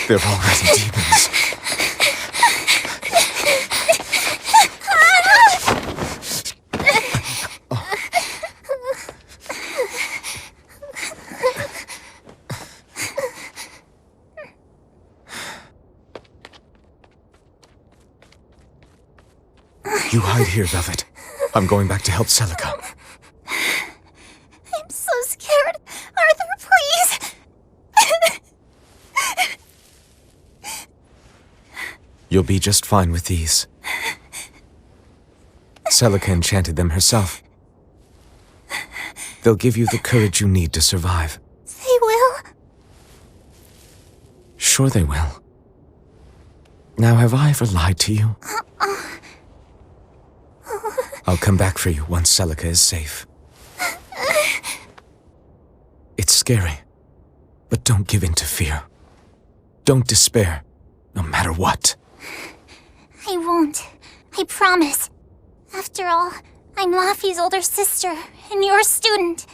They're already demons. You hide here, Velvet. I'm going back to help Celica. I'm so scared. Arthur, please! You'll be just fine with these. Celica enchanted them herself. They'll give you the courage you need to survive. They will? Sure they will. Now, have I ever lied to you? I'll come back for you once Celica is safe. It's scary, but don't give in to fear. Don't despair, no matter what. I won't. I promise. After all, I'm Laffy's older sister, and your student.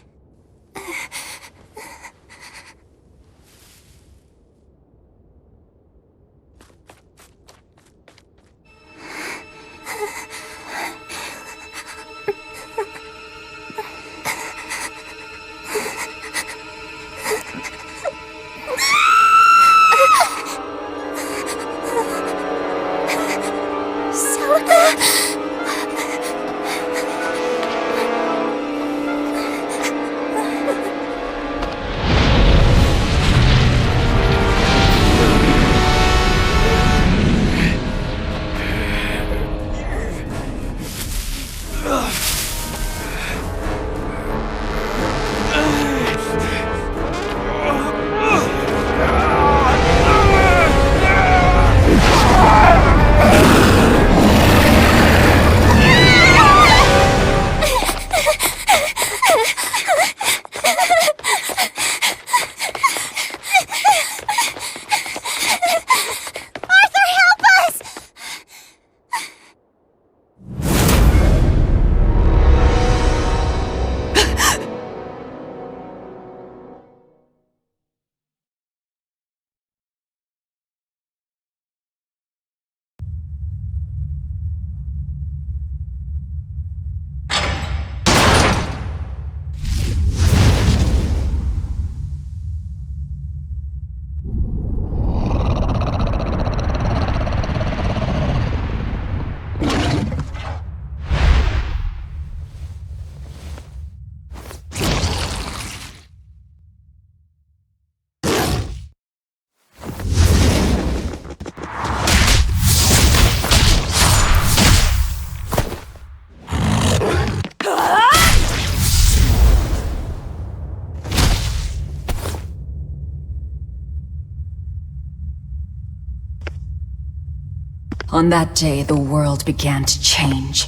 On that day, the world began to change.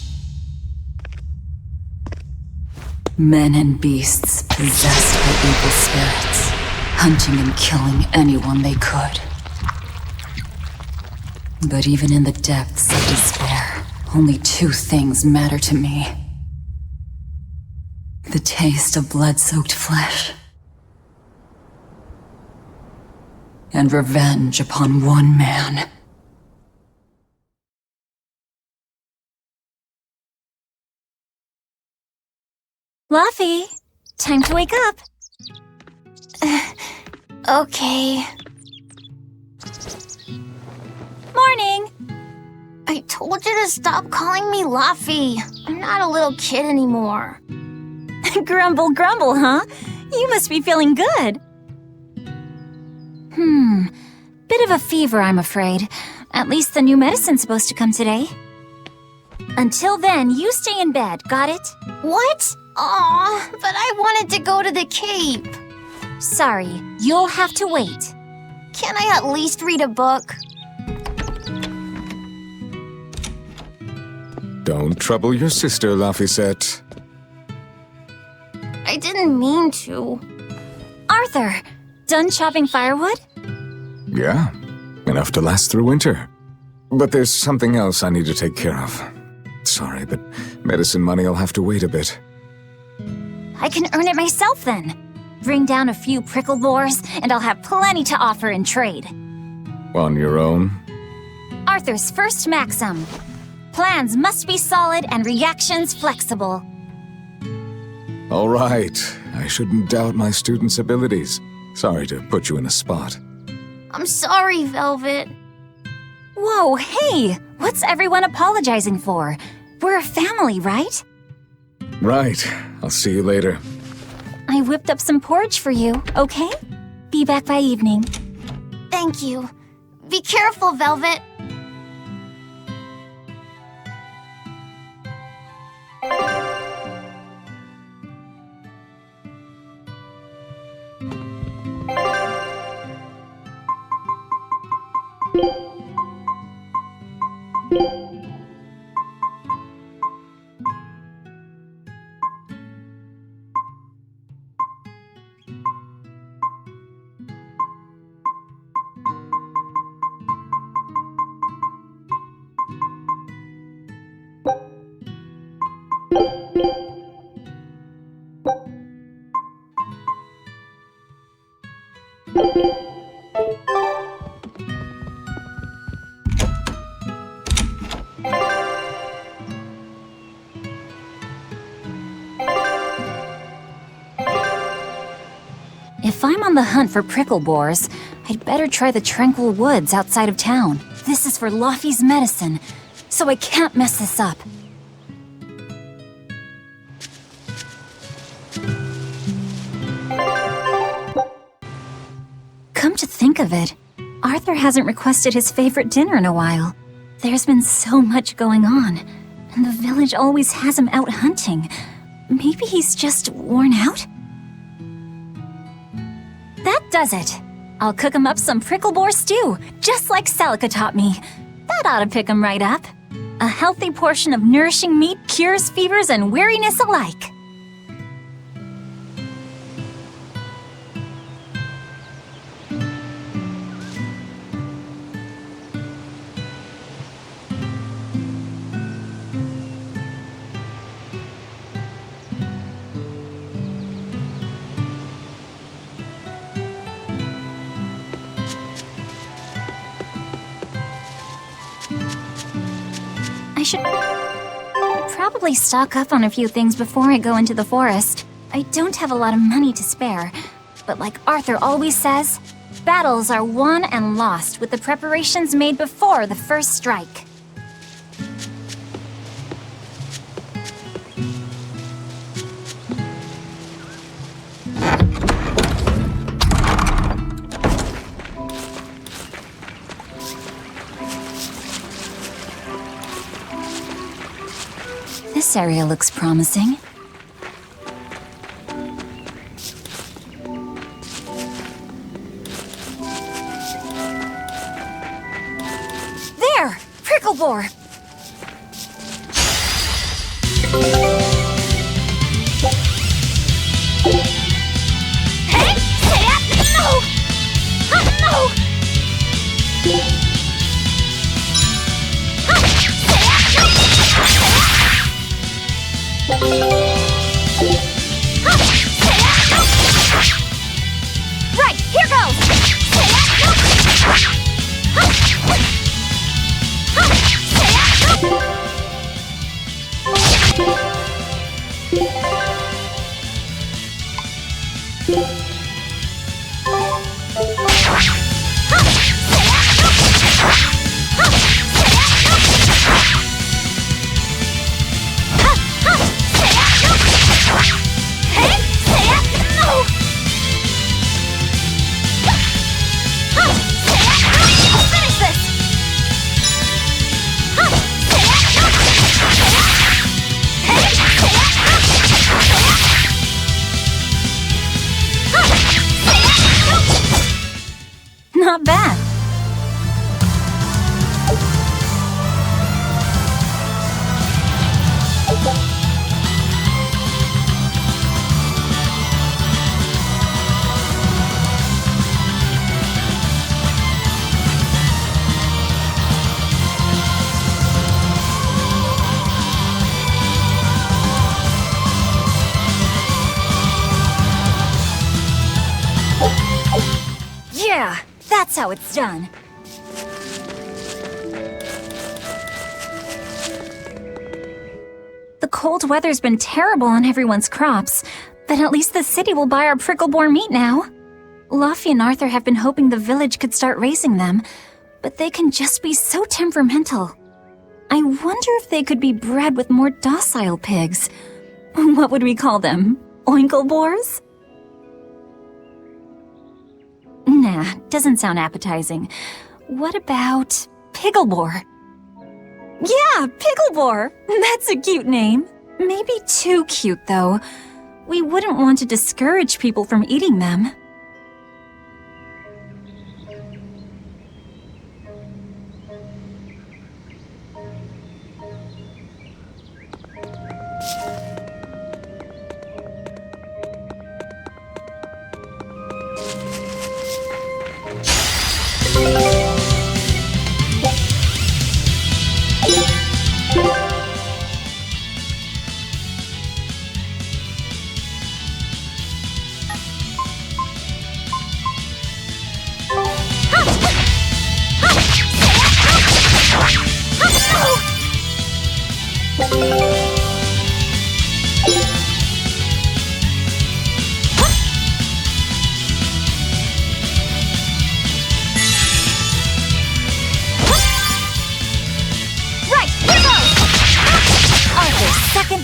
Men and beasts possessed by evil spirits, hunting and killing anyone they could. But even in the depths of despair, only two things matter to me. The taste of blood-soaked flesh, and revenge upon one man. Laffy, time to wake up. Okay. Morning. I told you to stop calling me Laffy. I'm not a little kid anymore. Grumble, grumble, huh? You must be feeling good. Bit of a fever, I'm afraid. At least the new medicine's supposed to come today. Until then, you stay in bed, got it? What? Aw, but I wanted to go to the Cape. Sorry, you'll have to wait. Can I at least read a book? Don't trouble your sister, Laphicette. I didn't mean to. Arthur, done chopping firewood? Yeah, enough to last through winter. But there's something else I need to take care of. Sorry, but medicine money'll have to wait a bit. I can earn it myself then. Bring down a few prickle boars, and I'll have plenty to offer in trade. On your own? Arthur's first maxim. Plans must be solid and reactions flexible. All right. I shouldn't doubt my students' abilities. Sorry to put you in a spot. I'm sorry, Velvet. Whoa, hey! What's everyone apologizing for? We're a family, right? Right. I'll see you later. I whipped up some porridge for you, okay? Be back by evening. Thank you. Be careful, Velvet. If I'm on the hunt for prickle boars, I'd better try the tranquil woods outside of town. This is for Laufey's medicine, so I can't mess this up. Come to think of it, Arthur hasn't requested his favorite dinner in a while. There's been so much going on, and the village always has him out hunting. Maybe he's just worn out? That does it. I'll cook him up some prickle boar stew, just like Celica taught me. That ought to pick him right up. A healthy portion of nourishing meat cures fevers and weariness alike. I should probably stock up on a few things before I go into the forest. I don't have a lot of money to spare, but like Arthur always says, battles are won and lost with the preparations made before the first strike. This area looks promising. There! Prickle boar! Hey! Say it! No! No! Right, here goes! Not bad. Yeah, that's how it's done. cold weather's been terrible on everyone's crops, but at least the city will buy our prickle-boar meat now. Luffy and Arthur have been hoping the village could start raising them, but they can just be so temperamental. I wonder if they could be bred with more docile pigs. What would we call them? Oinkle-boars? Nah, doesn't sound appetizing. What about Piggleboar? Yeah, Piggleboar! That's a cute name. Maybe too cute, though. We wouldn't want to discourage people from eating them.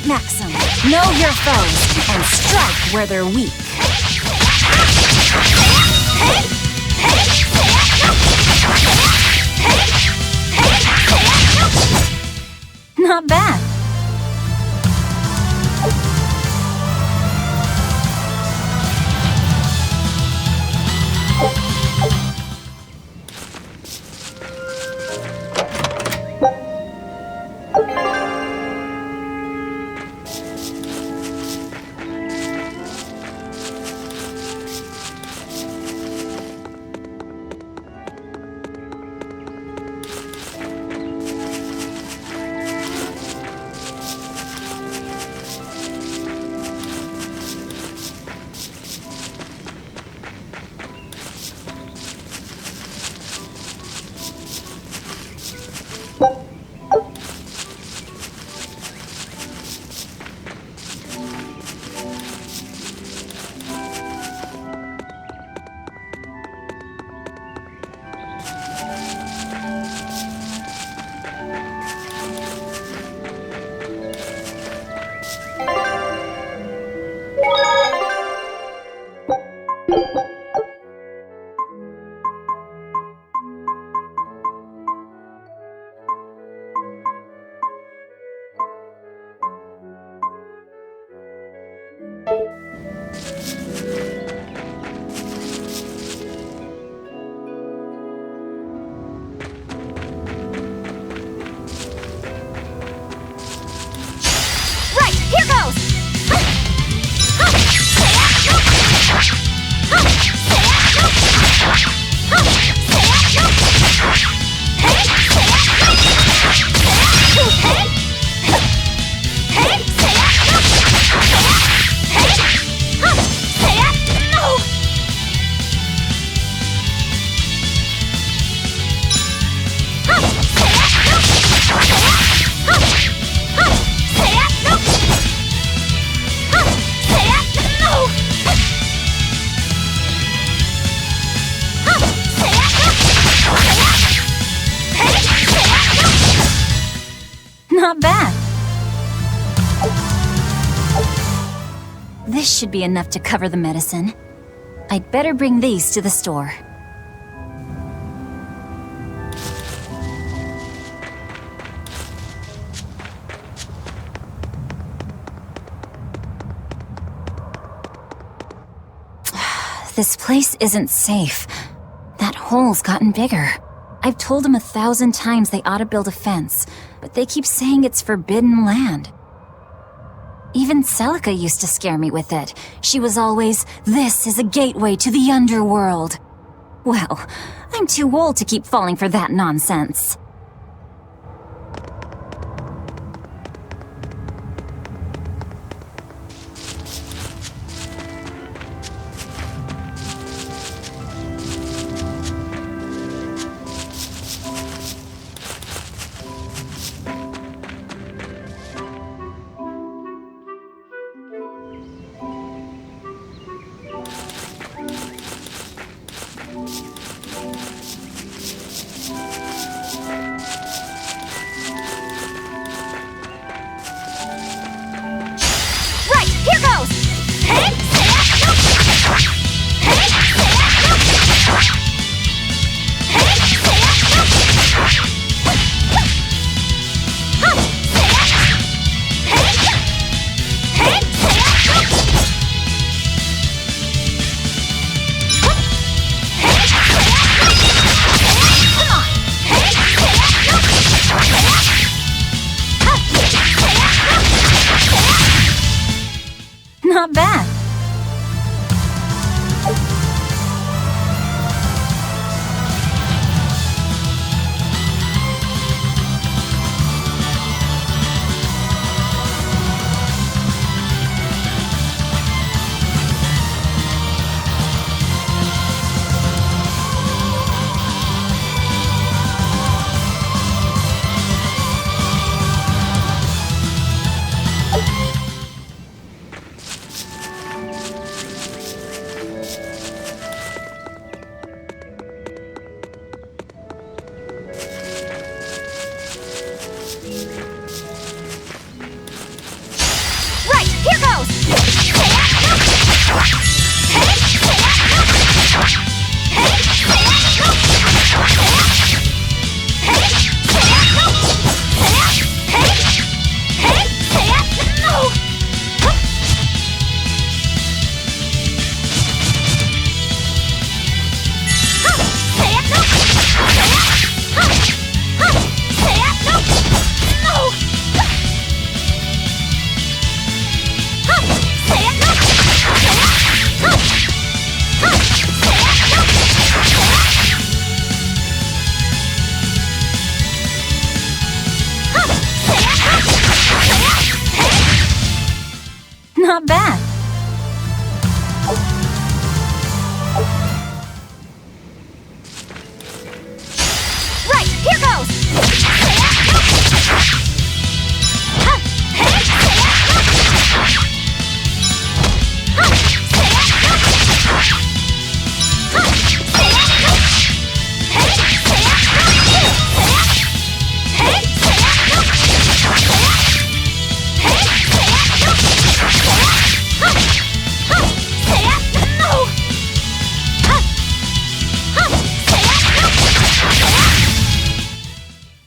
Maxim, know your foes and strike where they're weak. Not bad. Not bad. This should be enough to cover the medicine. I'd better bring these to the store. This place isn't safe. That hole's gotten bigger. I've told them 1,000 times they ought to build a fence, but they keep saying it's forbidden land. Even Celica used to scare me with it. She was always, "This is a gateway to the underworld." Well, I'm too old to keep falling for that nonsense. Not bad. Not bad. Right, here goes!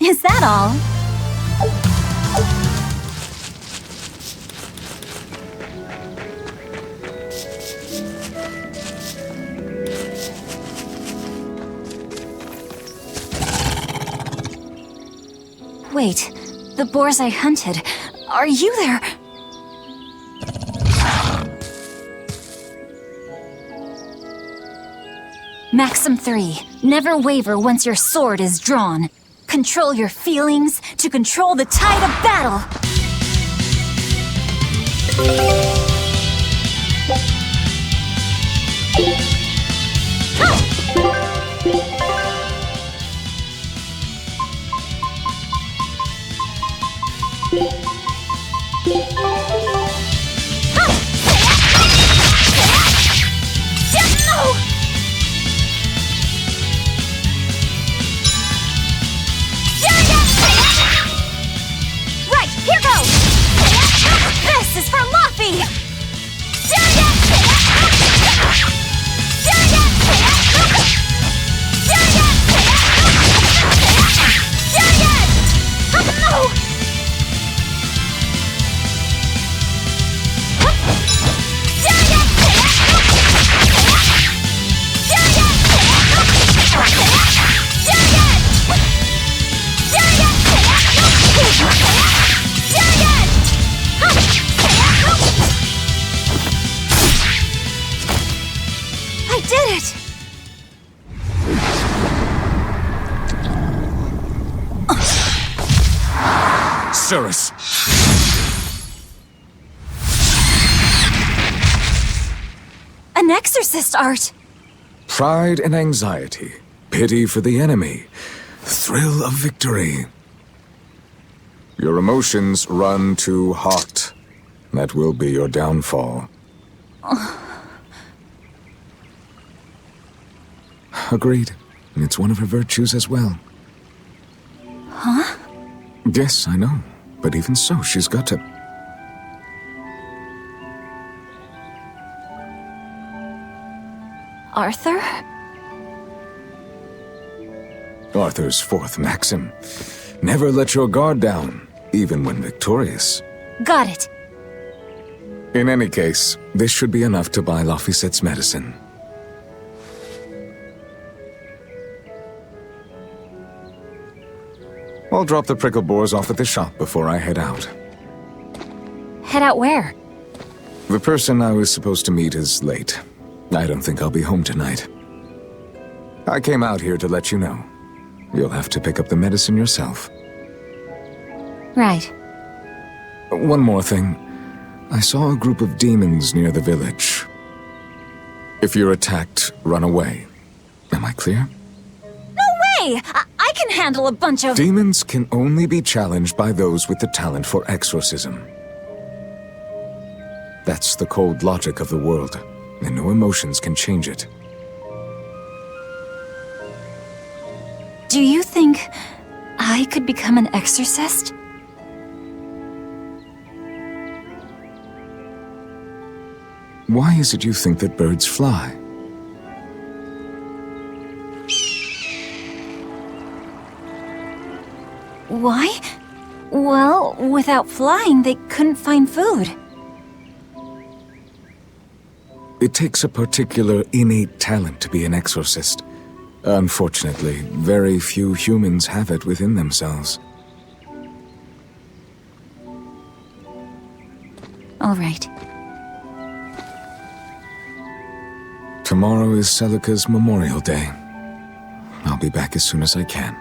Is that all? Wait, the boars I hunted. Are you there? Maxim 3. Never waver once your sword is drawn. Control your feelings to control the tide of battle. This is for Luffy! I did it! Cirrus! An exorcist art! Pride and anxiety, pity for the enemy, thrill of victory. Your emotions run too hot. That will be your downfall. Agreed. It's one of her virtues as well. Huh? Yes, I know. But even so, she's got to... Arthur? Arthur's fourth maxim. Never let your guard down, even when victorious. Got it. In any case, this should be enough to buy Laphicet's medicine. I'll drop the prickle boars off at the shop before I head out. Head out where? The person I was supposed to meet is late. I don't think I'll be home tonight. I came out here to let you know. You'll have to pick up the medicine yourself. Right. One more thing. I saw a group of demons near the village. If you're attacked, run away. Am I clear? Hey, I can handle a bunch of... Demons can only be challenged by those with the talent for exorcism. That's the cold logic of the world, and no emotions can change it. Do you think I could become an exorcist? Why is it you think that birds fly? Why? Well, without flying, they couldn't find food. It takes a particular innate talent to be an exorcist. Unfortunately, very few humans have it within themselves. All right. Tomorrow is Celica's Memorial Day. I'll be back as soon as I can.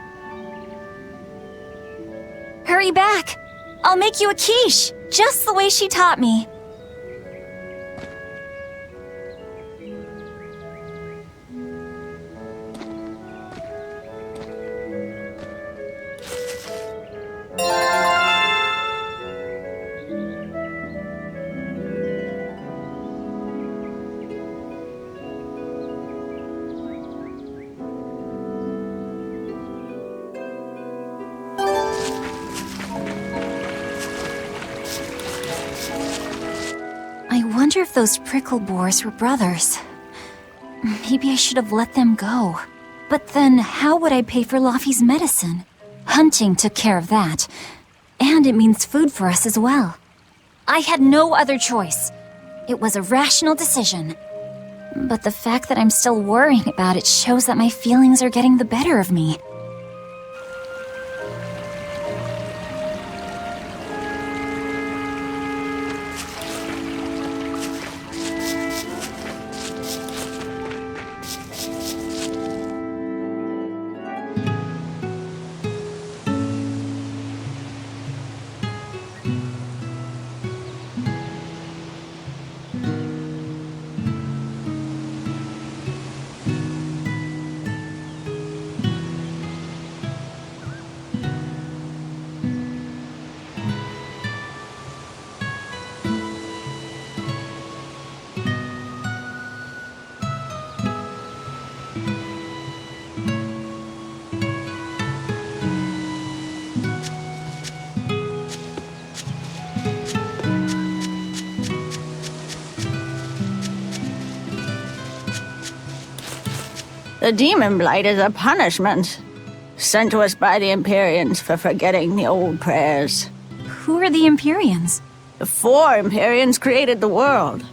Hurry back! I'll make you a quiche, just the way she taught me. I wonder if those prickle boars were brothers. Maybe I should have let them go. But then, how would I pay for Laffy's medicine? Hunting took care of that. And it means food for us as well. I had no other choice. It was a rational decision. But the fact that I'm still worrying about it shows that my feelings are getting the better of me. The demon blight is a punishment sent to us by the Empyreans for forgetting the old prayers. Who are the Empyreans? The 4 Empyreans created the world.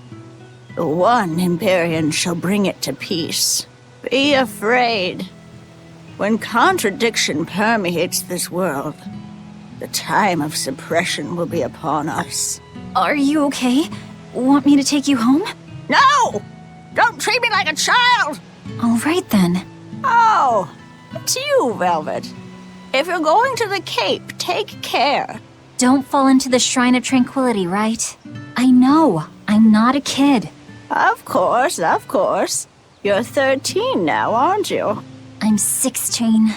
The 1 Empyrean shall bring it to peace. Be afraid. When contradiction permeates this world, the time of suppression will be upon us. Are you okay? Want me to take you home? No! Don't treat me like a child! All right then. Oh, it's you, Velvet. If you're going to the Cape, take care. Don't fall into the Shrine of Tranquility, right? I know. I'm not a kid. Of course, of course. You're 13 now, aren't you? I'm 16.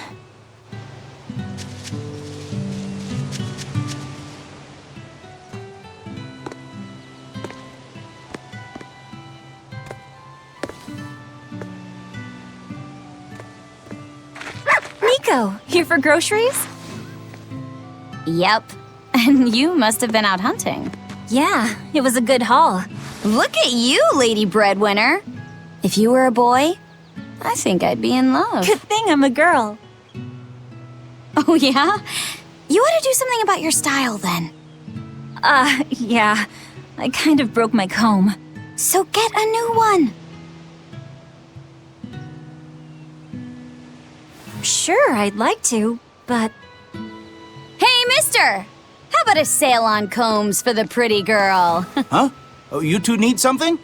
Nico, here for groceries? Yep. And you must have been out hunting. Yeah, it was a good haul. Look at you, Lady Breadwinner. If you were a boy, I think I'd be in love. Good thing I'm a girl. Oh, yeah? You ought to do something about your style, then. Yeah. I kind of broke my comb. So get a new one. Sure, I'd like to, but... Hey, mister! How about a sale on combs for the pretty girl? Huh? Oh, you two need something?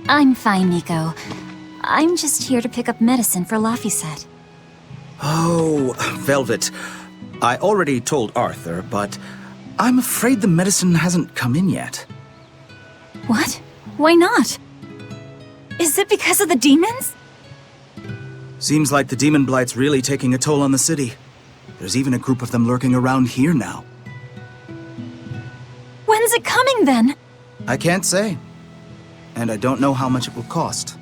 I'm fine, Nico. I'm just here to pick up medicine for Laphicet. Oh, Velvet. I already told Arthur, but I'm afraid the medicine hasn't come in yet. What? Why not? Is it because of the demons? Seems like the demon blight's really taking a toll on the city. There's even a group of them lurking around here now. When's it coming then? I can't say. And I don't know how much it will cost.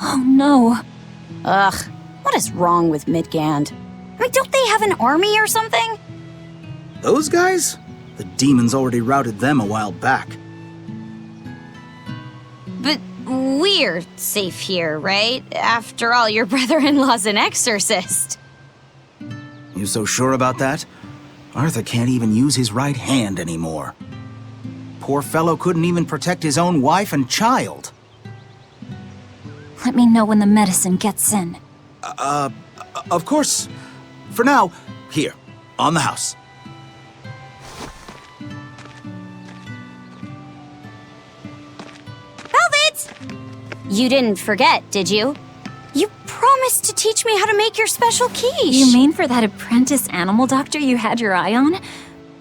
Oh no. Ugh, what is wrong with Midgand? I mean, don't they have an army or something? Those guys? The demons already routed them a while back. But we're safe here, right? After all, your brother-in-law's an exorcist. You so sure about that? Arthur can't even use his right hand anymore. Poor fellow couldn't even protect his own wife and child. Let me know when the medicine gets in. Of course. For now, here, on the house. Velvet! You didn't forget, did you? You promised to teach me how to make your special quiche. You mean for that apprentice animal doctor you had your eye on?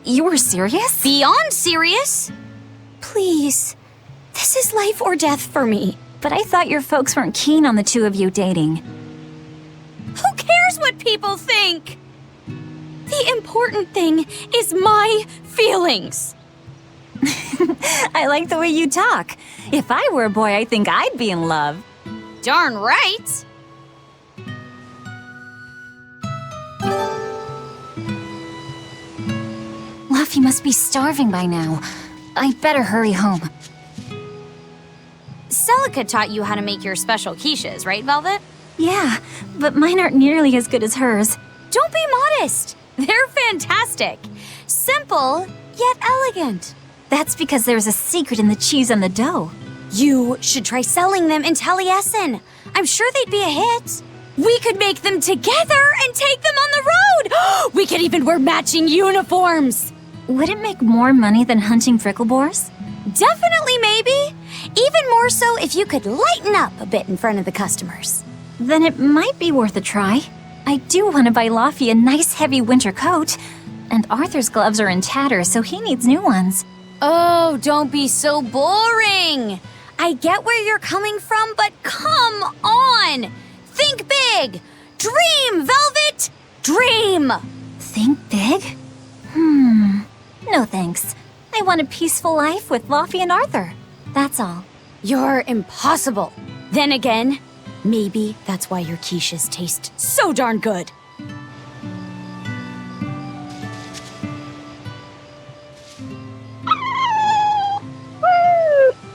You were serious? Beyond serious? Please. This is life or death for me. But I thought your folks weren't keen on the two of you dating. Who cares what people think? The important thing is my feelings. I like the way you talk. If I were a boy, I think I'd be in love. Darn right. Luffy must be starving by now. I'd better hurry home. Celica taught you how to make your special quiches, right, Velvet? Yeah, but mine aren't nearly as good as hers. Don't be modest. They're fantastic. Simple, yet elegant. That's because there's a secret in the cheese and the dough. You should try selling them in Taliesin. I'm sure they'd be a hit. We could make them together and take them on the road. We could even wear matching uniforms. Would it make more money than hunting fricklebores? Definitely, maybe. Even more so if you could lighten up a bit in front of the customers. Then it might be worth a try. I do want to buy Laffy a nice heavy winter coat. And Arthur's gloves are in tatters, so he needs new ones. Oh, don't be so boring. I get where you're coming from, but come on. Think big. Dream, Velvet. Dream. Think big? No thanks. I want a peaceful life with Laffy and Arthur. That's all. You're impossible. Then again, maybe that's why your quiches taste so darn good.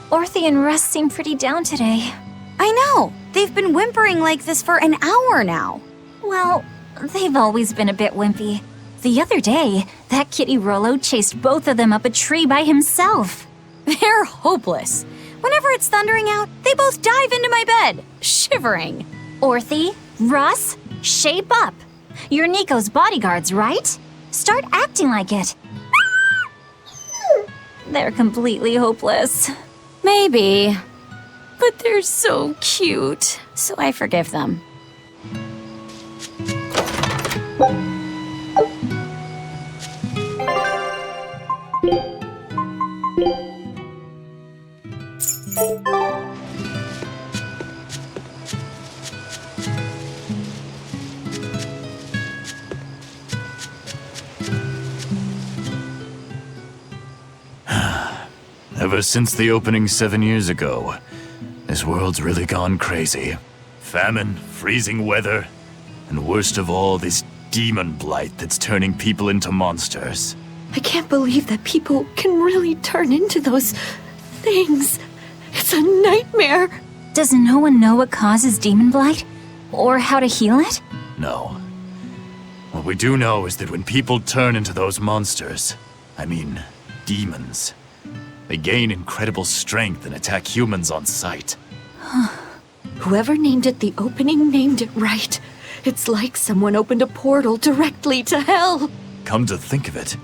Orthe and Russ seem pretty down today. I know. They've been whimpering like this for an hour now. Well, they've always been a bit wimpy. The other day, that kitty Rollo chased both of them up a tree by himself. They're hopeless. Whenever it's thundering out, they both dive into my bed, shivering. Orthe, Russ, shape up. You're Nico's bodyguards, right? Start acting like it. They're completely hopeless. Maybe. But they're so cute, so I forgive them. Ever since the opening 7 years ago, this world's really gone crazy. Famine, freezing weather, and worst of all, this demon blight that's turning people into monsters. I can't believe that people can really turn into those things. It's a nightmare. Does no one know what causes demon blight? Or how to heal it? No. What we do know is that when people turn into those monsters, I mean, demons, they gain incredible strength and attack humans on sight. Whoever named it the opening named it right. It's like someone opened a portal directly to hell. Come to think of it,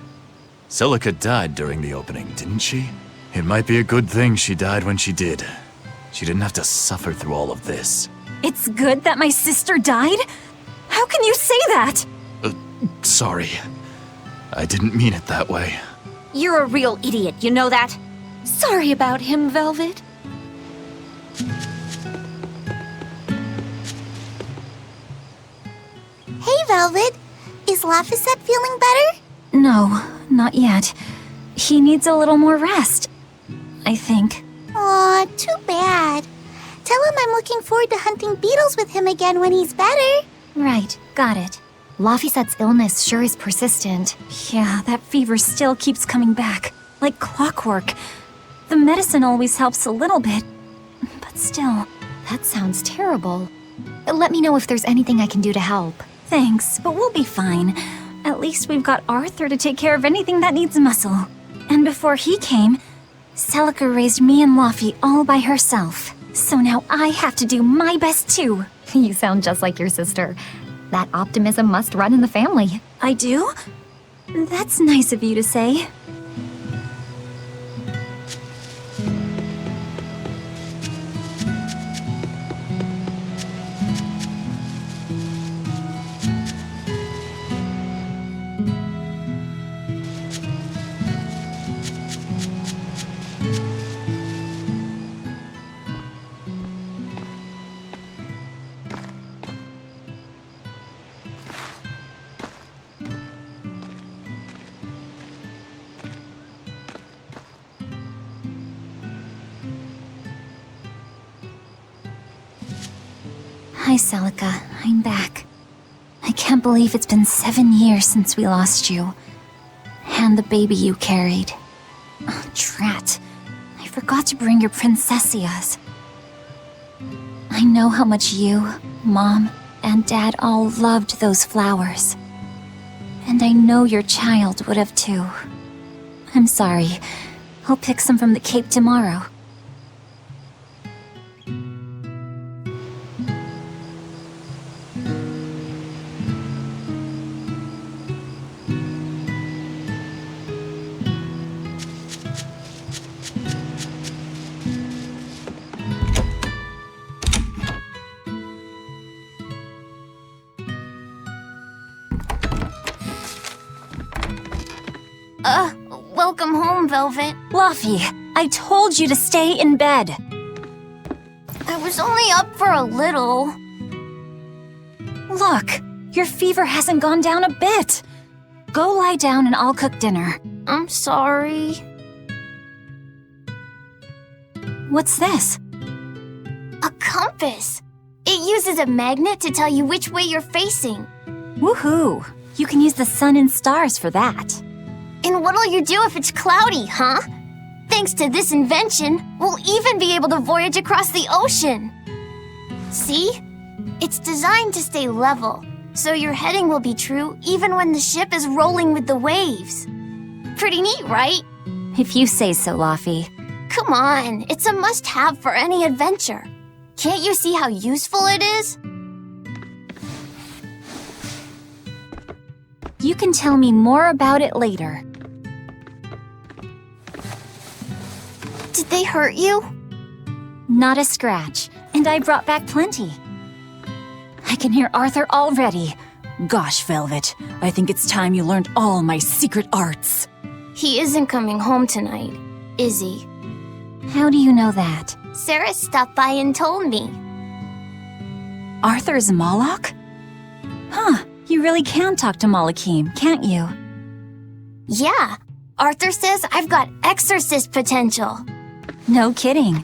Celica died during the opening, didn't she? It might be a good thing she died when she did. She didn't have to suffer through all of this. It's good that my sister died? How can you say that? Sorry. I didn't mean it that way. You're a real idiot, you know that? Sorry about him, Velvet. Hey, Velvet. Is Laphicet feeling better? No, not yet. He needs a little more rest, I think. Aw, too bad. Tell him I'm looking forward to hunting beetles with him again when he's better. Right, got it. Laphicet's illness sure is persistent. Yeah, that fever still keeps coming back, like clockwork. The medicine always helps a little bit, but still. That sounds terrible. Let me know if there's anything I can do to help. Thanks, but we'll be fine. At least we've got Arthur to take care of anything that needs muscle. And before he came, Celica raised me and Laffy all by herself. So now I have to do my best too. You sound just like your sister. That optimism must run in the family. I do? That's nice of you to say. Hi, Celica. I'm back. I can't believe it's been 7 years since we lost you. And the baby you carried. Oh, drat. I forgot to bring your princessias. I know how much you, Mom, and Dad all loved those flowers. And I know your child would have too. I'm sorry. I'll pick some from the Cape tomorrow. Welcome home, Velvet. Laffy, I told you to stay in bed. I was only up for a little. Look, your fever hasn't gone down a bit. Go lie down and I'll cook dinner. I'm sorry. What's this? A compass. It uses a magnet to tell you which way you're facing. Woohoo! You can use the sun and stars for that. And what'll you do if it's cloudy, huh? Thanks to this invention, we'll even be able to voyage across the ocean. See? It's designed to stay level, so your heading will be true even when the ship is rolling with the waves. Pretty neat, right? If you say so, Laffy. Come on, it's a must-have for any adventure. Can't you see how useful it is? You can tell me more about it later. Did they hurt you? Not a scratch, and I brought back plenty. I can hear Arthur already. Gosh, Velvet, I think it's time you learned all my secret arts. He isn't coming home tonight, is he? How do you know that? Sarah stopped by and told me. Arthur's Moloch? Huh, you really can talk to Malakim, can't you? Yeah, Arthur says I've got exorcist potential. No kidding.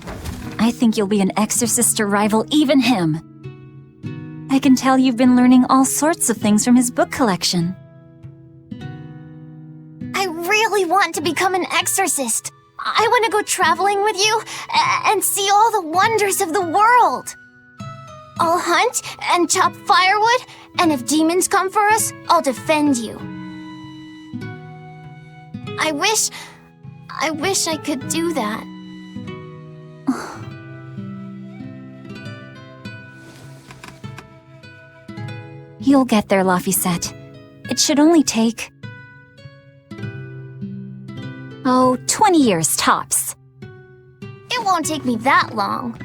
I think you'll be an exorcist to rival even him. I can tell you've been learning all sorts of things from his book collection. I really want to become an exorcist. I want to go traveling with you and see all the wonders of the world. I'll hunt and chop firewood, and if demons come for us, I'll defend you. I wish I could do that. You'll get there, Laphicet. It should only take... 20 years tops. won't take me that long.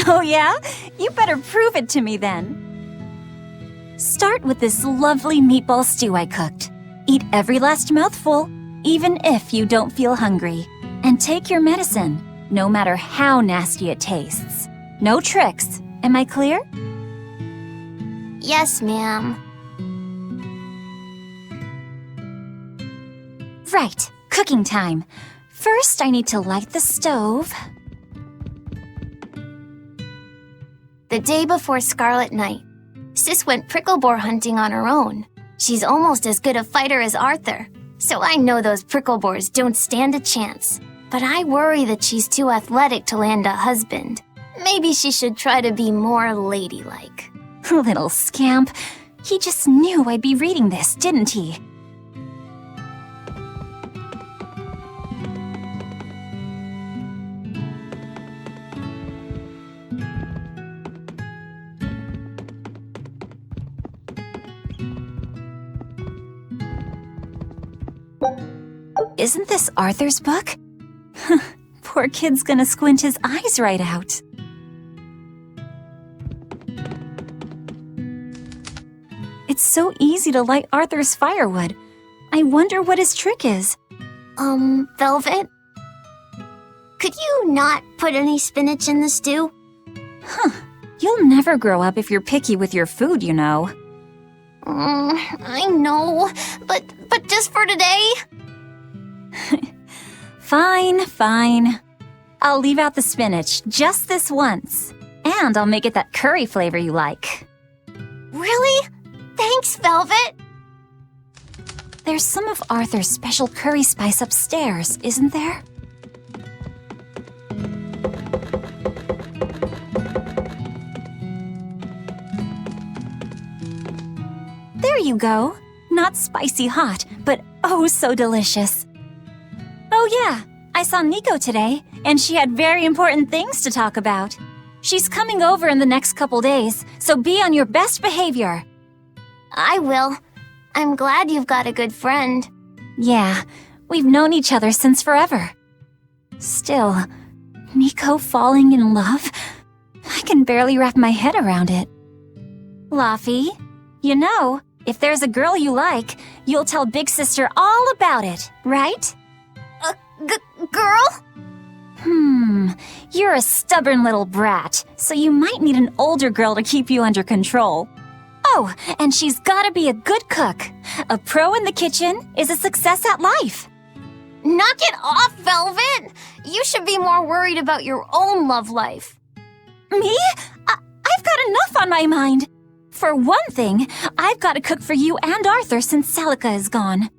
Oh yeah? You better prove it to me then. Start with this lovely meatball stew I cooked. Eat every last mouthful, even if you don't feel hungry. And take your medicine, no matter how nasty it tastes. No tricks. Am I clear? Yes, ma'am. Right, cooking time. First, I need to light the stove. The day before Scarlet Night, Sis went prickle boar hunting on her own. She's almost as good a fighter as Arthur, so I know those prickle boars don't stand a chance. But I worry that she's too athletic to land a husband. Maybe she should try to be more ladylike. Little scamp. He just knew I'd be reading this, didn't he? Isn't this Arthur's book? Poor kid's gonna squint his eyes right out. It's so easy to light Arthur's firewood. I wonder what his trick is. Velvet? Could you not put any spinach in the stew? You'll never grow up if you're picky with your food, you know. I know, but just for today? Fine. I'll leave out the spinach just this once. And I'll make it that curry flavor you like. Really? Thanks, Velvet. There's some of Arthur's special curry spice upstairs, isn't there? There you go. Not spicy hot, but oh so delicious. Oh yeah, I saw Nico today, and she had very important things to talk about. She's coming over in the next couple days, so be on your best behavior. I will. I'm glad you've got a good friend. Yeah, we've known each other since forever. Still, Nico falling in love? I can barely wrap my head around it. Laffy, you know, if there's a girl you like, you'll tell Big Sister all about it, right? Girl? You're a stubborn little brat, so you might need an older girl to keep you under control. Oh, and she's gotta be a good cook. A pro in the kitchen is a success at life. Knock it off, Velvet! You should be more worried about your own love life. Me? I've got enough on my mind. For one thing, I've got to cook for you and Arthur since Celica is gone.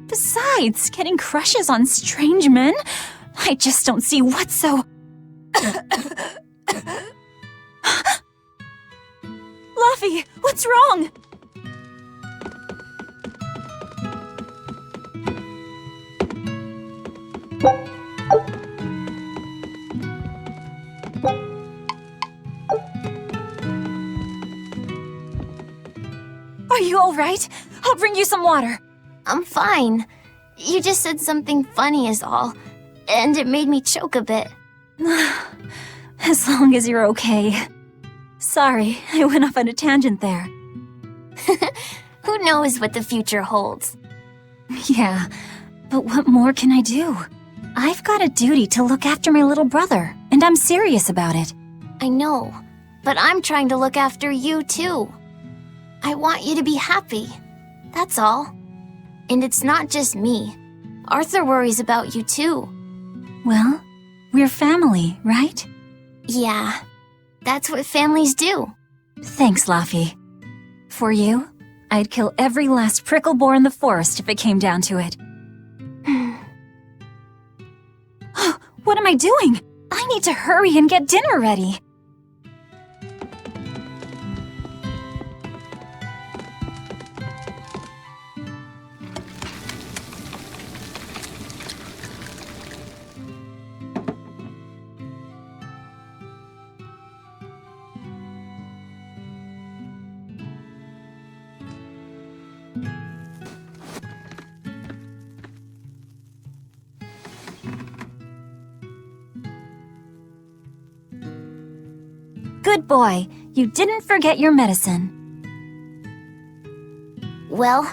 Besides, getting crushes on strange men? I just don't see what's so... Luffy, what's wrong? Are you all right? I'll bring you some water. I'm fine. You just said something funny is all, and it made me choke a bit. As long as you're okay. Sorry, I went off on a tangent there. Who knows what the future holds? Yeah, but what more can I do? I've got a duty to look after my little brother, and I'm serious about it. I know, but I'm trying to look after you too. I want you to be happy. That's all. And it's not just me. Arthur worries about you too. Well, we're family, right? Yeah, that's what families do. Thanks, Laffy. For you, I'd kill every last prickle boar in the forest if it came down to it. What am I doing? I need to hurry and get dinner ready. Good boy. You didn't forget your medicine. Well,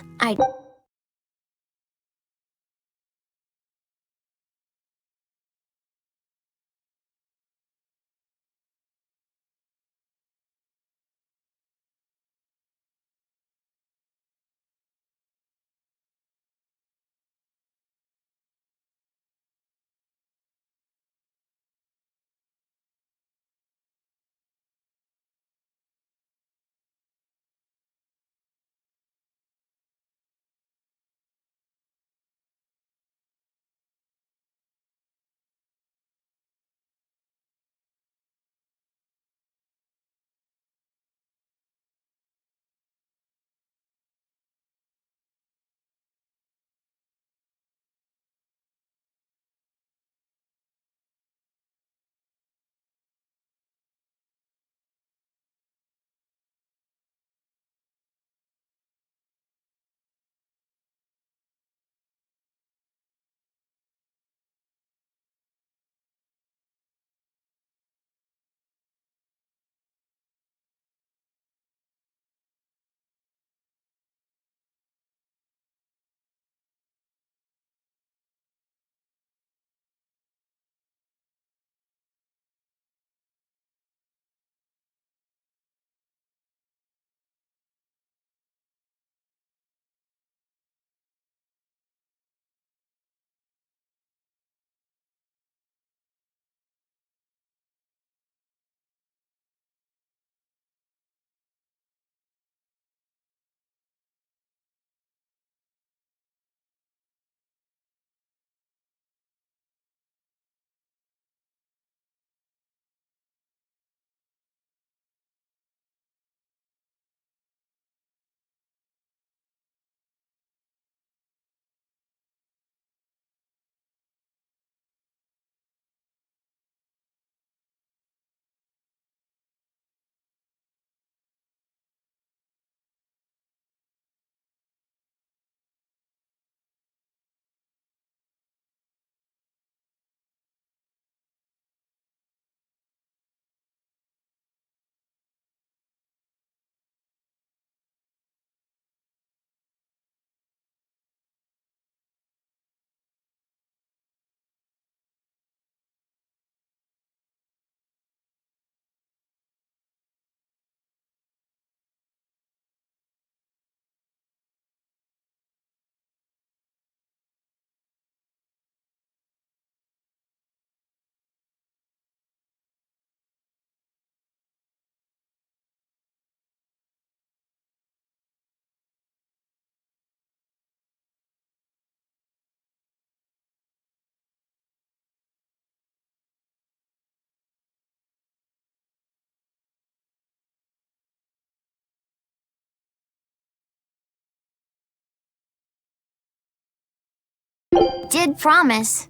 did promise.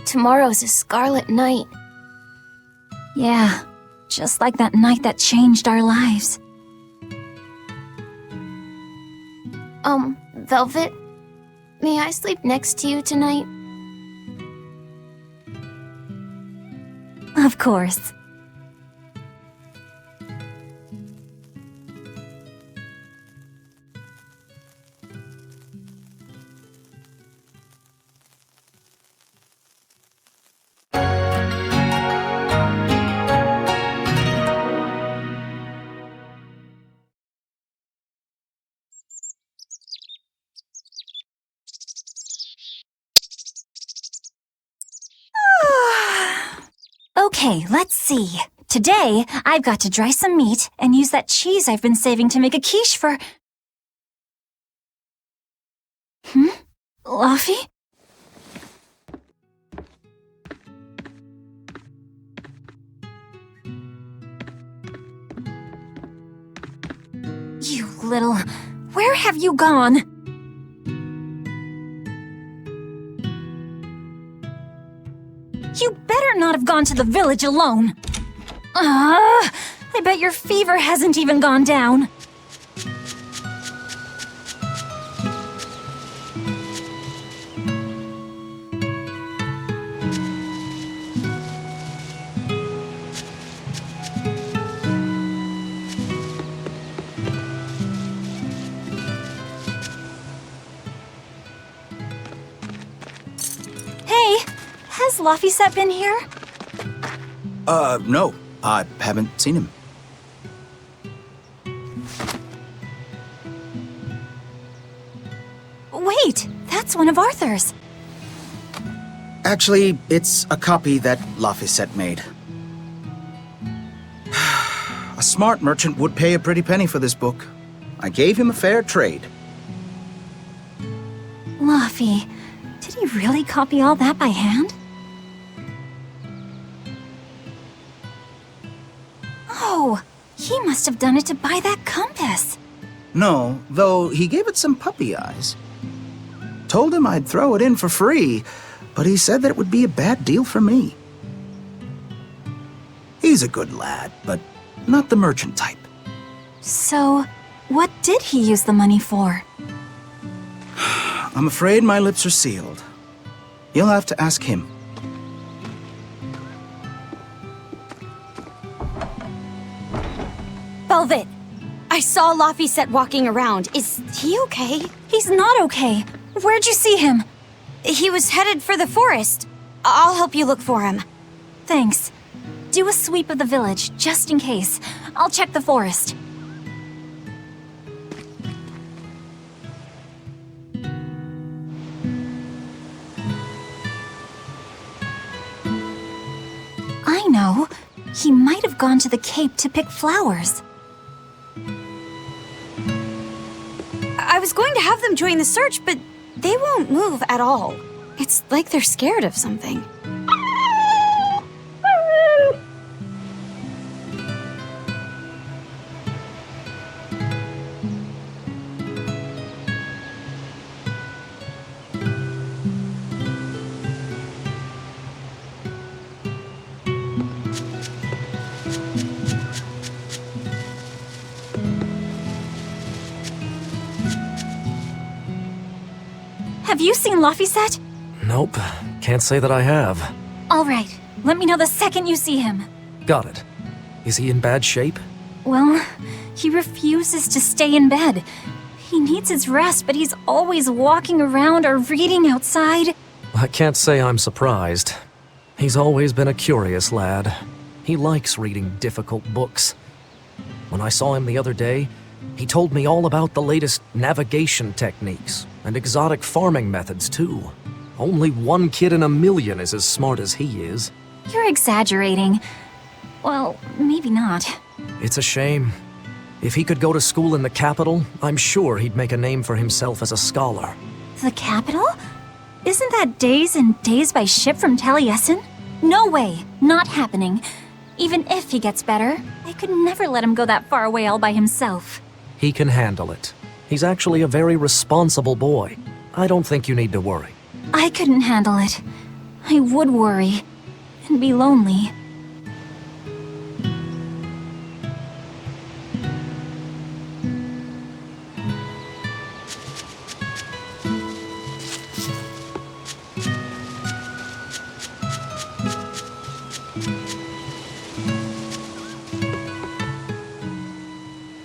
Tomorrow's a Scarlet night. Yeah, just like that night that changed our lives. Velvet, may I sleep next to you tonight? Of course. Okay, let's see. Today, I've got to dry some meat and use that cheese I've been saving to make a quiche for... Luffy? You little... Where have you gone? You better not have gone to the village alone. I bet your fever hasn't even gone down. Laphicet been here? No. I haven't seen him. Wait, that's one of Arthur's. Actually, it's a copy that Laphicet made. A smart merchant would pay a pretty penny for this book. I gave him a fair trade. Laphi, did he really copy all that by hand? Oh, he must have done it to buy that compass. No, though he gave it some puppy eyes. Told him I'd throw it in for free, but he said that it would be a bad deal for me. He's a good lad, but not the merchant type. So, what did he use the money for? I'm afraid my lips are sealed. You'll have to ask him. Velvet, I saw Laphicet walking around. Is he okay? He's not okay. Where'd you see him? He was headed for the forest. I'll help you look for him. Thanks. Do a sweep of the village, just in case. I'll check the forest. I know. He might have gone to the Cape to pick flowers. I was going to have them join the search, but they won't move at all. It's like they're scared of something. Have you seen Laphicet? Nope, can't say that I have. All right, let me know the second you see him. Got it. Is he in bad shape? Well, he refuses to stay in bed. He needs his rest, but he's always walking around or reading outside. I can't say I'm surprised. He's always been a curious lad. He likes reading difficult books. When I saw him the other day, he told me all about the latest navigation techniques and exotic farming methods, too. Only one kid in a million is as smart as he is. You're exaggerating. Well, maybe not. It's a shame. If he could go to school in the capital, I'm sure he'd make a name for himself as a scholar. The capital? Isn't that days and days by ship from Taliesin? No way. Not happening. Even if he gets better, I could never let him go that far away all by himself. He can handle it. He's actually a very responsible boy. I don't think you need to worry. I couldn't handle it. I would worry. And be lonely.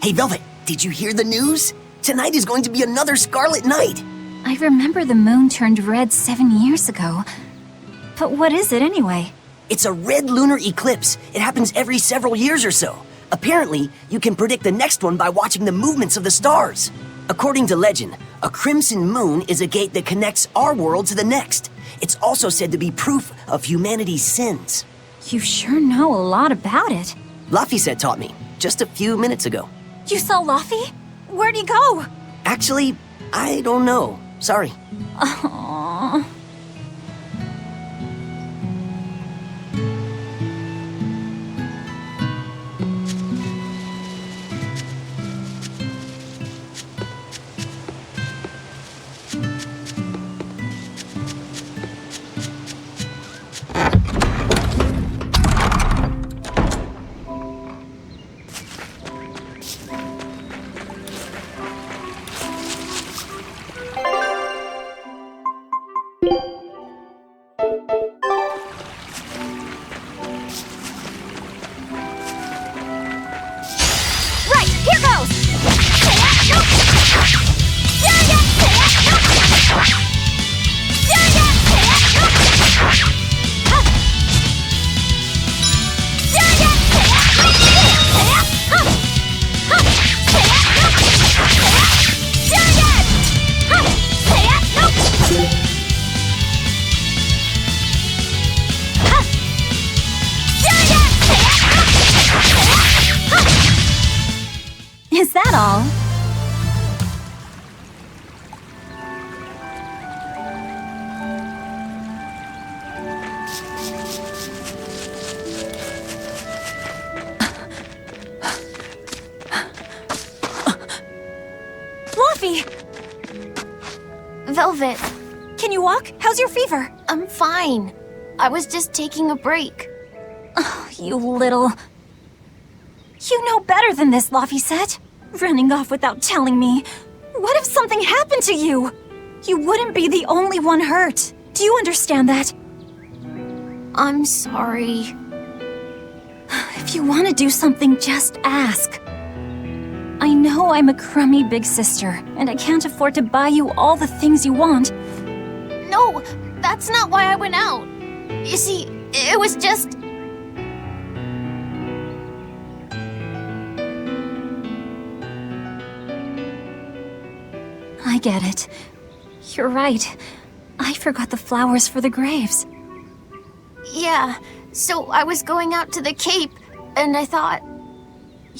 Hey, Velvet, did you hear the news? Tonight is going to be another Scarlet night. I remember the moon turned red 7 years ago. But what is it anyway? It's a red lunar eclipse. It happens every several years or so. Apparently, you can predict the next one by watching the movements of the stars. According to legend, a crimson moon is a gate that connects our world to the next. It's also said to be proof of humanity's sins. You sure know a lot about it. Laphicet taught me, just a few minutes ago. You saw Laphi? Where'd he go? Actually, I don't know. Sorry. Aww. Velvet, Can you walk? How's your fever? I'm fine. I was just taking a break. You little... You know better than this, Laphicet. Running off without telling me. What if something happened to you? You wouldn't be the only one hurt. Do you understand that? I'm sorry. If you want to do something, just ask. I know I'm a crummy big sister, and I can't afford to buy you all the things you want. No, that's not why I went out. You see, it was just... I get it. You're right. I forgot the flowers for the graves. Yeah, so I was going out to the Cape, and I thought...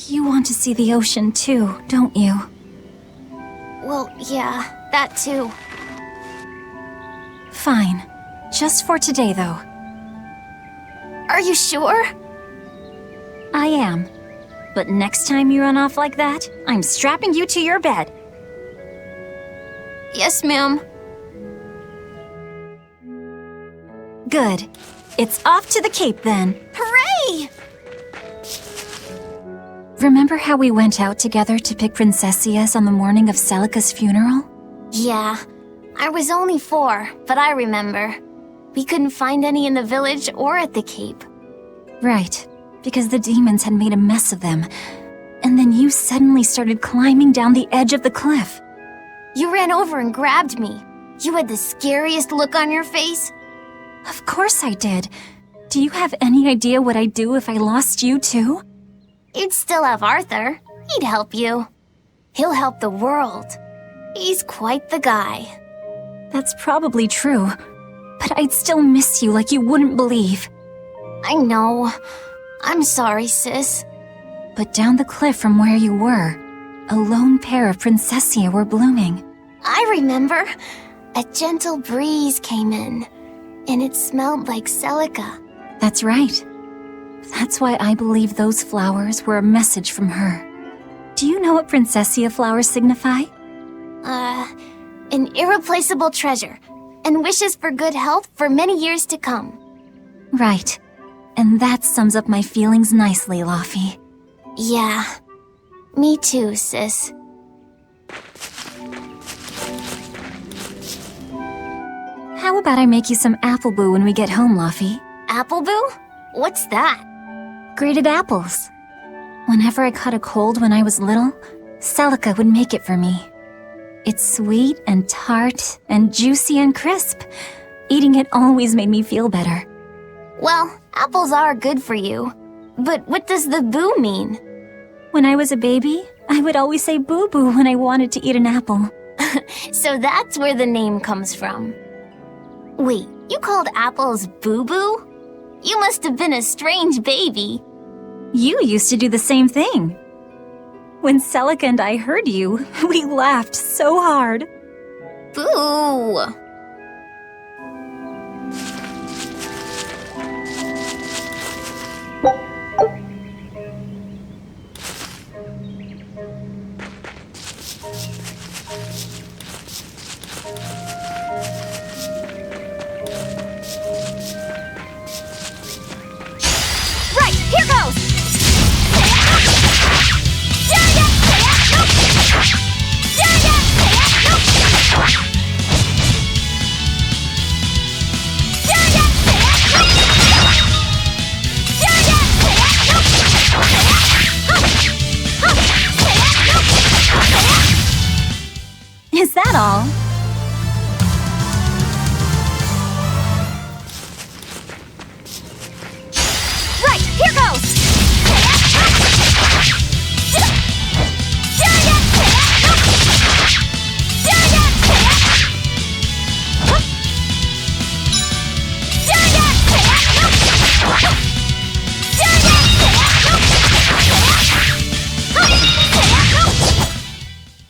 You want to see the ocean too, don't you? Well, yeah, that too. Fine. Just for today, though. Are you sure? I am. But next time you run off like that, I'm strapping you to your bed. Yes, ma'am. Good. It's off to the Cape then. Hooray! Remember how we went out together to pick princessias on the morning of Celica's funeral? Yeah, I was only 4, but I remember. We couldn't find any in the village or at the Cape. Right, because the demons had made a mess of them. And then you suddenly started climbing down the edge of the cliff. You ran over and grabbed me. You had the scariest look on your face. Of course I did. Do you have any idea what I'd do if I lost you too? You'd still have Arthur. He'd help you. He'll help the world. He's quite the guy. That's probably true. But I'd still miss you like you wouldn't believe. I know. I'm sorry, sis. But down the cliff from where you were, a lone pair of princessia were blooming. I remember. A gentle breeze came in, and it smelled like Celica. That's right. That's why I believe those flowers were a message from her. Do you know what princessia flowers signify? An irreplaceable treasure, and wishes for good health for many years to come. Right. And that sums up my feelings nicely, Laphi. Yeah. Me too, sis. How about I make you some apple boo when we get home, Laphi? Apple boo? What's that? Grated apples. Whenever I caught a cold when I was little, Celica would make it for me. It's sweet and tart and juicy and crisp. Eating it always made me feel better. Well, apples are good for you. But what does the boo mean? When I was a baby, I would always say boo-boo when I wanted to eat an apple. So that's where the name comes from. Wait, you called apples boo-boo? You must have been a strange baby. You used to do the same thing. When Celica and I heard you, we laughed so hard. Boo! Right, here goes! Is that all? Right, here goes!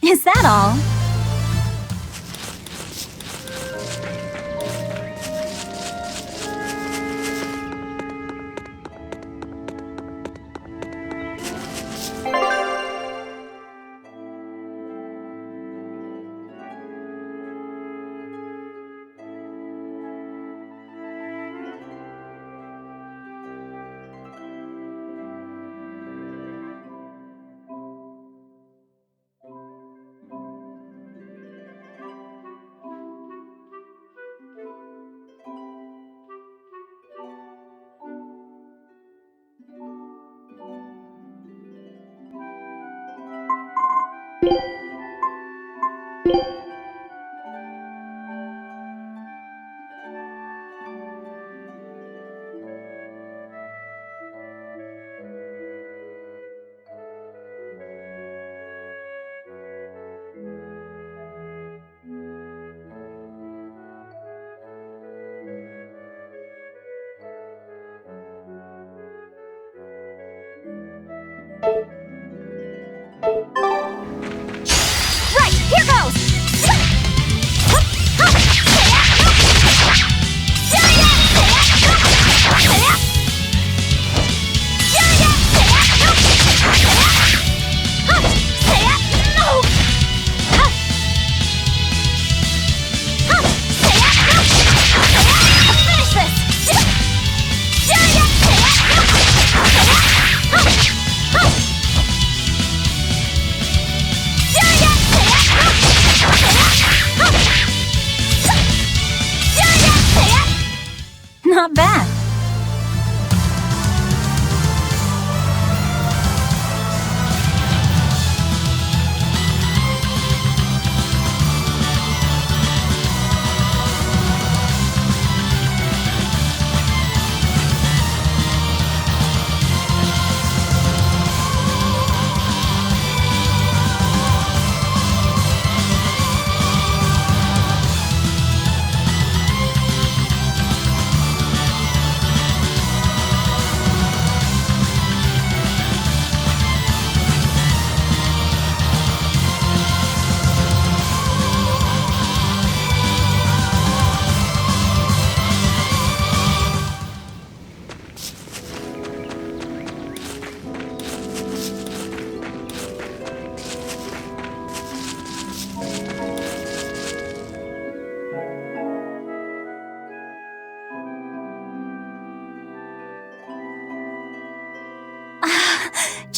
Is that all?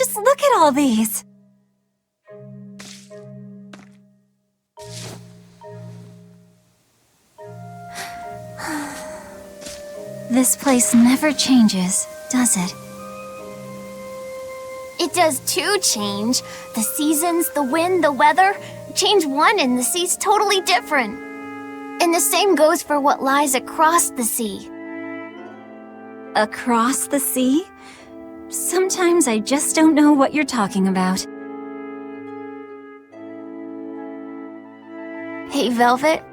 Just look at all these. This place never changes, does it? It does too change. The seasons, the wind, the weather. Change one and the sea's totally different. And the same goes for what lies across the sea. Across the sea? Sometimes I just don't know what you're talking about. Hey, Velvet.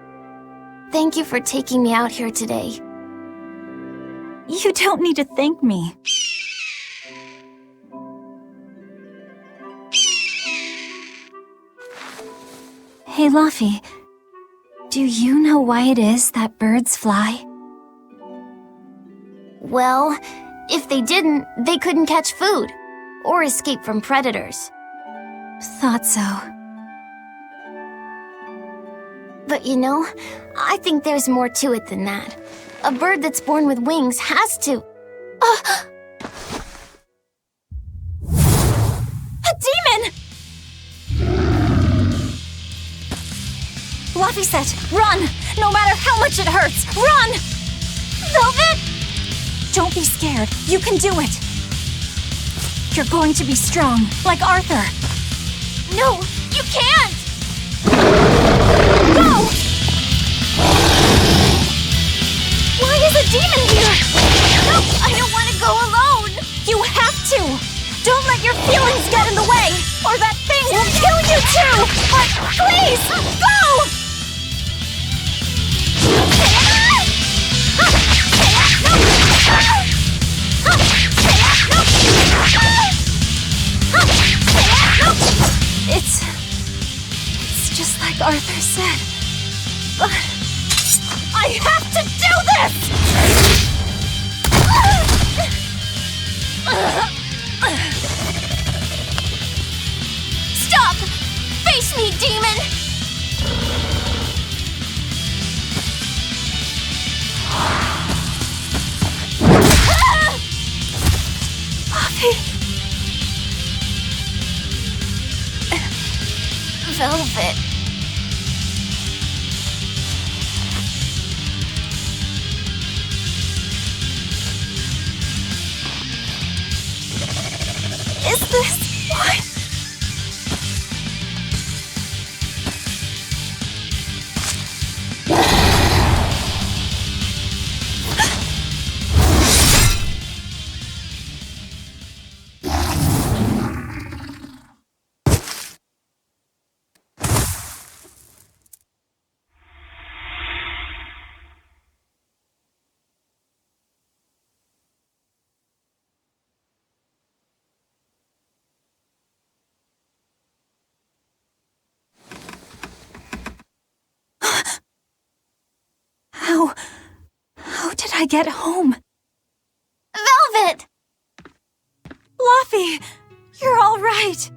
Thank you for taking me out here today. You don't need to thank me. Hey, Luffy. Do you know why it is that birds fly? Well, if they didn't, they couldn't catch food or escape from predators. Thought so. But you know, I think there's more to it than that. A bird that's born with wings has to... A demon! Luffy said, run! No matter how much it hurts, run! Velvet! Don't be scared. You can do it. You're going to be strong, like Arthur. No, you can't! Go! Why is a demon here? No, I don't want to go alone! You have to! Don't let your feelings get in the way, or that thing will kill you too! But please, go! It's just like Arthur said. But I have to do this! Stop! Face me, demon! Velvet. Is this what? How did I get home? Velvet! Luffy, you're all right.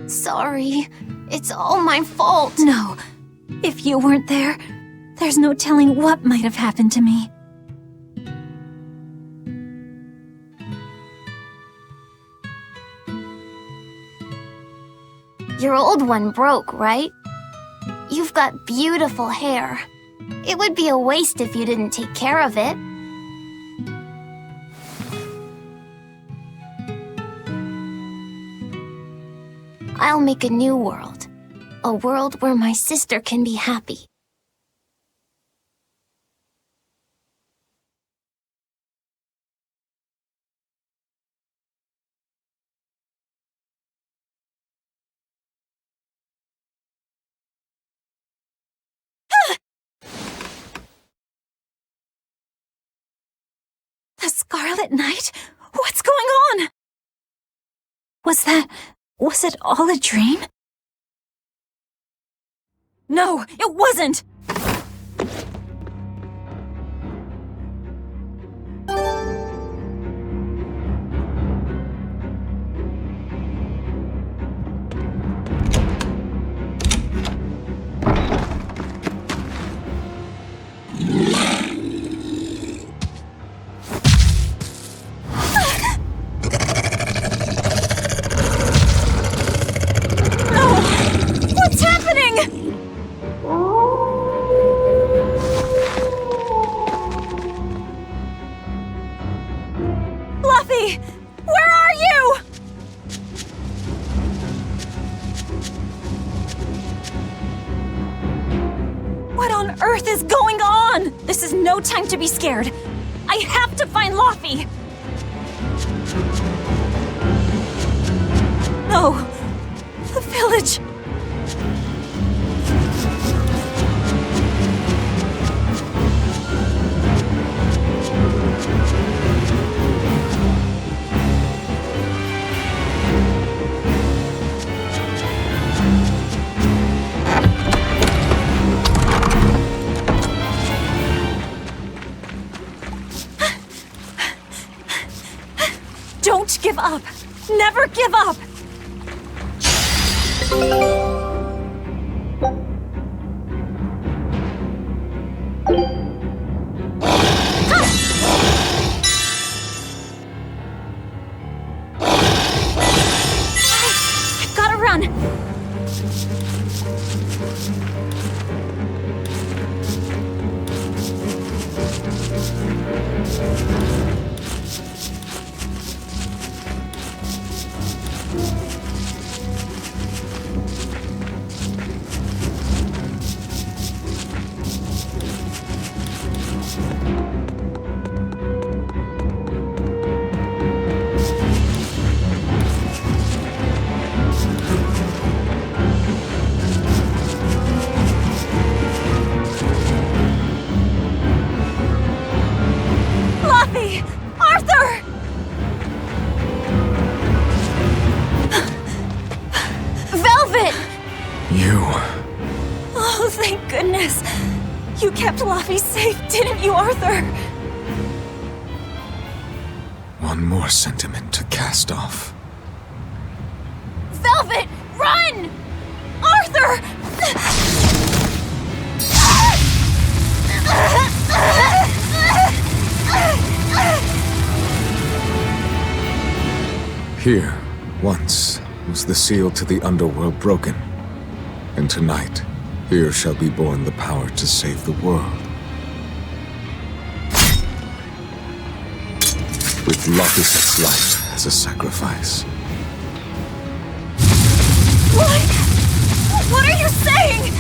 Sorry. It's all my fault. No, if you weren't there, there's no telling what might have happened to me. Your old one broke, right? You've got beautiful hair. It would be a waste if you didn't take care of it. I'll make a new world. A world where my sister can be happy. The Scarlet Knight? What's going on? Was it all a dream? No, it wasn't! Fluffy! Where are you? What on earth is going on? This is no time to be scared. I have to find Luffy. No. The village. Don't give up. Never give up. I've gotta run. Luffy! Arthur! Velvet! You. Oh, thank goodness. You kept Luffy safe, didn't you, Arthur? One more sentiment to cast off. Velvet, run! Arthur! Here, once, was the seal to the underworld broken. And tonight, here shall be born the power to save the world. With Laphicet's life as a sacrifice. What are you saying?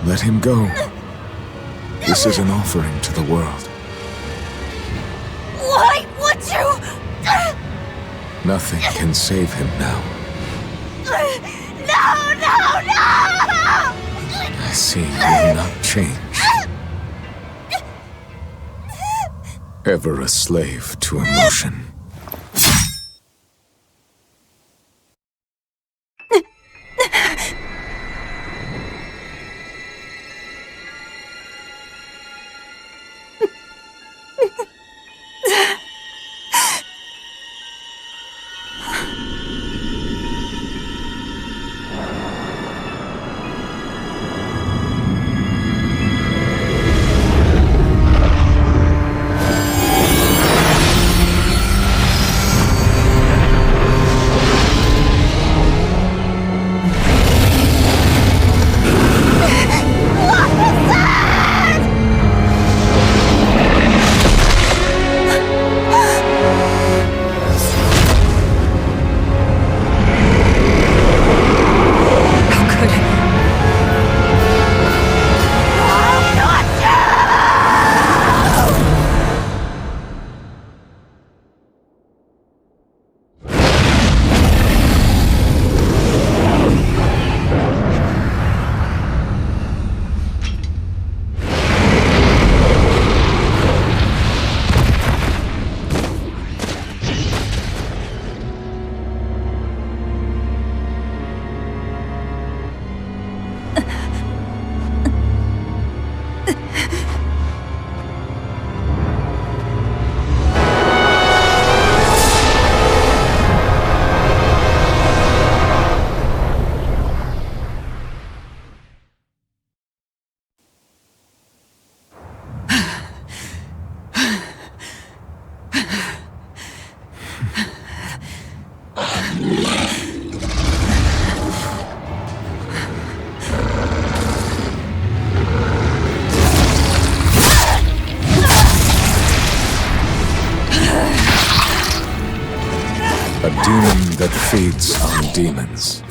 Let him go. This is an offering to the world. Why would you? Nothing can save him now. No! I see you will not change. Ever a slave to emotion. A demon that feeds on demons.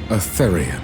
A Therian.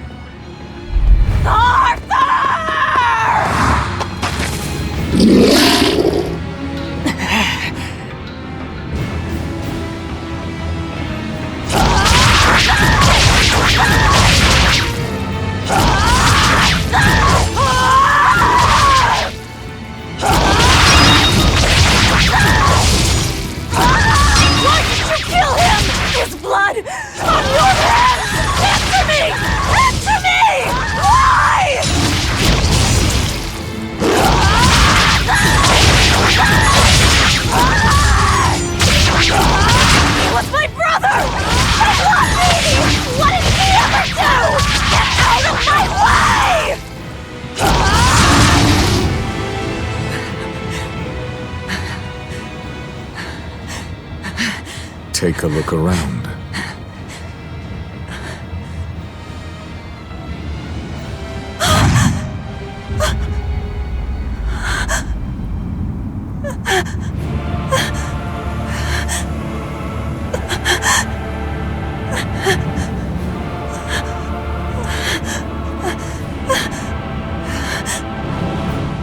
Take a look around.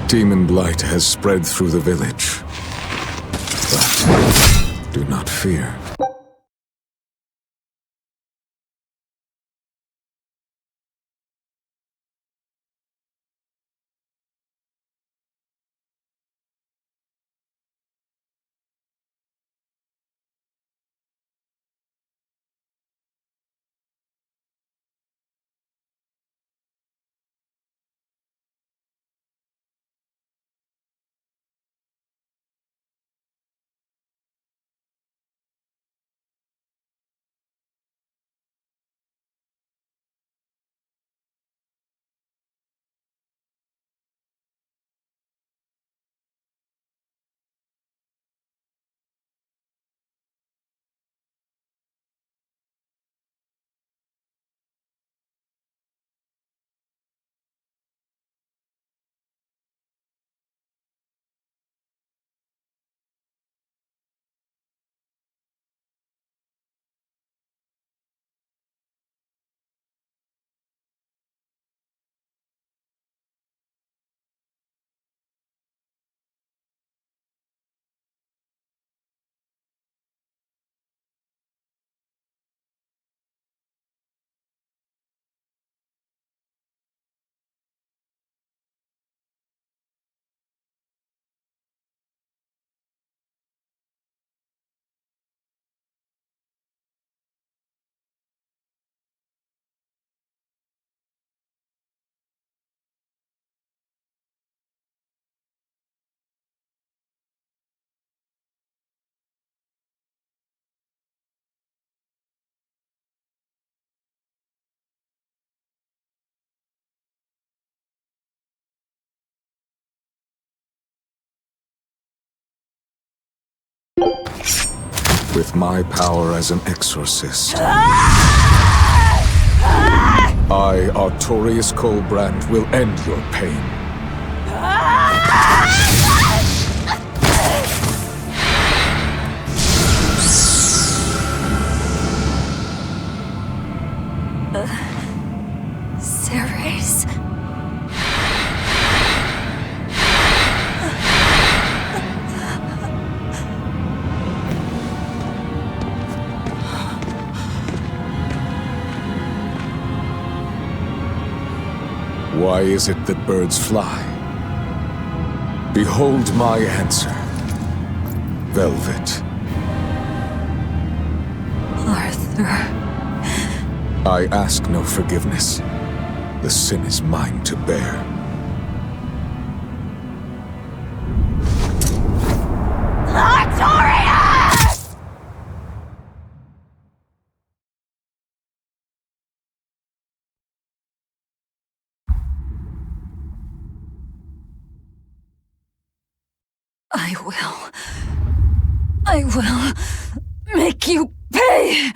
Demon blight has spread through the village. But do not fear. With my power as an exorcist, I, Artorius Colbrand, will end your pain. Ceres? Why is it that birds fly? Behold my answer. Velvet. Arthur. I ask no forgiveness. The sin is mine to bear. I will make you pay!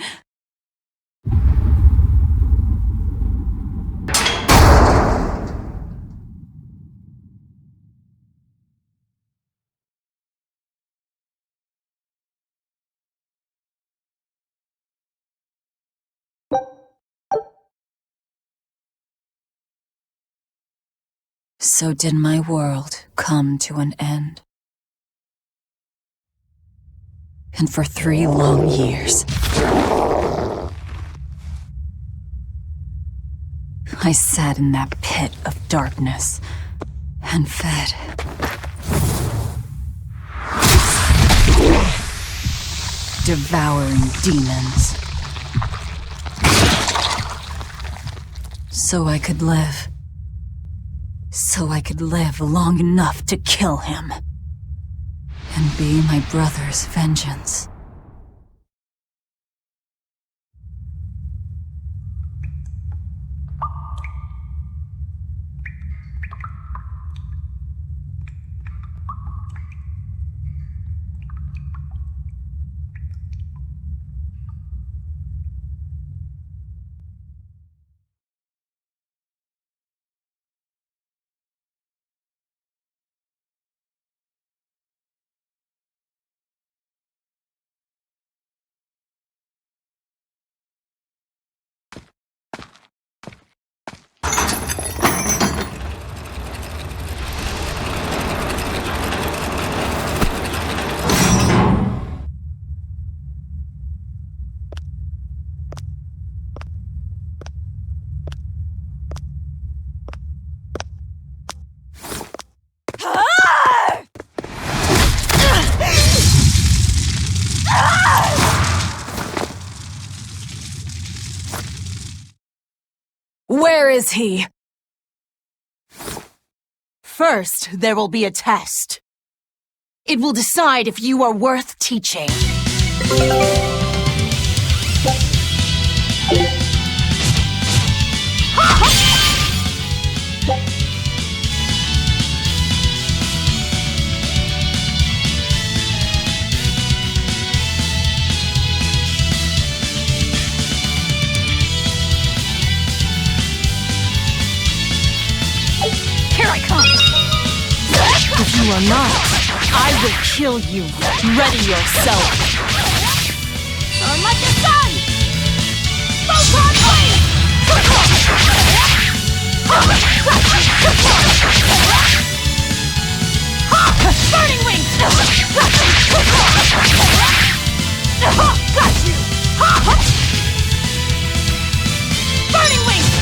So did my world come to an end. And for 3 long years, I sat in that pit of darkness and fed. Devouring demons. So I could live. So I could live long enough to kill him. And be my brother's vengeance. Where is he? First, there will be a test. It will decide if you are worth teaching. Here I come! If you are not, I will kill you. Ready yourself. Burn like the sun! Photon blade! Burning wings! Got you! Burning wings!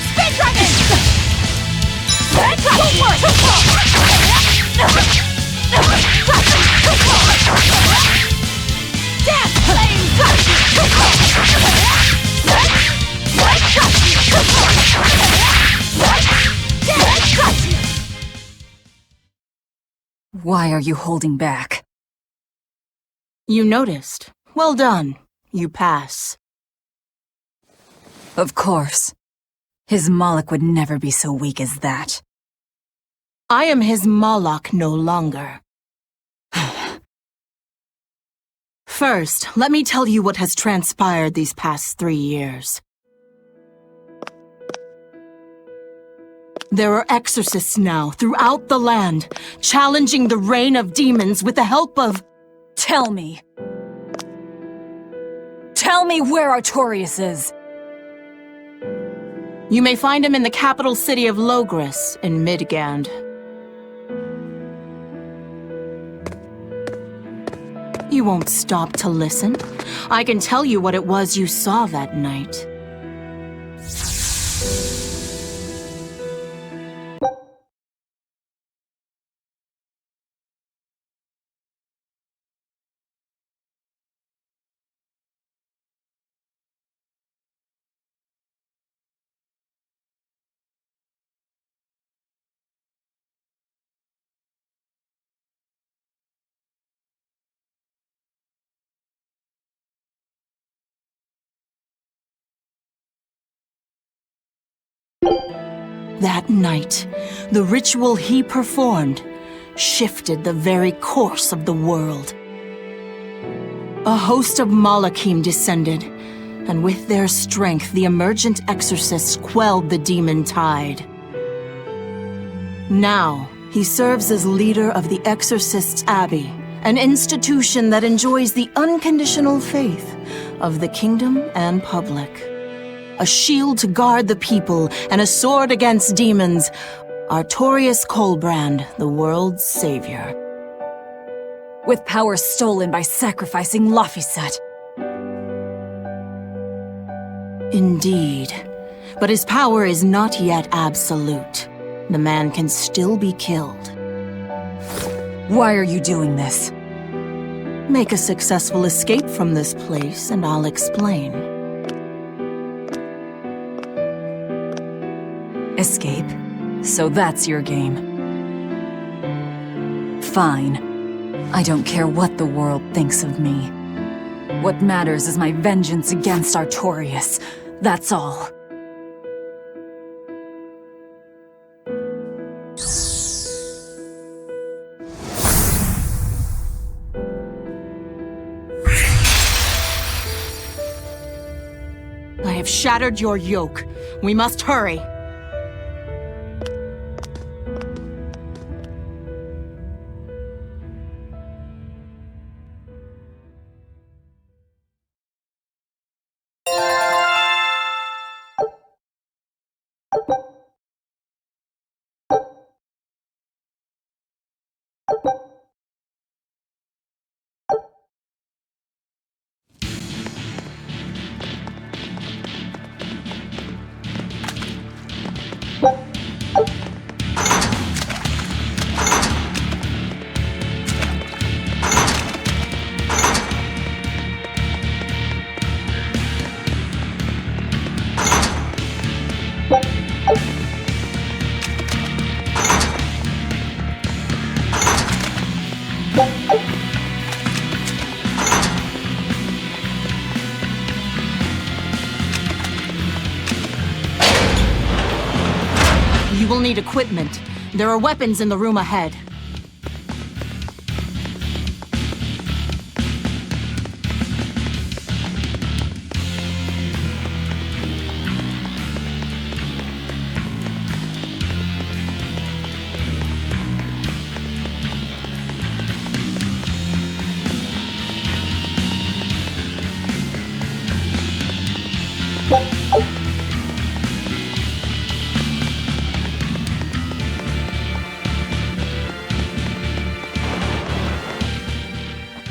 Spin Why are you holding back? You noticed. Well done. You pass. Of course. His Moloch would never be so weak as that. I am his Moloch no longer. First, let me tell you what has transpired these past 3 years. There are exorcists now throughout the land, challenging the reign of demons with the help of... Tell me. Tell me where Artorias is. You may find him in the capital city of Logris in Midgand. You won't stop to listen? I can tell you what it was you saw that night. That night, the ritual he performed shifted the very course of the world. A host of Malachim descended, and with their strength, the emergent exorcists quelled the demon tide. Now, he serves as leader of the Exorcists' Abbey, an institution that enjoys the unconditional faith of the kingdom and public. A shield to guard the people and a sword against demons, Artorius Colbrand, the world's savior. With power stolen by sacrificing Laphicet. Indeed. But his power is not yet absolute. The man can still be killed. Why are you doing this? Make a successful escape from this place, and I'll explain. Escape? So that's your game. Fine. I don't care what the world thinks of me. What matters is my vengeance against Artorius. That's all. I have shattered your yoke. We must hurry. You will need equipment. There are weapons in the room ahead.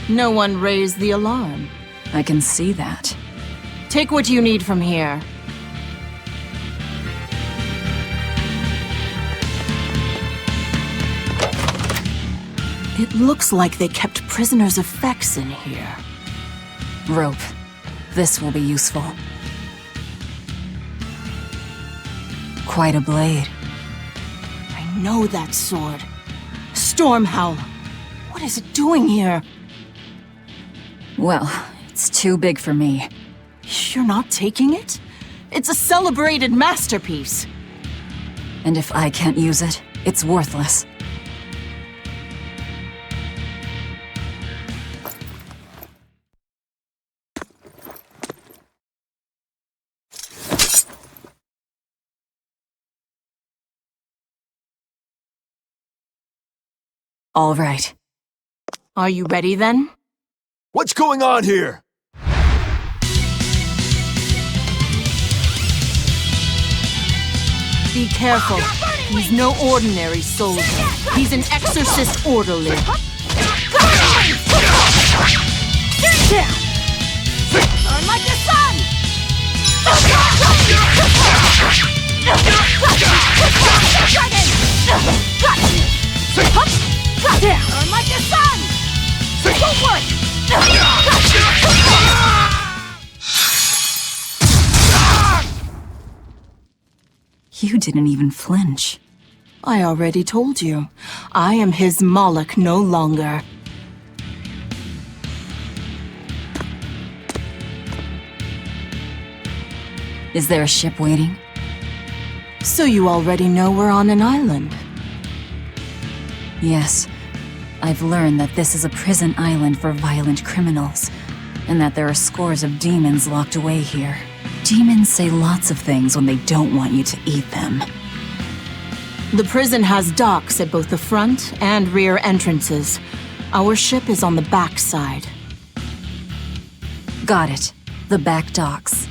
No one raised the alarm. I can see that. Take what you need from here. It looks like they kept prisoners' effects in here. Rope. This will be useful. Quite a blade. I know that sword. Stormhowl. What is it doing here? Well, it's too big for me. You're not taking it? It's a celebrated masterpiece. And if I can't use it, it's worthless. All right. Are you ready then? What's going on here? Be careful. He's no ordinary soldier. He's an exorcist orderly. Burn like the sun! Burn like the sun! Don't worry! You didn't even flinch. I already told you. I am his Moloch no longer. Is there a ship waiting? So you already know we're on an island? Yes. I've learned that this is a prison island for violent criminals, and that there are scores of demons locked away here. Demons say lots of things when they don't want you to eat them. The prison has docks at both the front and rear entrances. Our ship is on the back side. Got it. The back docks.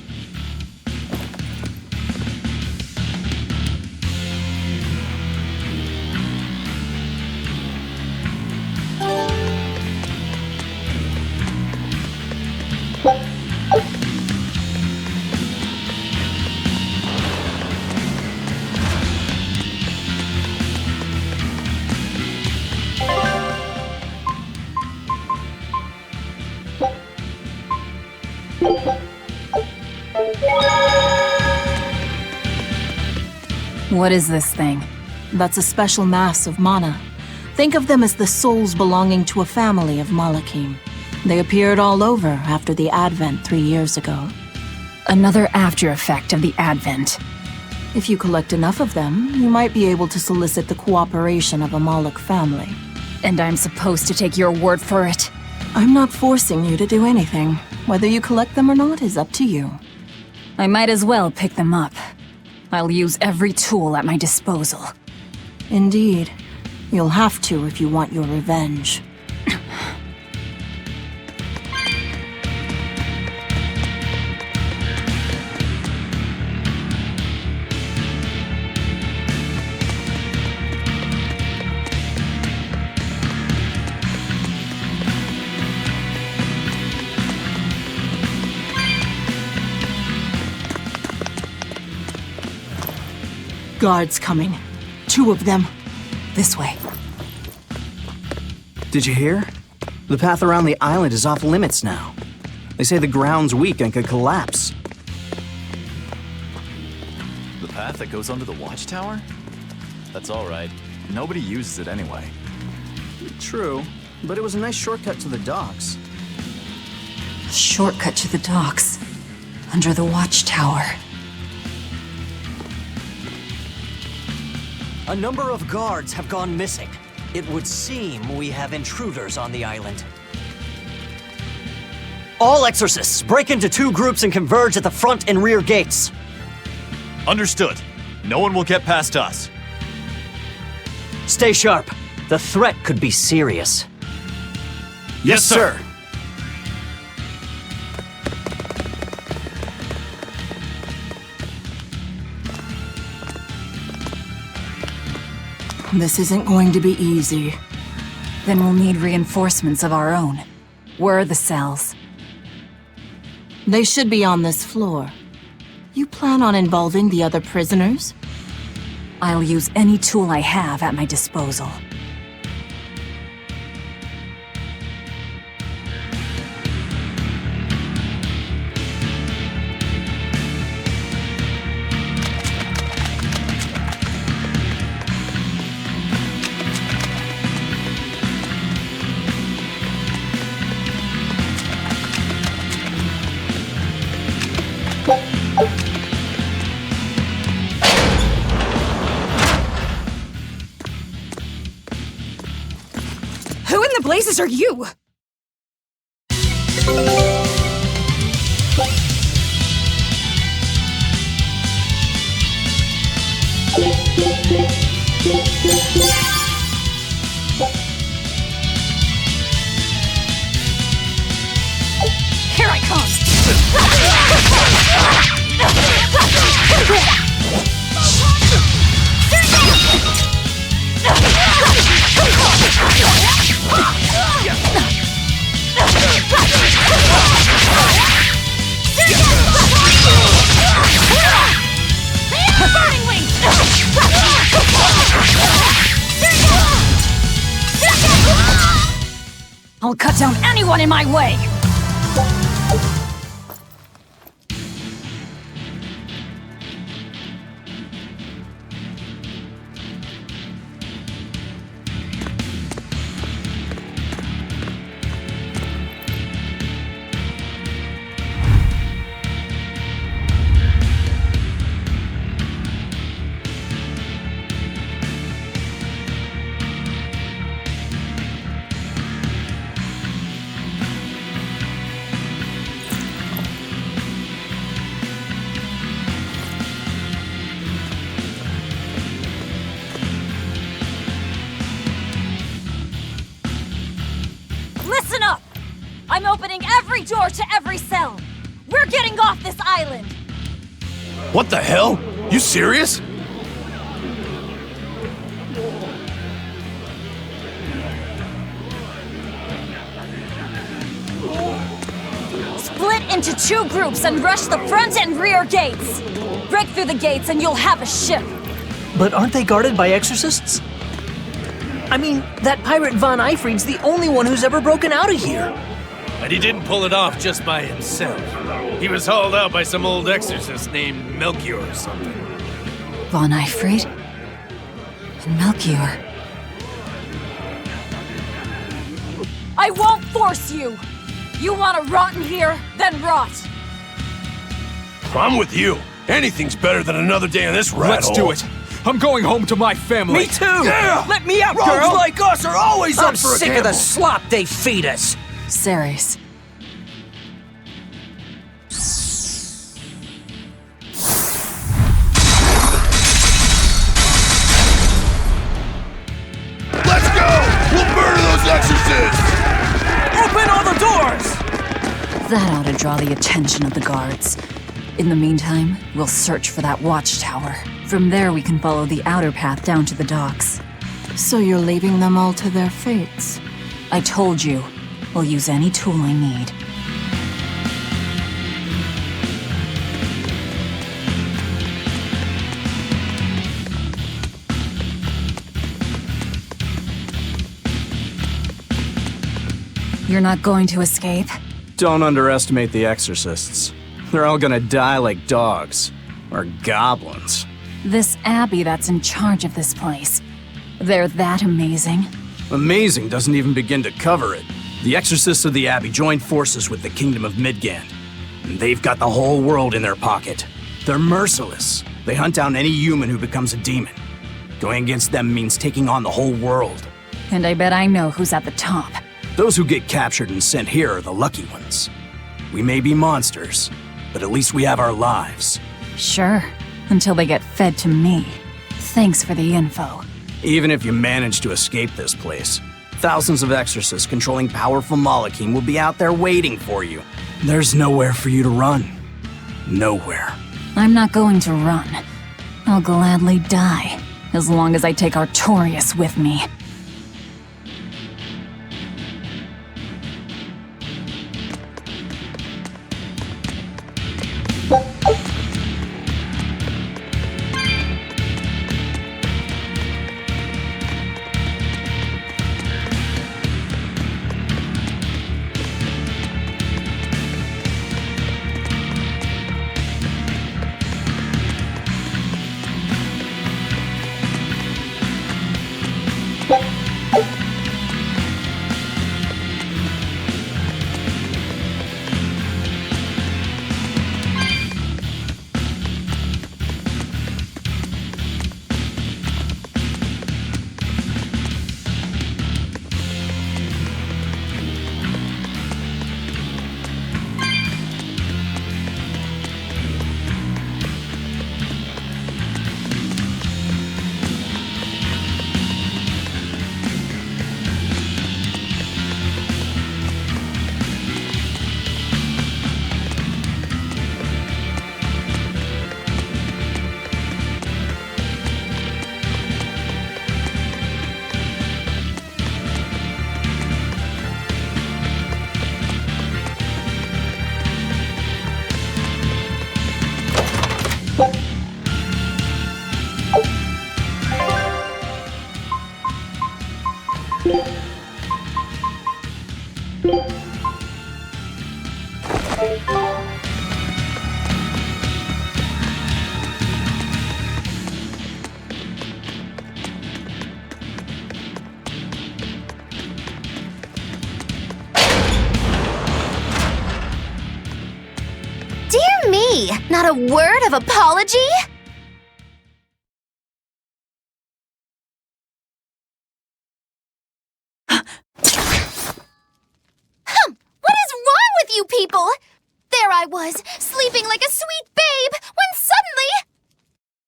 What is this thing? That's a special mass of mana. Think of them as the souls belonging to a family of Malakim. They appeared all over after the Advent 3 years ago. Another after effect of the Advent. If you collect enough of them, you might be able to solicit the cooperation of a Moloch family. And I'm supposed to take your word for it? I'm not forcing you to do anything. Whether you collect them or not is up to you. I might as well pick them up. I'll use every tool at my disposal. Indeed. You'll have to if you want your revenge. Guards coming. 2 of them. This way. Did you hear? The path around the island is off limits now. They say the ground's weak and could collapse. The path that goes under the watchtower? That's all right. Nobody uses it anyway. True, but it was a nice shortcut to the docks. A shortcut to the docks. Under the watchtower. A number of guards have gone missing. It would seem we have intruders on the island. All exorcists, break into 2 groups and converge at the front and rear gates. Understood. No one will get past us. Stay sharp. The threat could be serious. Yes, sir. This isn't going to be easy. Then we'll need reinforcements of our own. Where are the cells? They should be on this floor. You plan on involving the other prisoners? I'll use any tool I have at my disposal. Who in the blazes are you? Here I come! Burning wings! I'll cut down anyone in my way! door to every cell. We're getting off this island. What the hell? You serious? Split into 2 groups and rush the front and rear gates. Break through the gates and you'll have a ship. But aren't they guarded by exorcists? I mean, that pirate Von Eyfried's the only one who's ever broken out of here. And he didn't pull it off just by himself. He was hauled out by some old exorcist named Melchior or something. Von Eyfried? And Melchior. I won't force you. You want to rot in here? Then rot. I'm with you. Anything's better than another day in this rat Let's hole. do it. I'm going home to my family. Me too! Yeah! Let me out, Rogues girl! like us are always up I'm for a sick of gamble. the slop they feed us! Ceres. Let's go! We'll murder those exorcists! Open all the doors! That ought to draw the attention of the guards. In the meantime, we'll search for that watchtower. From there, we can follow the outer path down to the docks. So you're leaving them all to their fates? I told you, we'll use any tool I need. You're not going to escape? Don't underestimate the exorcists. They're all gonna die like dogs. Or goblins. This abbey that's in charge of this place. They're that amazing? Amazing doesn't even begin to cover it. The exorcists of the abbey joined forces with the kingdom of Midgand. And they've got the whole world in their pocket. They're merciless. They hunt down any human who becomes a demon. Going against them means taking on the whole world. And I bet I know who's at the top. Those who get captured and sent here are the lucky ones. We may be monsters, but at least we have our lives. Sure, until they get fed to me. Thanks for the info. Even if you manage to escape this place, thousands of exorcists controlling powerful Malachim will be out there waiting for you. There's nowhere for you to run. Nowhere. I'm not going to run. I'll gladly die, as long as I take Artorias with me. Dear me, not a word of apology? What is wrong with you people? There I was, sleeping like a sweet babe, when suddenly...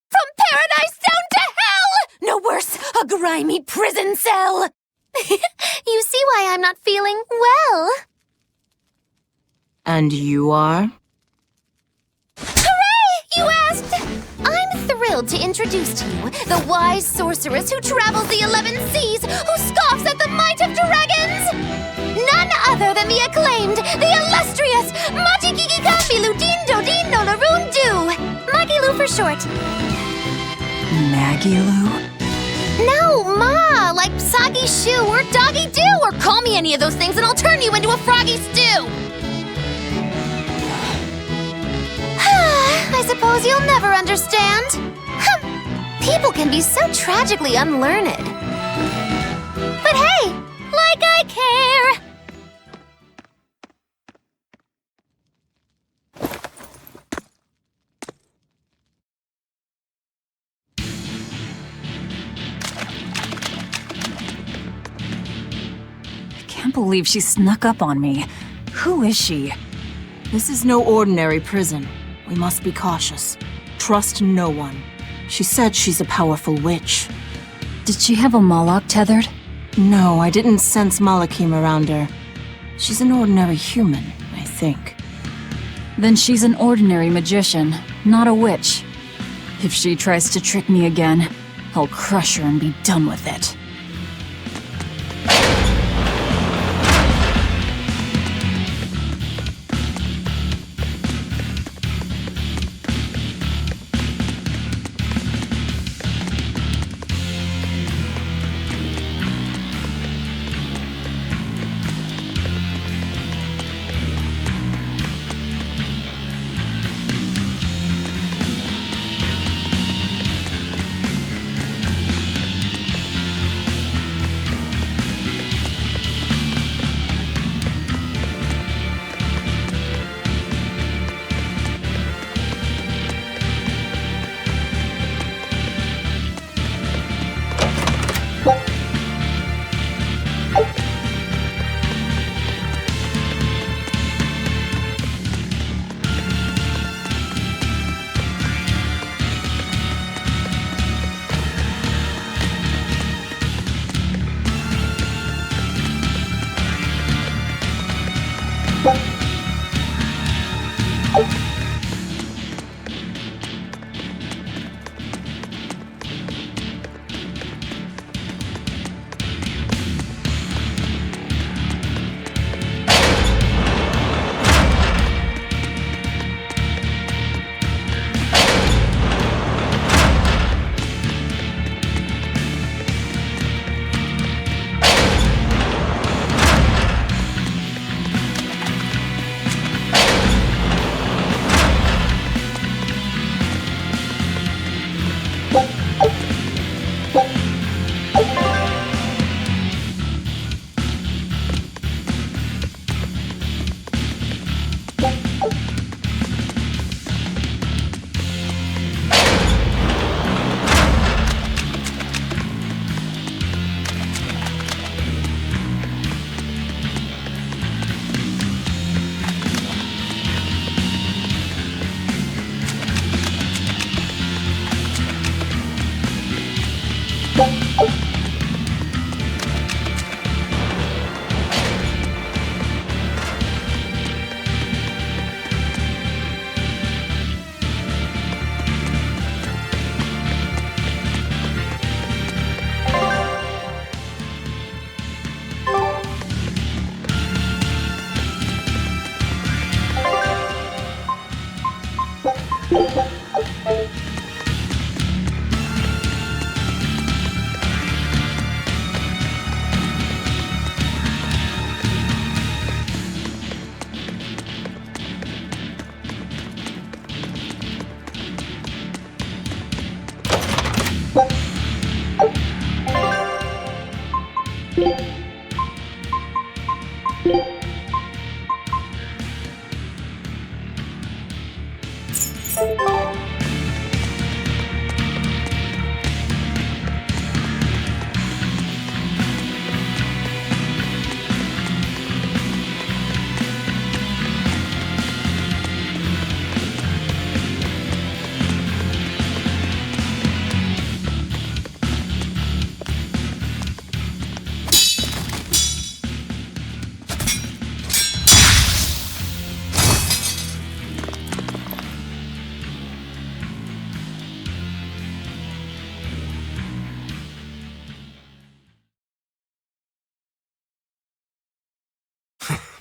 From paradise down to hell! No worse, a grimy prison cell. You see why I'm not feeling well. And you are? Hooray! You asked! I'm thrilled to introduce to you the wise sorceress who travels the 11 seas, who scoffs at the might of dragons! None other than the acclaimed, the illustrious Machikiki Kambilu Dindo Dindo Laroon Do! Magilu for short. Magilu? No, Ma! Like Soggy Shoe or Doggy Doo, or call me any of those things and I'll turn you into a froggy stew! I suppose you'll never understand. People can be so tragically unlearned. But hey, like I care! I can't believe she snuck up on me. Who is she? This is no ordinary prison. We must be cautious. Trust no one. She said she's a powerful witch. Did she have a Moloch tethered? No, I didn't sense Malakim around her. She's an ordinary human, I think. Then she's an ordinary magician, not a witch. If she tries to trick me again, I'll crush her and be done with it.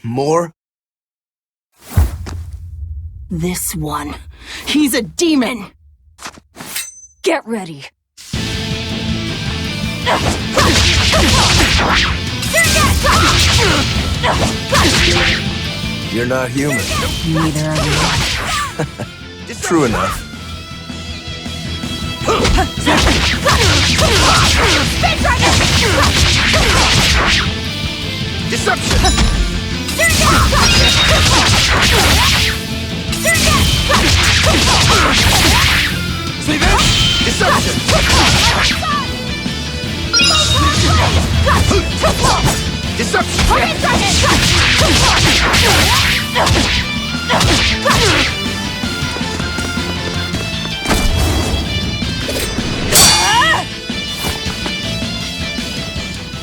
More? This one. He's a demon! Get ready. You're not human. Neither are you. True enough. Deception! See this? Deception! Deception!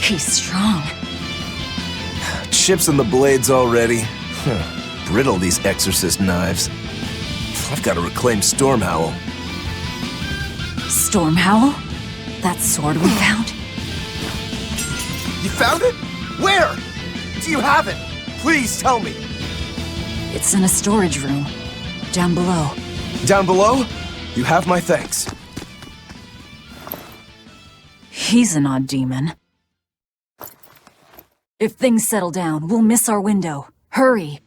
He's strong. Chips in the blades already. Brittle, these exorcist knives. I've got to reclaim Stormhowl. Stormhowl? That sword we found? You found it? Where? Do you have it? Please tell me. It's in a storage room. Down below. Down below? You have my thanks. He's an odd demon. If things settle down, we'll miss our window. Hurry!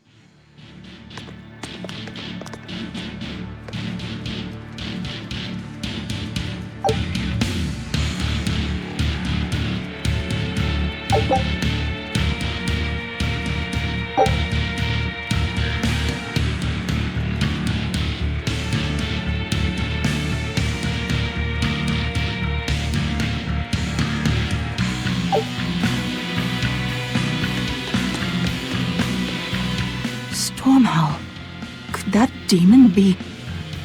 Stormhowl. Could that demon be...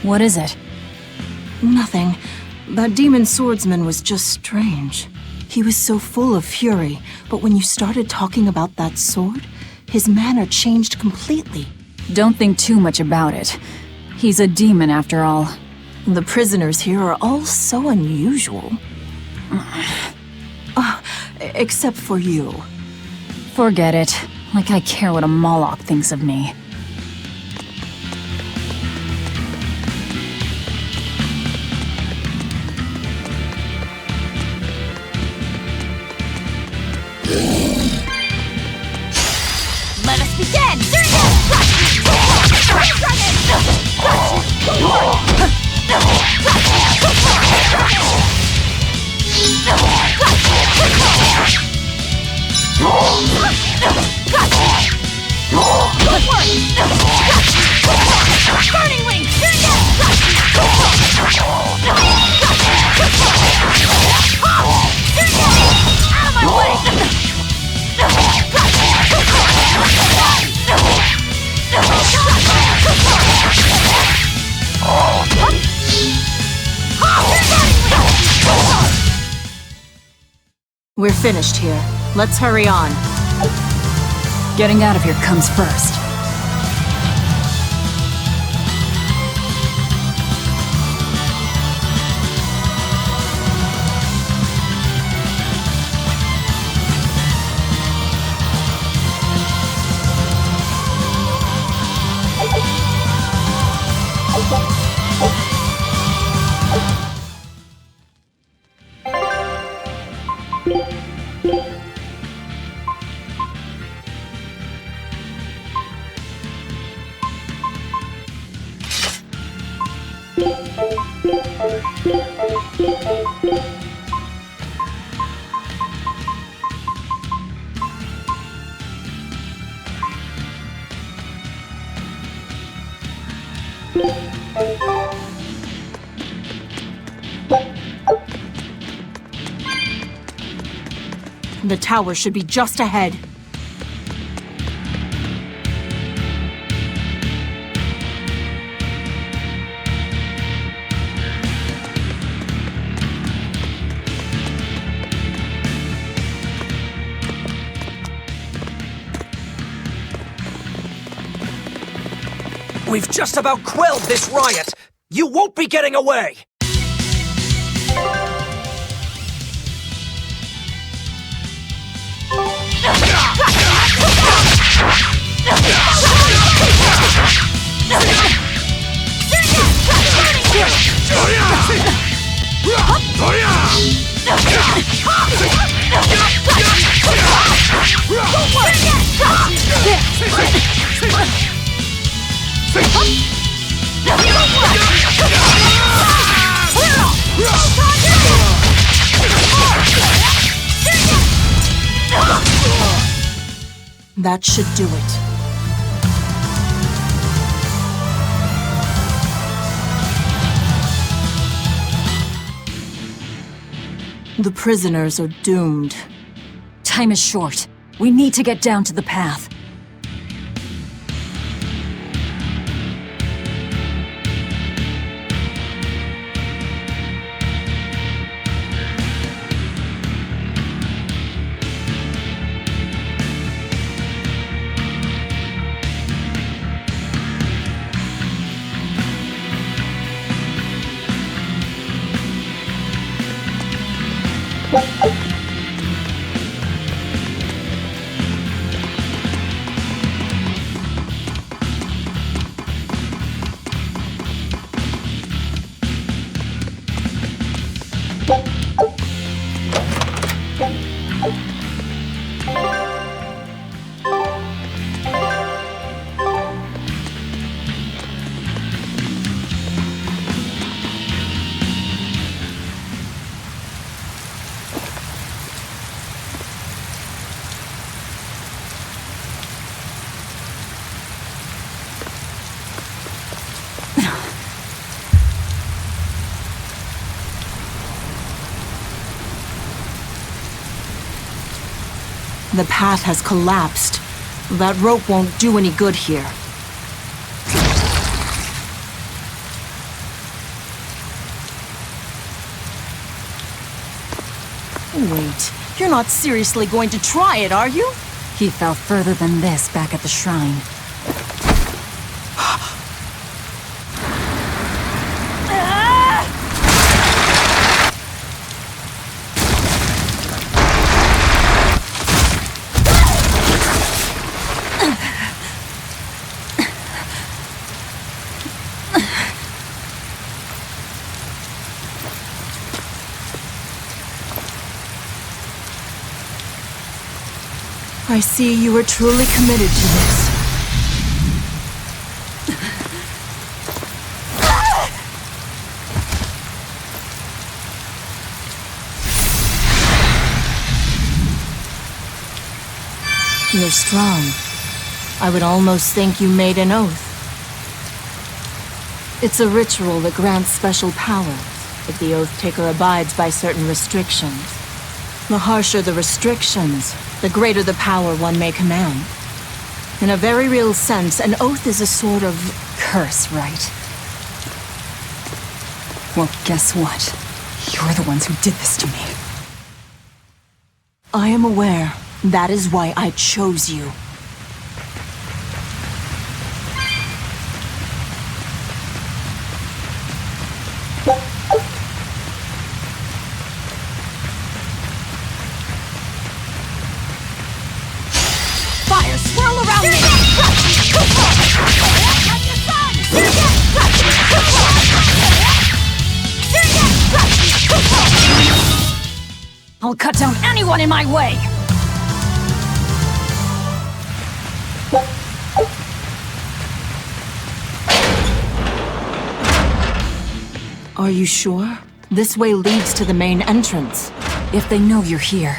What is it? Nothing. That demon swordsman was just strange. He was so full of fury, but when you started talking about that sword, his manner changed completely. Don't think too much about it. He's a demon after all. The prisoners here are all so unusual. Except for you. Forget it. Like I care what a Moloch thinks of me. Let us begin! Burning wing! Out of my way! We're finished here. Let's hurry on. Getting out of here comes first. The tower should be just ahead. We've just about quelled this riot! You won't be getting away! That should do it. The prisoners are doomed. Time is short. We need to get down to the path. The path has collapsed. That rope won't do any good here. Wait, you're not seriously going to try it, are you? He fell further than this back at the shrine. I see you are truly committed to this. You're strong. I would almost think you made an oath. It's a ritual that grants special powers if the oath taker abides by certain restrictions. The harsher the restrictions, the greater the power one may command. In a very real sense, an oath is a sort of curse, right? Well, guess what? You're the ones who did this to me. I am aware. That is why I chose you. Fire swirl around me! I'll cut down anyone in my way! Are you sure? This way leads to the main entrance. If they know you're here,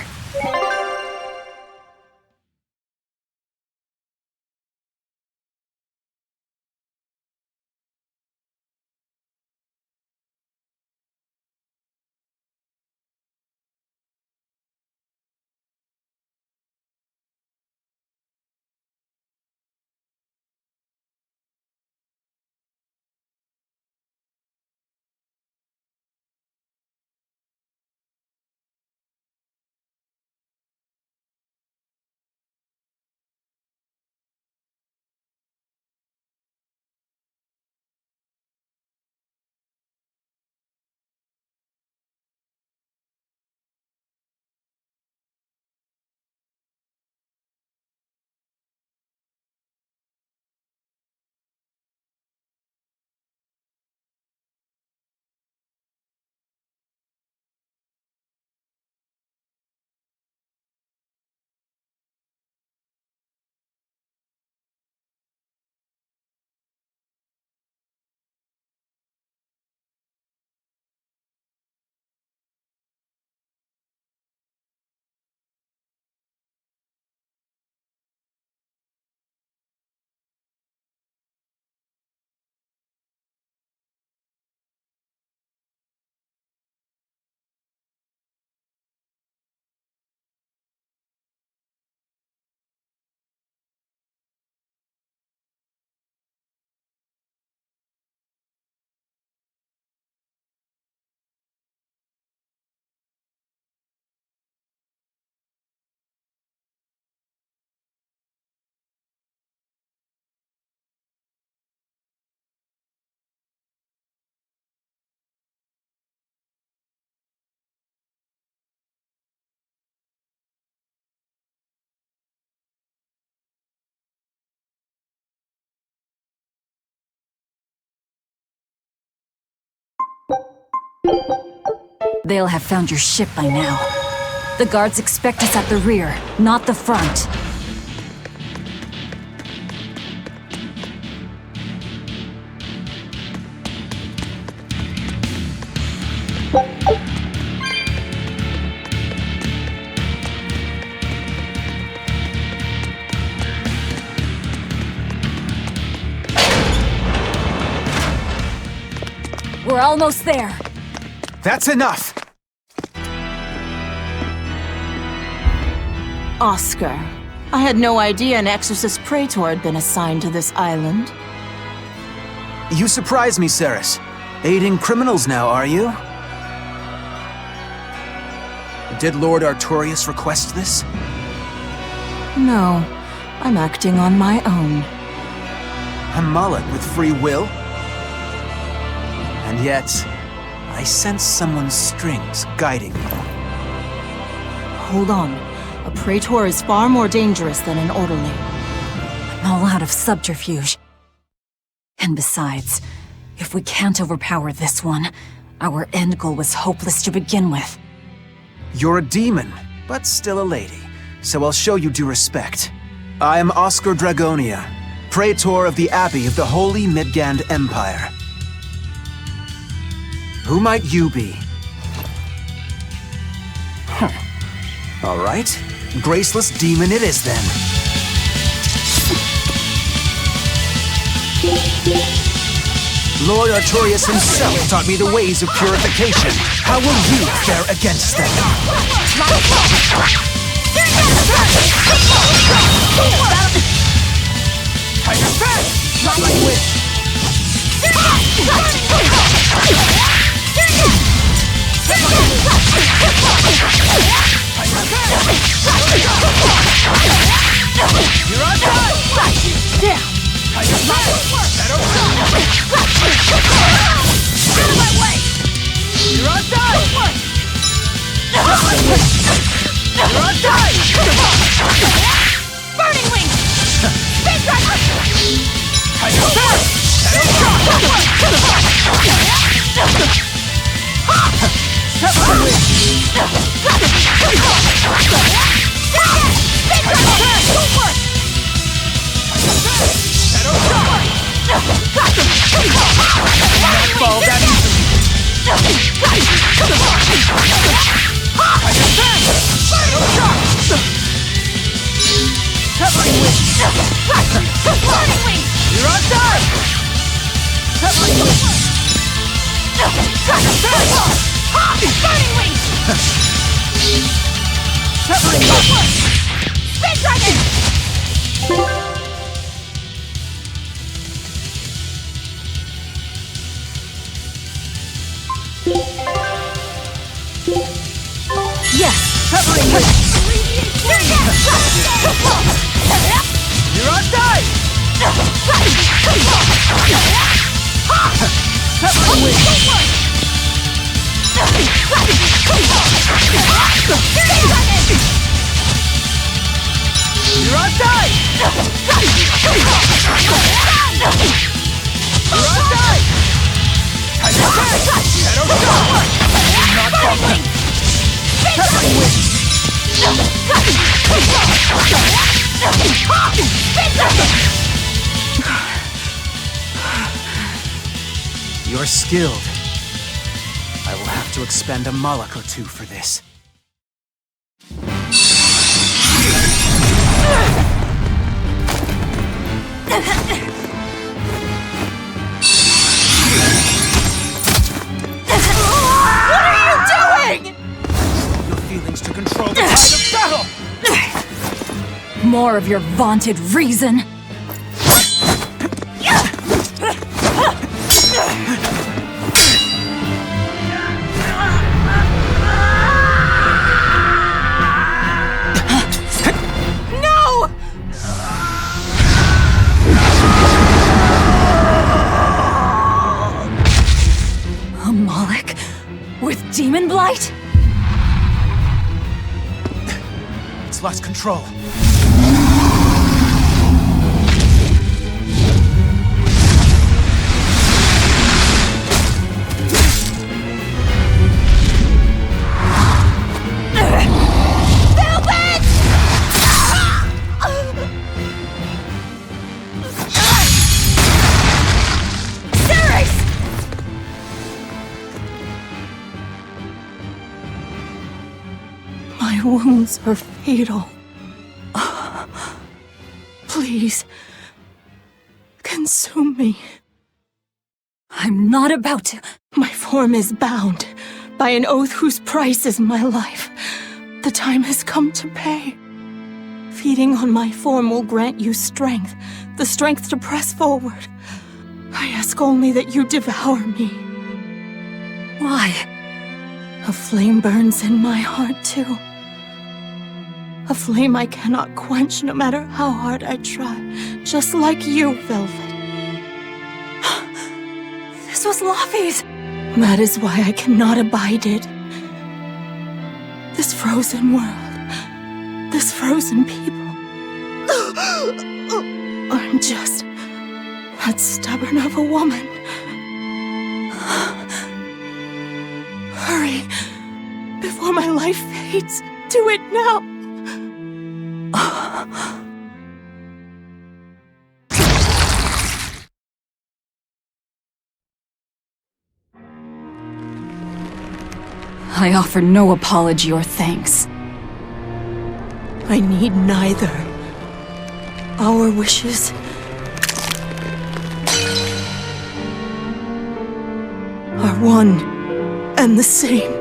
They'll have found your ship by now. The guards expect us at the rear, not the front. We're almost there. That's enough! Oscar, I had no idea an Exorcist Praetor had been assigned to this island. You surprise me, Ceres. Aiding criminals now, are you? Did Lord Artorius request this? No, I'm acting on my own. A mullet with free will? And yet, I sense someone's strings guiding me. Hold on. A Praetor is far more dangerous than an orderly. I'm all out of subterfuge. And besides, if we can't overpower this one, our end goal was hopeless to begin with. You're a demon, but still a lady, so I'll show you due respect. I am Oscar Dragonia, Praetor of the Abbey of the Holy Midgand Empire. Who might you be? All right, graceless demon it is then. Lord Artorius himself taught me the ways of purification. How will you fare against them? You're on time! Down! Out of my way! You're on time! You're on time! Burning wings! Speed driver! Fall that You're on time! Burning wings! Speed dragon! yes! Covering with You're on time! covering with You're on time! You're on time! not falling. Covering with You're skilled. I will have to expend a Moloch or two for this. What are you doing? Your feelings to control the tide of battle! More of your vaunted reason! No! A Moloch with demon blight? It's lost control. My wounds are fatal. Please, consume me. I'm not about to. My form is bound by an oath whose price is my life. The time has come to pay. Feeding on my form will grant you strength, the strength to press forward. I ask only that you devour me. Why? A flame burns in my heart, too. A flame I cannot quench no matter how hard I try. Just like you, Velvet. This was Laffy's! That is why I cannot abide it. This frozen world, this frozen people. I'm just that stubborn of a woman. Hurry, before my life fades. Do it now. I offer no apology or thanks. I need neither. Our wishes are one and the same.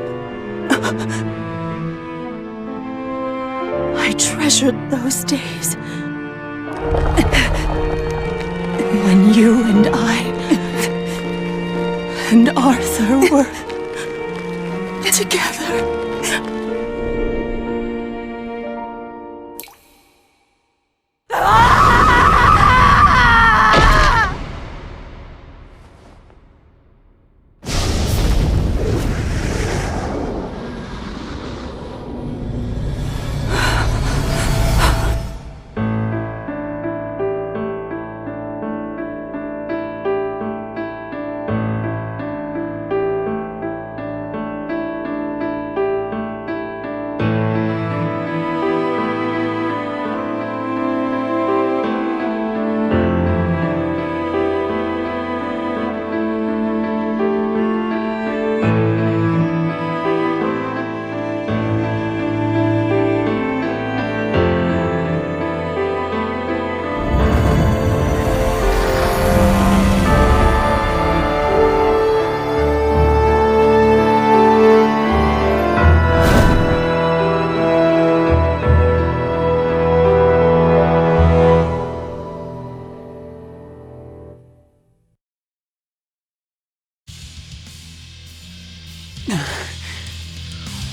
I treasured those days when you and I and Arthur were together.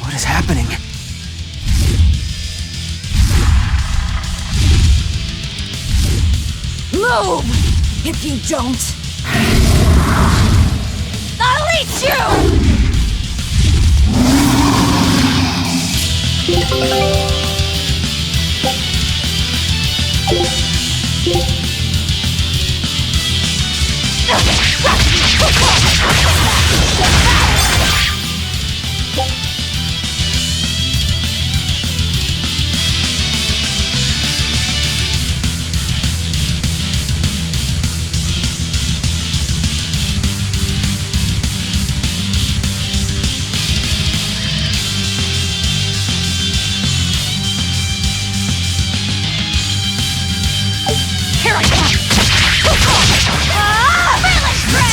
What is happening? Move! If you don't, I'll eat you!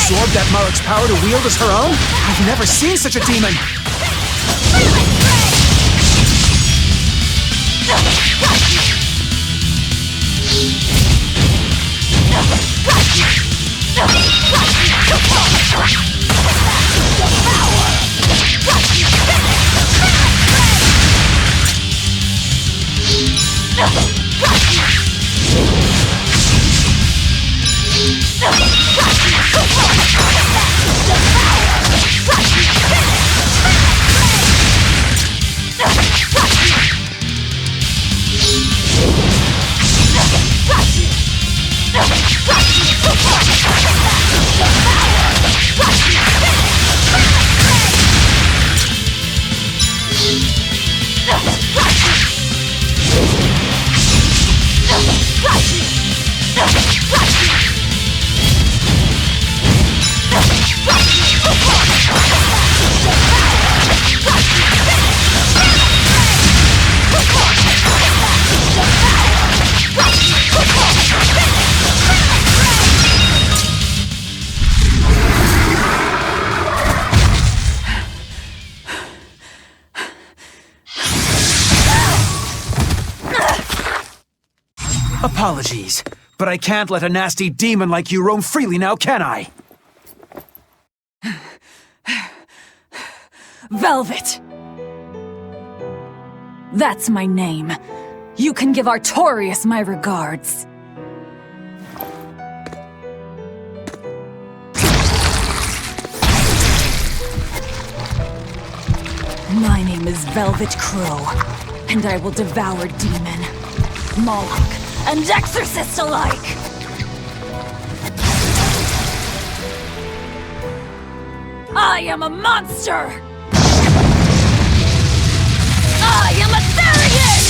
Absorbed that Marik's power to wield as her own? I've never seen such a demon! Apologies, but I can't let a nasty demon like you roam freely now, can I? Velvet! That's my name. You can give Artorias my regards. My name is Velvet Crow, and I will devour demon, Moloch, and exorcist alike! I am a monster! I am a Therian!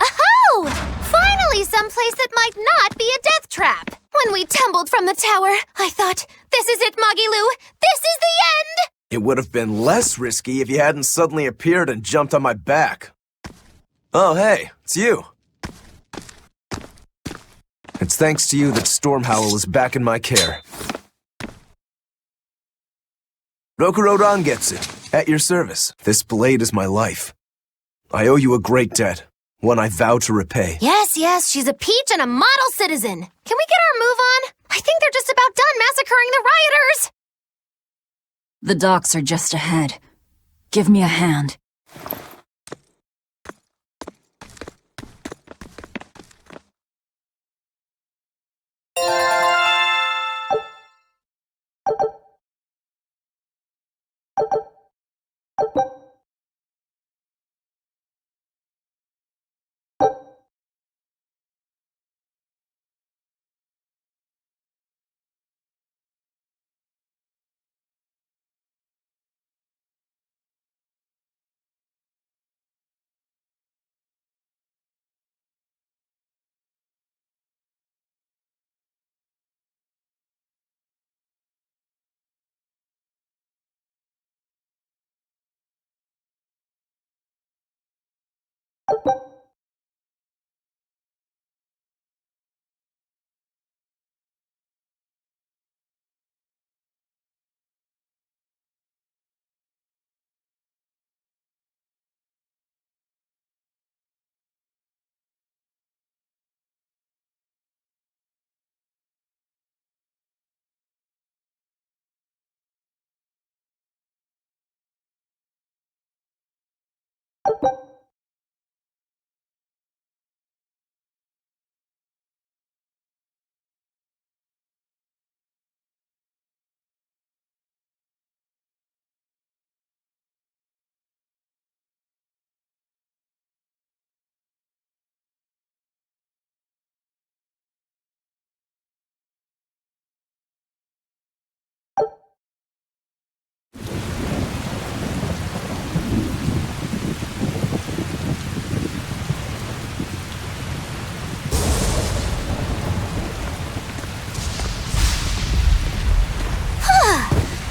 Aho! Finally someplace that might not be a death trap. When we tumbled from the tower, I thought, this is it, Moggy-Loo! This is the end! It would have been less risky if you hadn't suddenly appeared and jumped on my back. Oh, hey, it's you. It's thanks to you that Stormhowl is back in my care. Rokurodon gets it. At your service. This blade is my life. I owe you a great debt. One I vow to repay. Yes, yes, she's a peach and a model citizen. Can we get our move on? I think they're just about done massacring the rioters! The docks are just ahead. Give me a hand.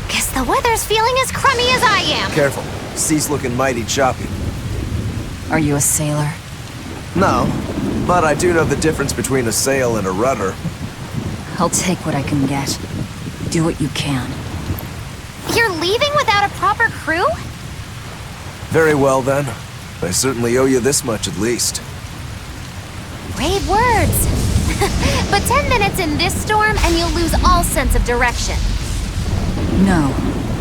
Guess the weather's feeling as crummy as I am. Careful. Sea's looking mighty choppy. Are you a sailor? No, but I do know the difference between a sail and a rudder. I'll take what I can get. Do what you can. You're leaving without a proper crew? Very well, then. I certainly owe you this much at least. Brave words. But 10 minutes in this storm and you'll lose all sense of direction. No,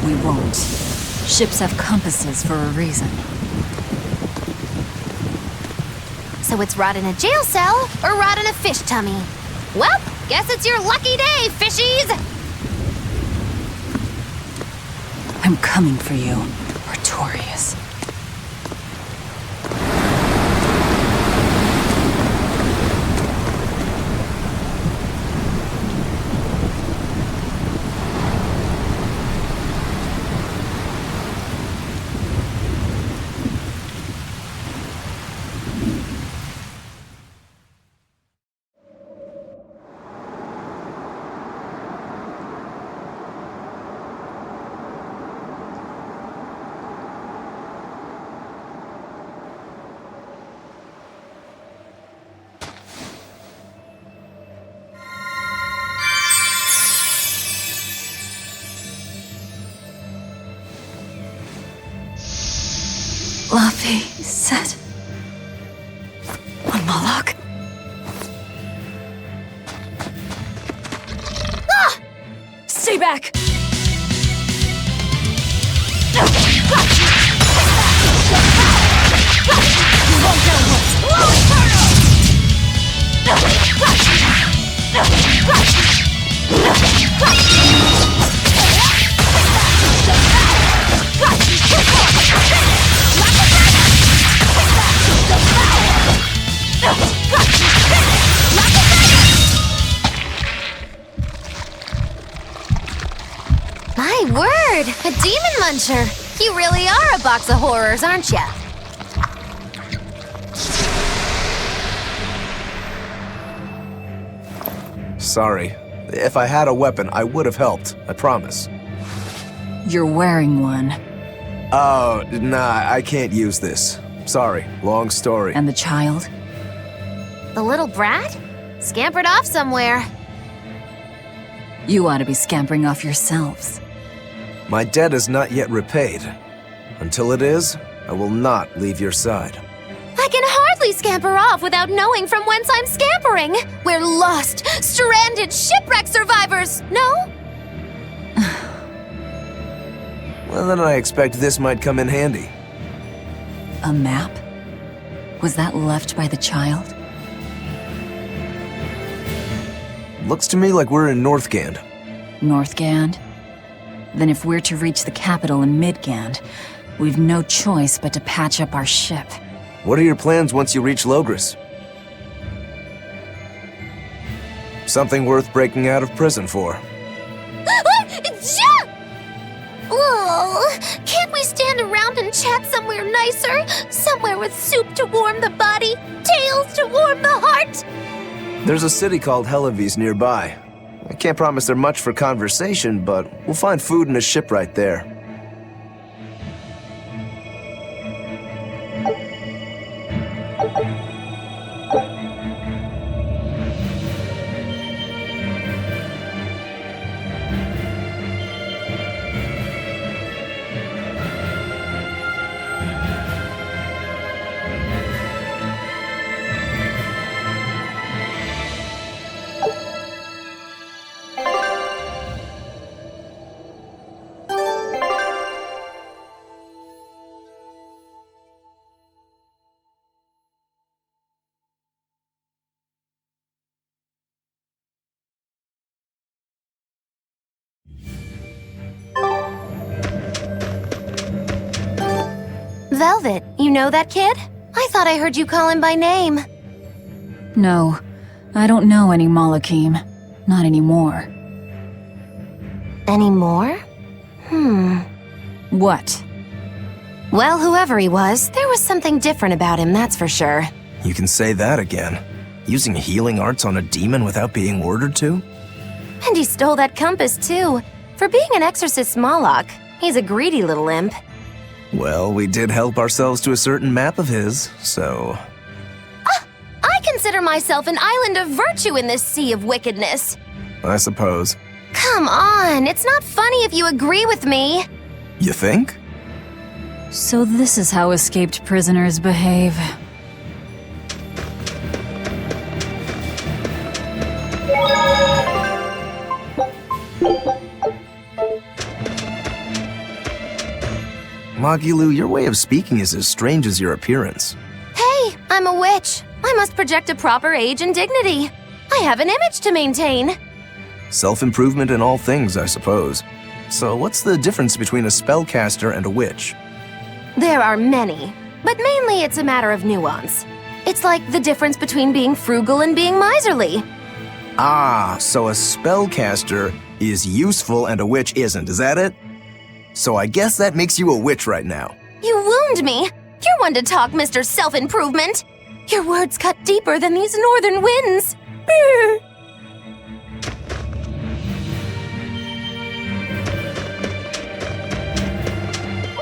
we won't. Ships have compasses for a reason. So it's rot in a jail cell or rot in a fish tummy? Well, guess it's your lucky day, fishies! I'm coming for you, Artorias. back! My word! A demon muncher! You really are a box of horrors, aren't ya? Sorry. If I had a weapon, I would have helped. I promise. You're wearing one. Oh, nah, I can't use this. Sorry, long story. And the child? The little brat? Scampered off somewhere. You ought to be scampering off yourselves. My debt is not yet repaid. Until it is, I will not leave your side. I can hardly scamper off without knowing from whence I'm scampering. We're lost, stranded, shipwreck survivors, no? Well, then I expect this might come in handy. A map? Was that left by the child? Looks to me like we're in Northgand. Northgand? Then if we're to reach the capital in Midgand, we've no choice but to patch up our ship. What are your plans once you reach Logris? Something worth breaking out of prison for. Oh, can't we stand around and chat somewhere nicer? Somewhere with soup to warm the body, tales to warm the heart? There's a city called Helavis nearby. I can't promise they're much for conversation, but we'll find food and a ship right there. Velvet, you know that kid? I thought I heard you call him by name. No, I don't know any Malakim. Not anymore. Anymore? What? Well, whoever he was, there was something different about him, that's for sure. You can say that again. Using healing arts on a demon without being ordered to? And he stole that compass, too. For being an exorcist Moloch, he's a greedy little imp. Well, we did help ourselves to a certain map of his, so... I consider myself an island of virtue in this sea of wickedness. I suppose. Come on, it's not funny if you agree with me. You think? So this is how escaped prisoners behave. Magilu, your way of speaking is as strange as your appearance. Hey, I'm a witch. I must project a proper age and dignity. I have an image to maintain. Self-improvement in all things, I suppose. So what's the difference between a spellcaster and a witch? There are many, but mainly it's a matter of nuance. It's like the difference between being frugal and being miserly. Ah, so a spellcaster is useful and a witch isn't, is that it? So I guess that makes you a witch right now. You wound me. You're one to talk, Mr. Self-Improvement. Your words cut deeper than these northern winds.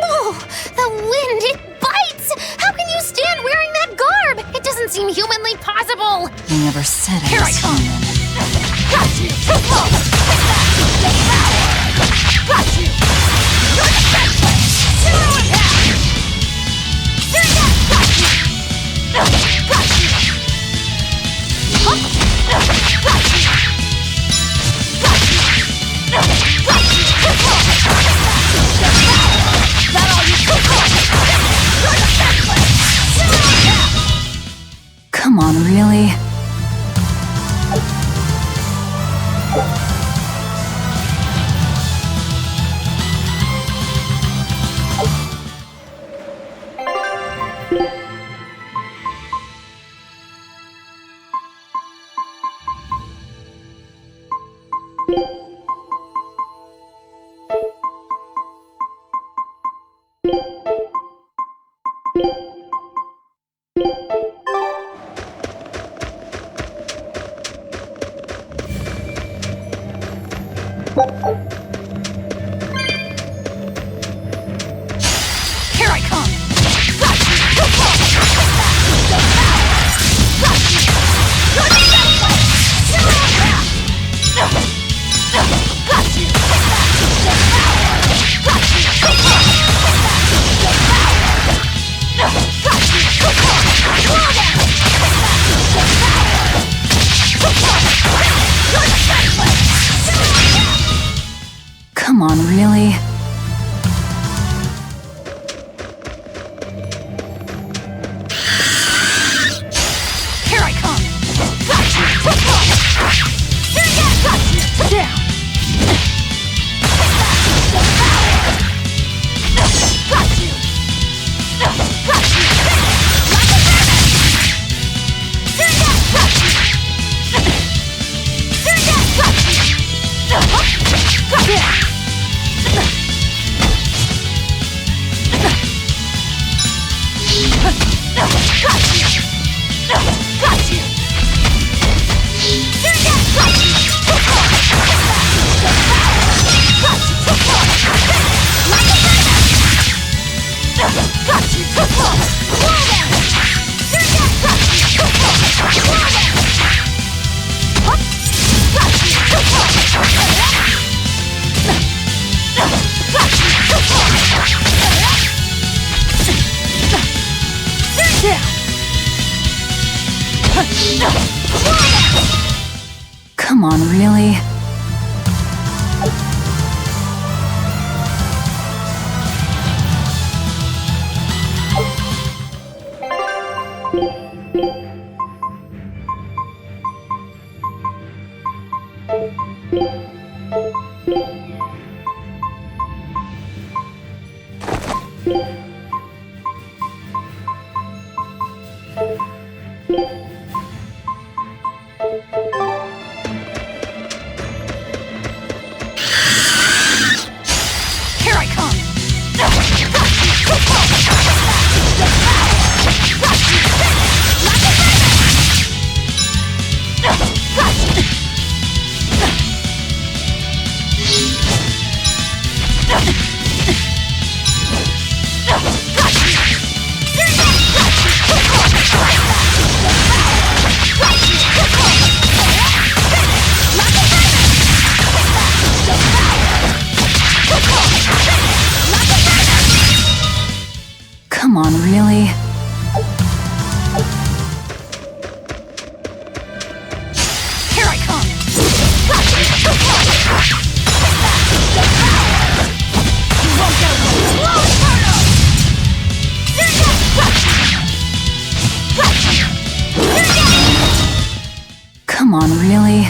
Oh, the wind, it bites! How can you stand wearing that garb? It doesn't seem humanly possible. You never said I Here was I come. human. Got you! Got you! You're defenseless! Zero impact! There you go! Got you! Got you! Got you! Got you! Got you! Here I come! Come on, really? Here I come! Down! Come on, really? Here I come! Come on, really? Here I come! You won't get away! Come on, really?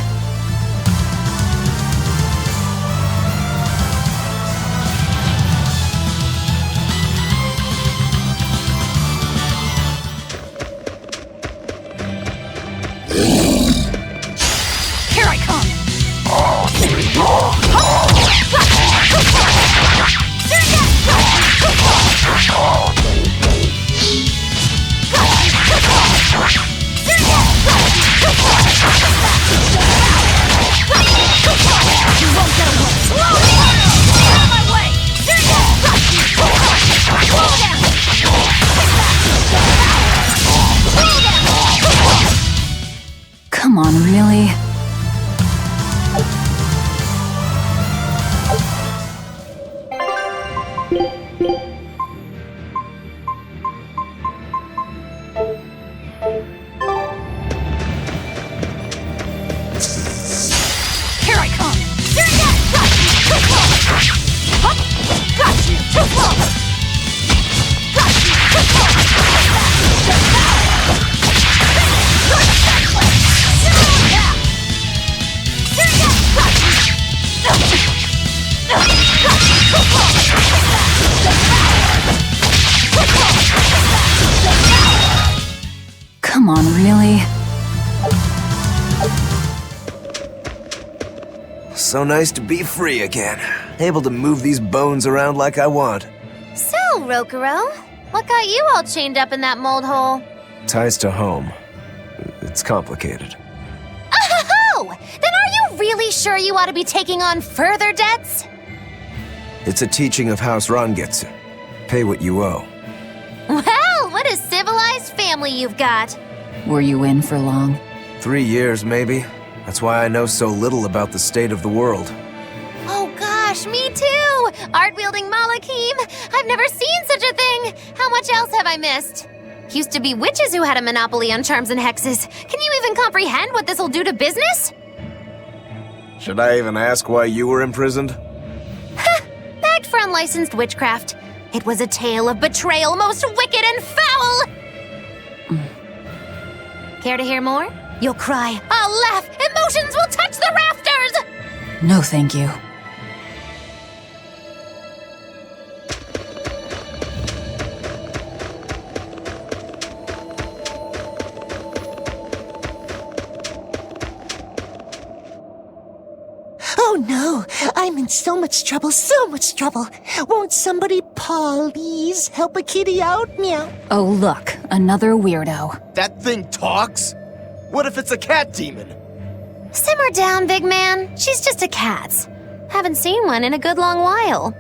Here I come! You won't get away! Get out of my way! Come on, really? Here I come! Got you! Too close! Got you! Too close! Come on, really? So nice to be free again. Able to move these bones around like I want. So, Rokuro, what got you all chained up in that mold hole? Ties to home. It's complicated. Oh! Then are you really sure you ought to be taking on further debts? It's a teaching of House Rangetsu. Pay what you owe. Well, what a civilized family you've got. Were you in for long? 3 years, maybe. That's why I know so little about the state of the world. Oh gosh, me too! Art-wielding Malakim! I've never seen such a thing! How much else have I missed? Used to be witches who had a monopoly on charms and hexes. Can you even comprehend what this'll do to business? Should I even ask why you were imprisoned? Bagged for unlicensed witchcraft. It was a tale of betrayal most wicked and foul! Care to hear more? You'll cry, I'll laugh, emotions will touch the rafters! No, thank you. Oh no, I'm in so much trouble, so much trouble. Won't somebody please help a kitty out? Meow. Oh, look, another weirdo. That thing talks? What if it's a cat demon? Simmer down, big man. She's just a cat. Haven't seen one in a good long while.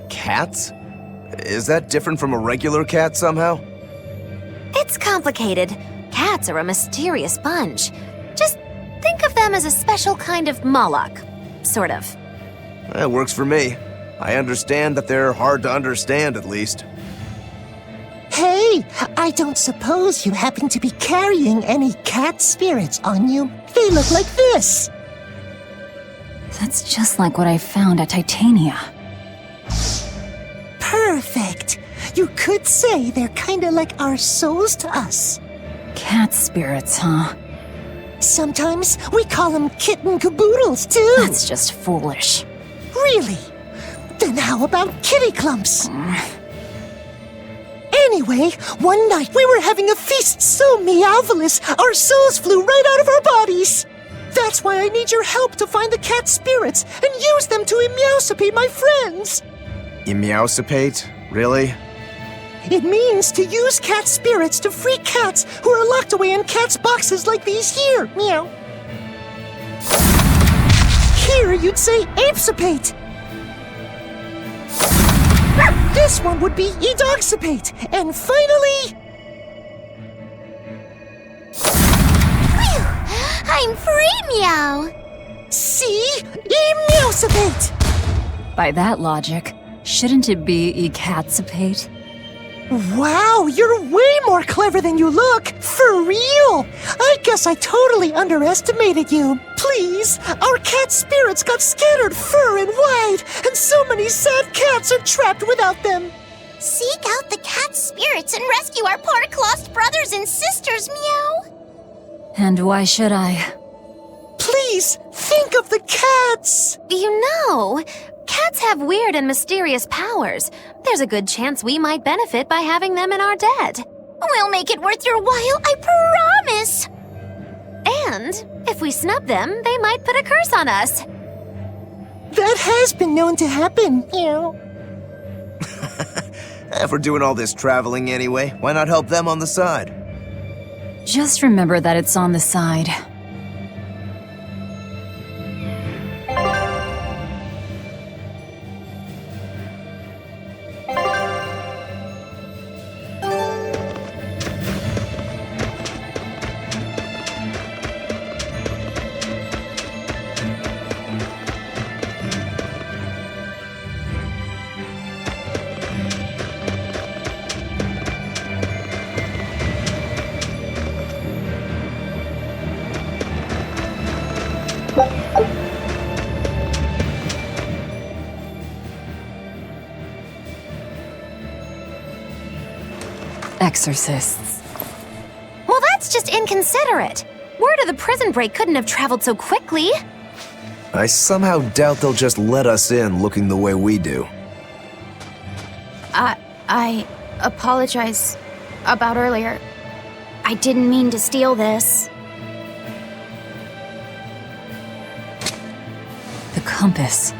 Cats? Is that different from a regular cat somehow? It's complicated. Cats are a mysterious bunch. Just think of them as a special kind of Moloch. Sort of. That works for me. I understand that they're hard to understand, at least. Hey, I don't suppose you happen to be carrying any cat spirits on you? They look like this. That's just like what I found at Titania. Perfect. You could say they're kinda like our souls to us. Cat spirits, huh? Sometimes we call them kitten caboodles, too. That's just foolish. Really? Then how about kitty clumps? Anyway, one night we were having a feast so meowvelous, our souls flew right out of our bodies. That's why I need your help to find the cat spirits and use them to emeowsipate my friends. Emeowsipate? Really? It means to use cat spirits to free cats who are locked away in cats' boxes like these here. Meow. Here you'd say apesipate. This one would be edogsipate. And finally... Phew! I'm free, meow. See? Emeowsipate. By that logic, shouldn't it be ecatsipate? Wow, you're way more clever than you look! For real! I guess I totally underestimated you. Please, our cat spirits got scattered far and wide, and so many sad cats are trapped without them. Seek out the cat spirits and rescue our poor lost brothers and sisters, meow. And why should I? Please, think of the cats! You know, cats have weird and mysterious powers. There's a good chance we might benefit by having them in our debt. We'll make it worth your while, I promise! And if we snub them, they might put a curse on us. That has been known to happen, meow. If we're doing all this traveling anyway, why not help them on the side? Just remember that it's on the side. Exorcists. Well, that's just inconsiderate. Word of the prison break couldn't have traveled so quickly. I somehow doubt they'll just let us in looking the way we do. I apologize about earlier. I didn't mean to steal this. The compass.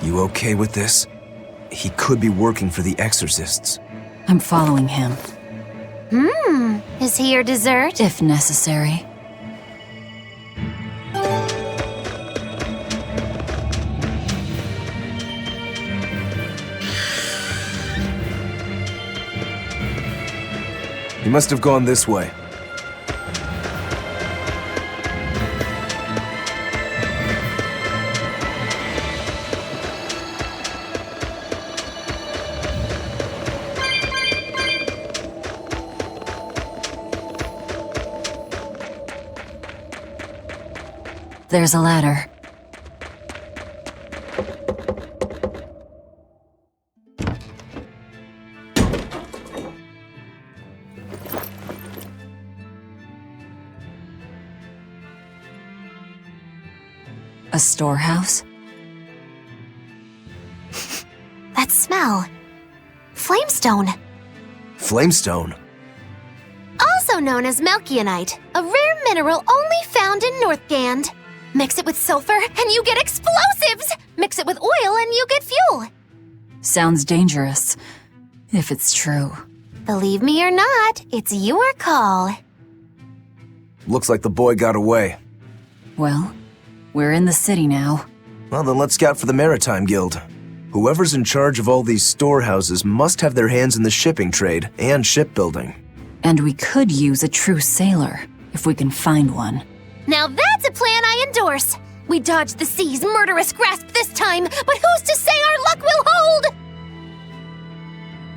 You okay with this? He could be working for the exorcists. I'm following him. Is he your dessert? If necessary. He must have gone this way. There's a ladder. A storehouse? That smell. Flamestone. Flamestone? Also known as Melkionite, a rare mineral only found in Northgand. Mix it with sulfur and you get explosives! Mix it with oil and you get fuel! Sounds dangerous, if it's true. Believe me or not, it's your call. Looks like the boy got away. Well, we're in the city now. Well, then let's scout for the Maritime Guild. Whoever's in charge of all these storehouses must have their hands in the shipping trade and shipbuilding. And we could use a true sailor, if we can find one. Now that's a plan I endorse! We dodged the sea's murderous grasp this time, but who's to say our luck will hold?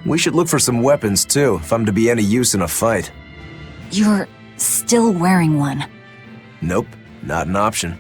We should look for some weapons, too, if I'm to be any use in a fight. You're still wearing one. Nope, not an option.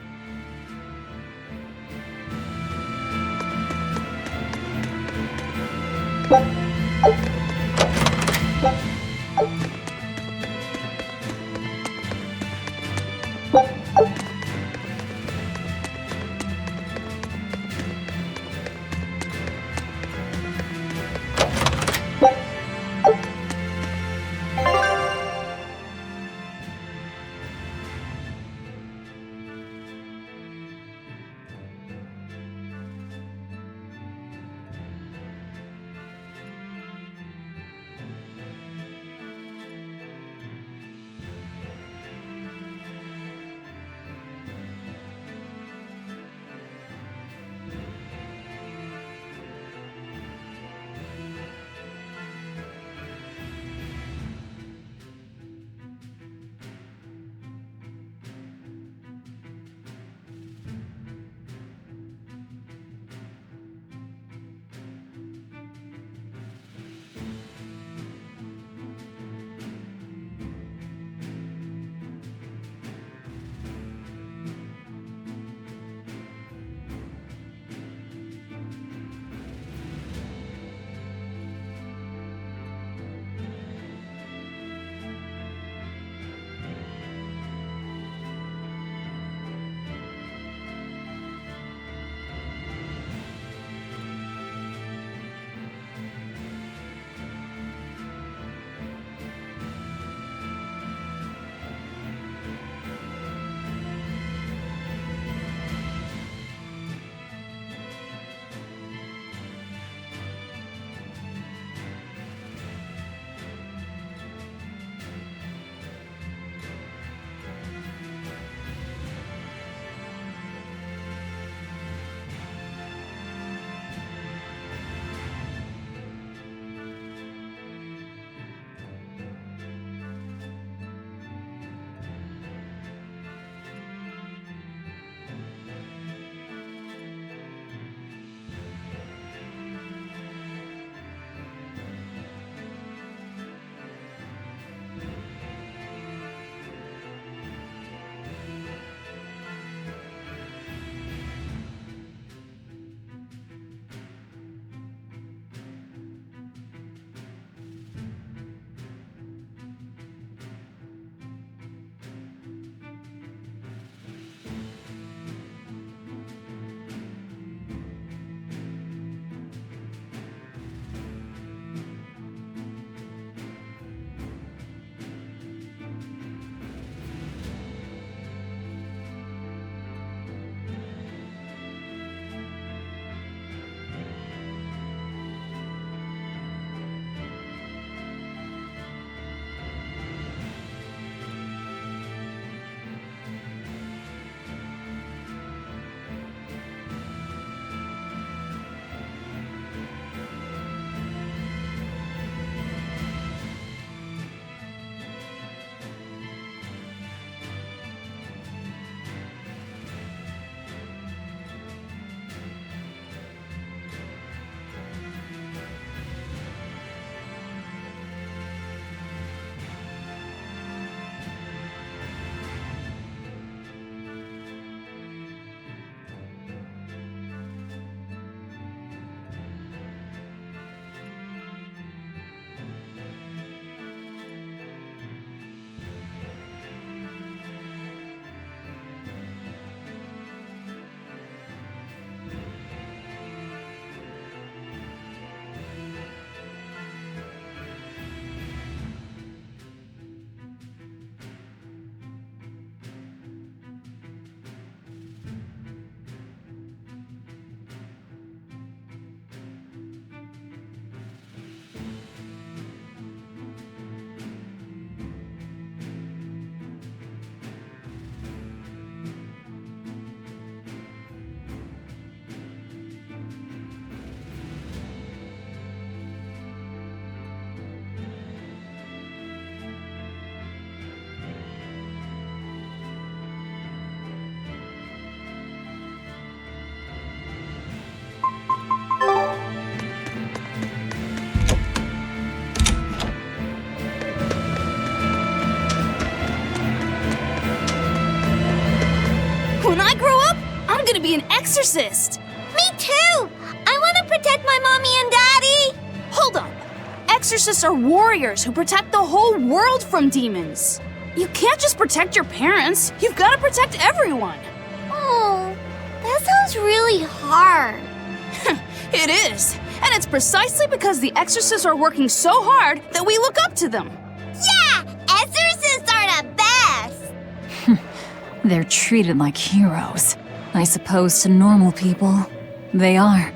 When I grow up, I'm gonna be an exorcist. Me too! I want to protect my mommy and daddy! Hold up. Exorcists are warriors who protect the whole world from demons. You can't just protect your parents. You've got to protect everyone. Oh, that sounds really hard. It is. And it's precisely because the exorcists are working so hard that we look up to them. Yeah! Exorcists are the best! They're treated like heroes. I suppose to normal people, they are.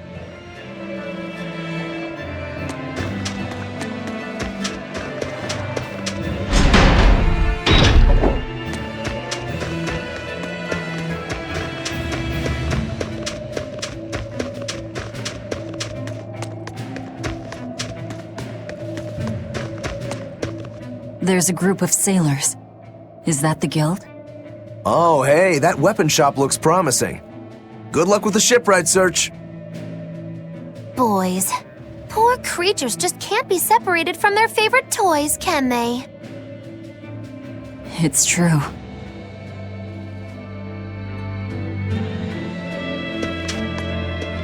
There's a group of sailors. Is that the guild? Oh, hey, that weapon shop looks promising. Good luck with the shipwright search. Boys, poor creatures just can't be separated from their favorite toys, can they? It's true.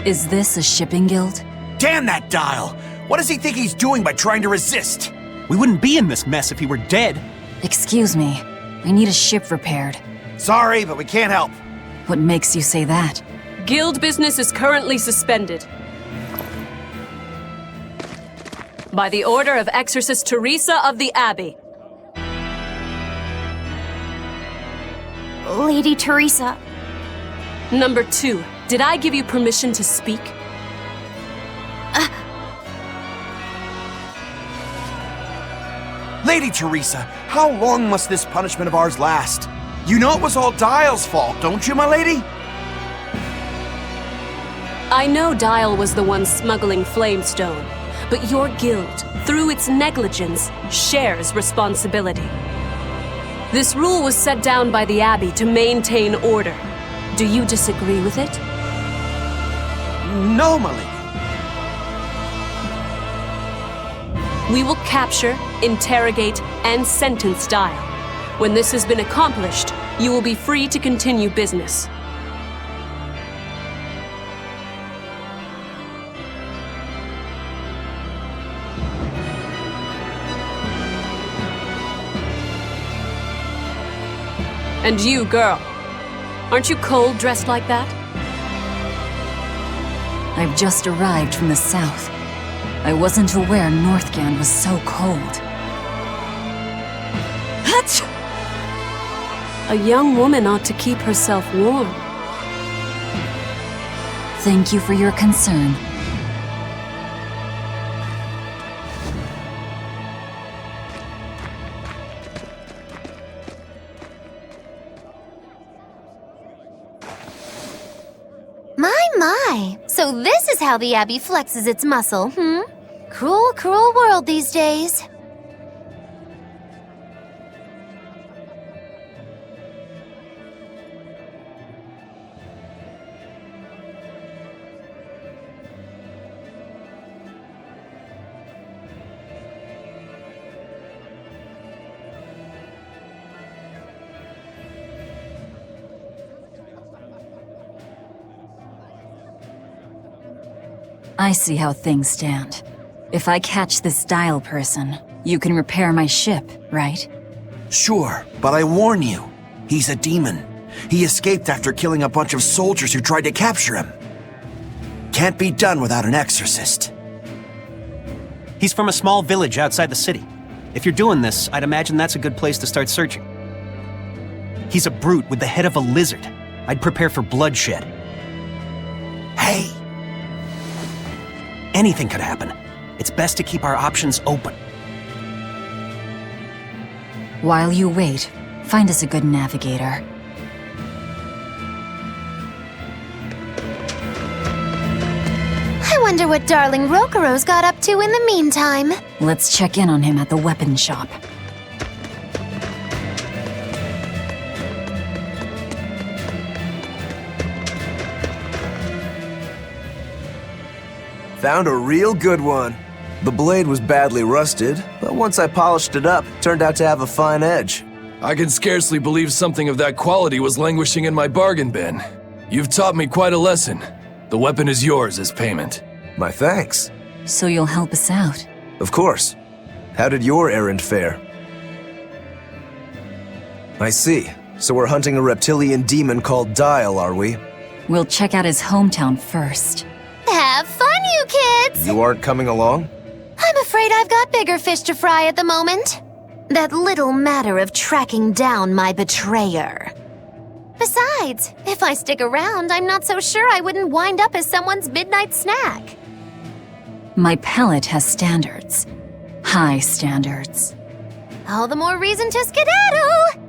Is this a shipping guild? Damn that dial! What does he think he's doing by trying to resist? We wouldn't be in this mess if he were dead. Excuse me. I need a ship repaired. Sorry, but we can't help. What makes you say that? Guild business is currently suspended. By the order of Exorcist Teresa of the Abbey. Lady Teresa. Number 2, did I give you permission to speak? Lady Teresa, how long must this punishment of ours last? You know it was all Dial's fault, don't you, my lady? I know Dial was the one smuggling Flamestone, but your guild, through its negligence, shares responsibility. This rule was set down by the Abbey to maintain order. Do you disagree with it? No, my lady. We will capture, interrogate, and sentence Dial. When this has been accomplished, you will be free to continue business. And you, girl, aren't you cold dressed like that? I've just arrived from the south. I wasn't aware Northgand was so cold. A young woman ought to keep herself warm. Thank you for your concern. My. So this is how the Abbey flexes its muscle, Cruel, cruel world these days. I see how things stand. If I catch this Dial person, you can repair my ship, right? Sure, but I warn you, he's a demon. He escaped after killing a bunch of soldiers who tried to capture him. Can't be done without an exorcist. He's from a small village outside the city. If you're doing this, I'd imagine that's a good place to start searching. He's a brute with the head of a lizard. I'd prepare for bloodshed. Hey! Anything could happen. It's best to keep our options open. While you wait, find us a good navigator. I wonder what darling Rokuro's got up to in the meantime. Let's check in on him at the weapon shop. Found a real good one. The blade was badly rusted, but once I polished it up, it turned out to have a fine edge. I can scarcely believe something of that quality was languishing in my bargain bin. You've taught me quite a lesson. The weapon is yours as payment. My thanks. So you'll help us out? Of course. How did your errand fare? I see. So we're hunting a reptilian demon called Dial, are we? We'll check out his hometown first. Have fun, you kids! You aren't coming along? I'm afraid I've got bigger fish to fry at the moment. That little matter of tracking down my betrayer. Besides, if I stick around, I'm not so sure I wouldn't wind up as someone's midnight snack. My pellet has standards. High standards. All the more reason to skedaddle!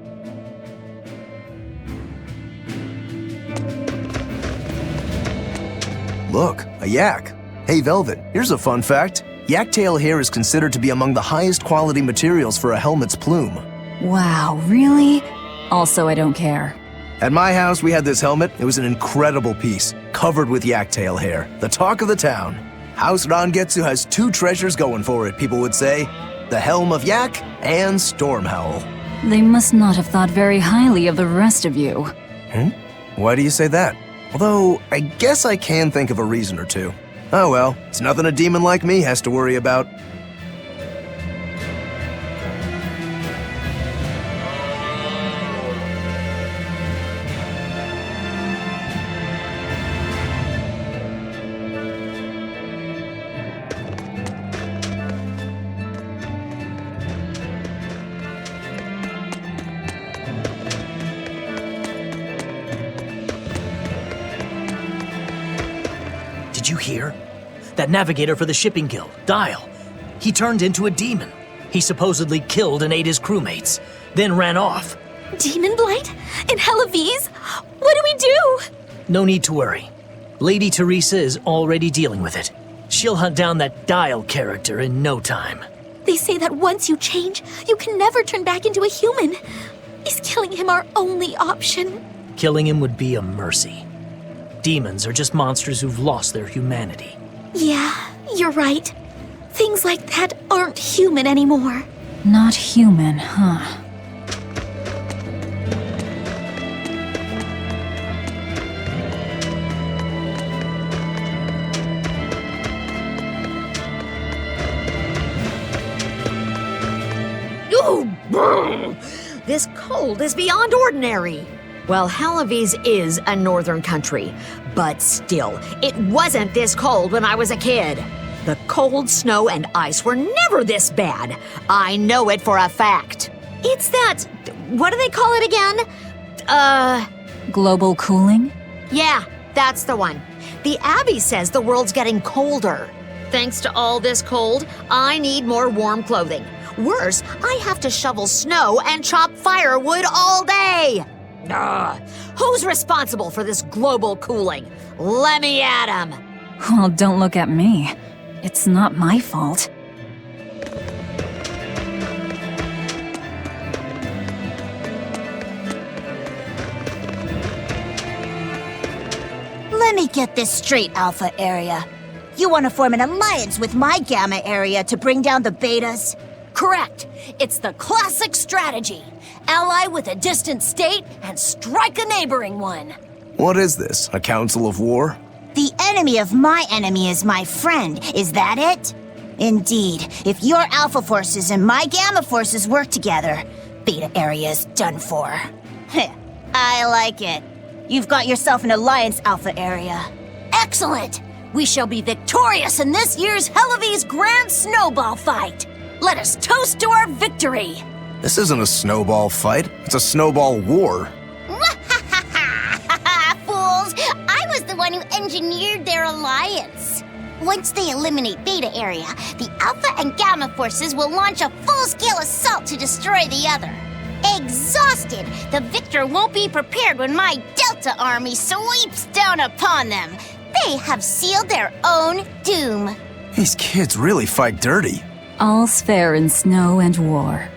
Look, a yak. Hey, Velvet, here's a fun fact. Yak tail hair is considered to be among the highest quality materials for a helmet's plume. Wow, really? Also, I don't care. At my house, we had this helmet. It was an incredible piece, covered with yak tail hair. The talk of the town. House Rangetsu has two treasures going for it, people would say. The Helm of Yak and Storm Howl. They must not have thought very highly of the rest of you. Why do you say that? Although, I guess I can think of a reason or two. Oh well, it's nothing a demon like me has to worry about. Did you hear? That navigator for the shipping guild, Dial. He turned into a demon. He supposedly killed and ate his crewmates, then ran off. Demon Blight? In Hellawes? What do we do? No need to worry. Lady Teresa is already dealing with it. She'll hunt down that Dial character in no time. They say that once you change, you can never turn back into a human. Is killing him our only option? Killing him would be a mercy. Demons are just monsters who've lost their humanity. Yeah, you're right. Things like that aren't human anymore. Not human, huh? Ooh, this cold is beyond ordinary. Well, Hellawes is a northern country, but still, it wasn't this cold when I was a kid. The cold, snow, and ice were never this bad. I know it for a fact. It's that... what do they call it again? Global cooling? Yeah, that's the one. The Abbey says the world's getting colder. Thanks to all this cold, I need more warm clothing. Worse, I have to shovel snow and chop firewood all day. Who's responsible for this global cooling? Let me at him. Well, don't look at me. It's not my fault. Let me get this straight, Alpha Area. You want to form an alliance with my Gamma Area to bring down the Betas? Correct. It's the classic strategy. Ally with a distant state and strike a neighboring one. What is this, a council of war? The enemy of my enemy is my friend, is that it? Indeed, if your Alpha forces and my Gamma forces work together, Beta Area is done for. I like it. You've got yourself an alliance, Alpha Area. Excellent! We shall be victorious in this year's Hellawes Grand Snowball Fight. Let us toast to our victory. This isn't a snowball fight, it's a snowball war. Fools! I was the one who engineered their alliance. Once they eliminate Beta Area, the Alpha and Gamma forces will launch a full-scale assault to destroy the other. Exhausted, the victor won't be prepared when my Delta army sweeps down upon them. They have sealed their own doom. These kids really fight dirty. All's fair in snow and war.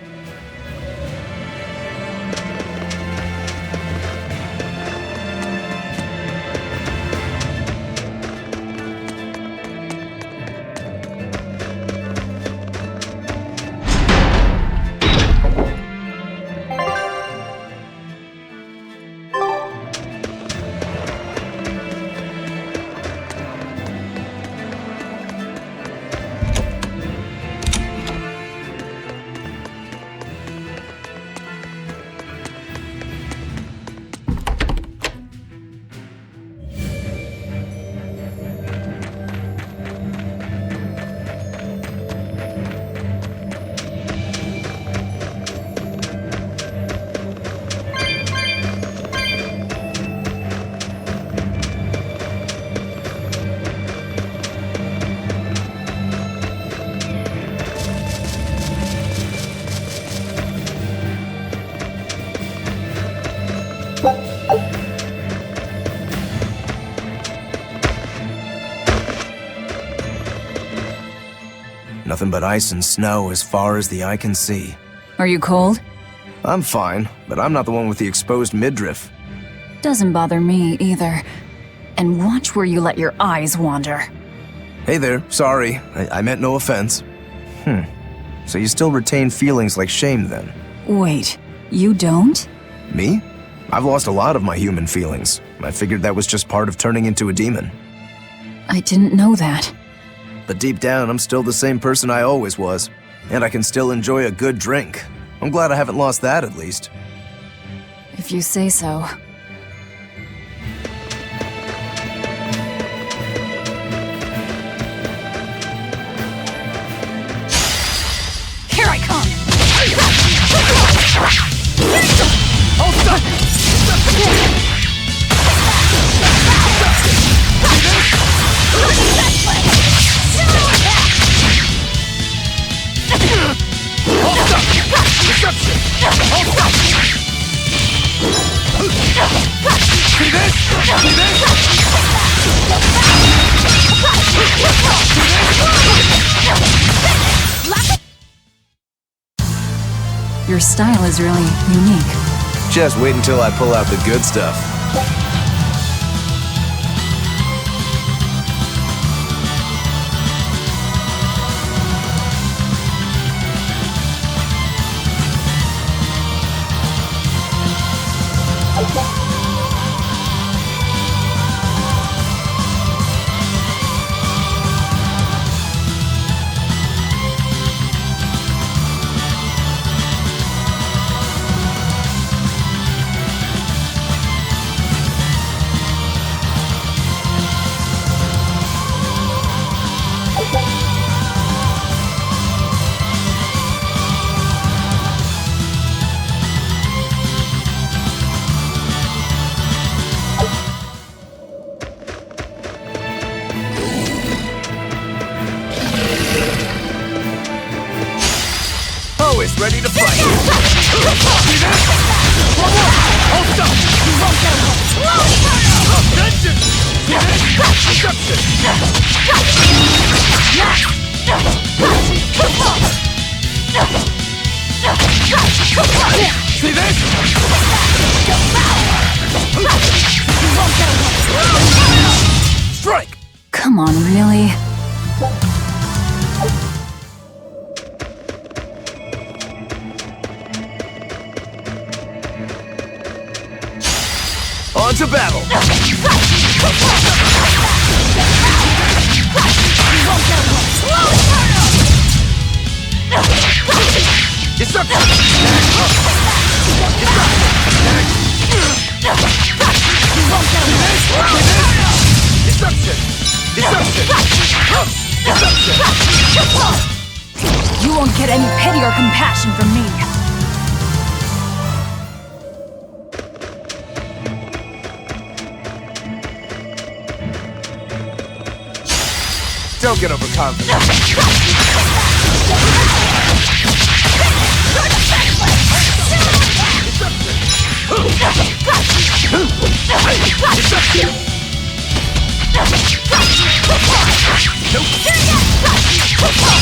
nothing but ice and snow as far as the eye can see. Are you cold? I'm fine, but I'm not the one with the exposed midriff. Doesn't bother me either. And watch where you let your eyes wander. Hey there, sorry. I meant no offense. So you still retain feelings like shame then? Wait, you don't? Me? I've lost a lot of my human feelings. I figured that was just part of turning into a demon. I didn't know that. But deep down, I'm still the same person I always was. And I can still enjoy a good drink. I'm glad I haven't lost that, at least. If you say so. Here I come! Hold up! Deception! Hold up! See this? See this? Your style is really unique. Just wait until I pull out the good stuff. Always ready to fight. See this? One more. Hold up. You won't get away. Vengeance. See this? Deception. See this? You won't get away. Strike. Come on, really? On to battle! Deception! Deception! You won't get any pity or compassion from me. Don't get overconfident.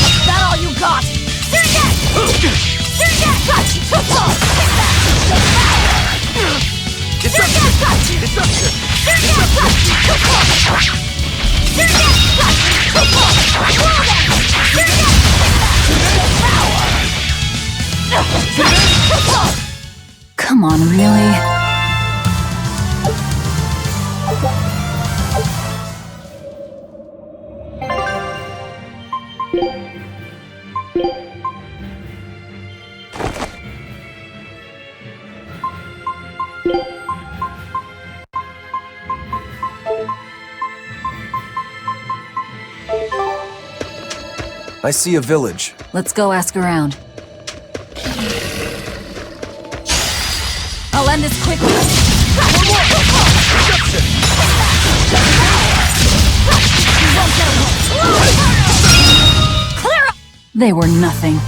Is that all you got? Come on, really? I see a village. Let's go ask around. I'll end this quickly. Clear up! They were nothing.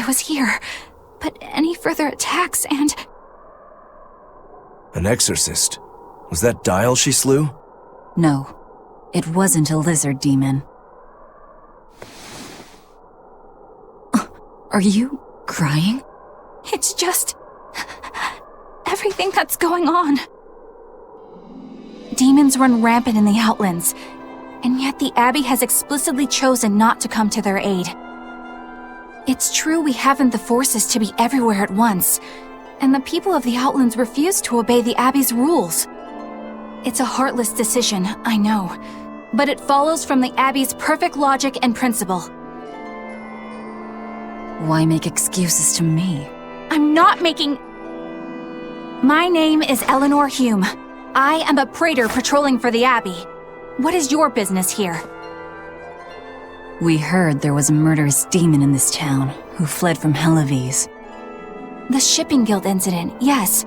I was here. But any further attacks and... An exorcist? Was that Dial she slew? No, it wasn't a lizard demon. Are you crying? It's just... everything that's going on. Demons run rampant in the Outlands, and yet the Abbey has explicitly chosen not to come to their aid. It's true we haven't the forces to be everywhere at once, and the people of the Outlands refuse to obey the Abbey's rules. It's a heartless decision, I know, but it follows from the Abbey's perfect logic and principle. Why make excuses to me? I'm not making... My name is Eleanor Hume. I am a praetor patrolling for the Abbey. What is your business here? We heard there was a murderous demon in this town who fled from Helavis. The Shipping Guild incident, yes.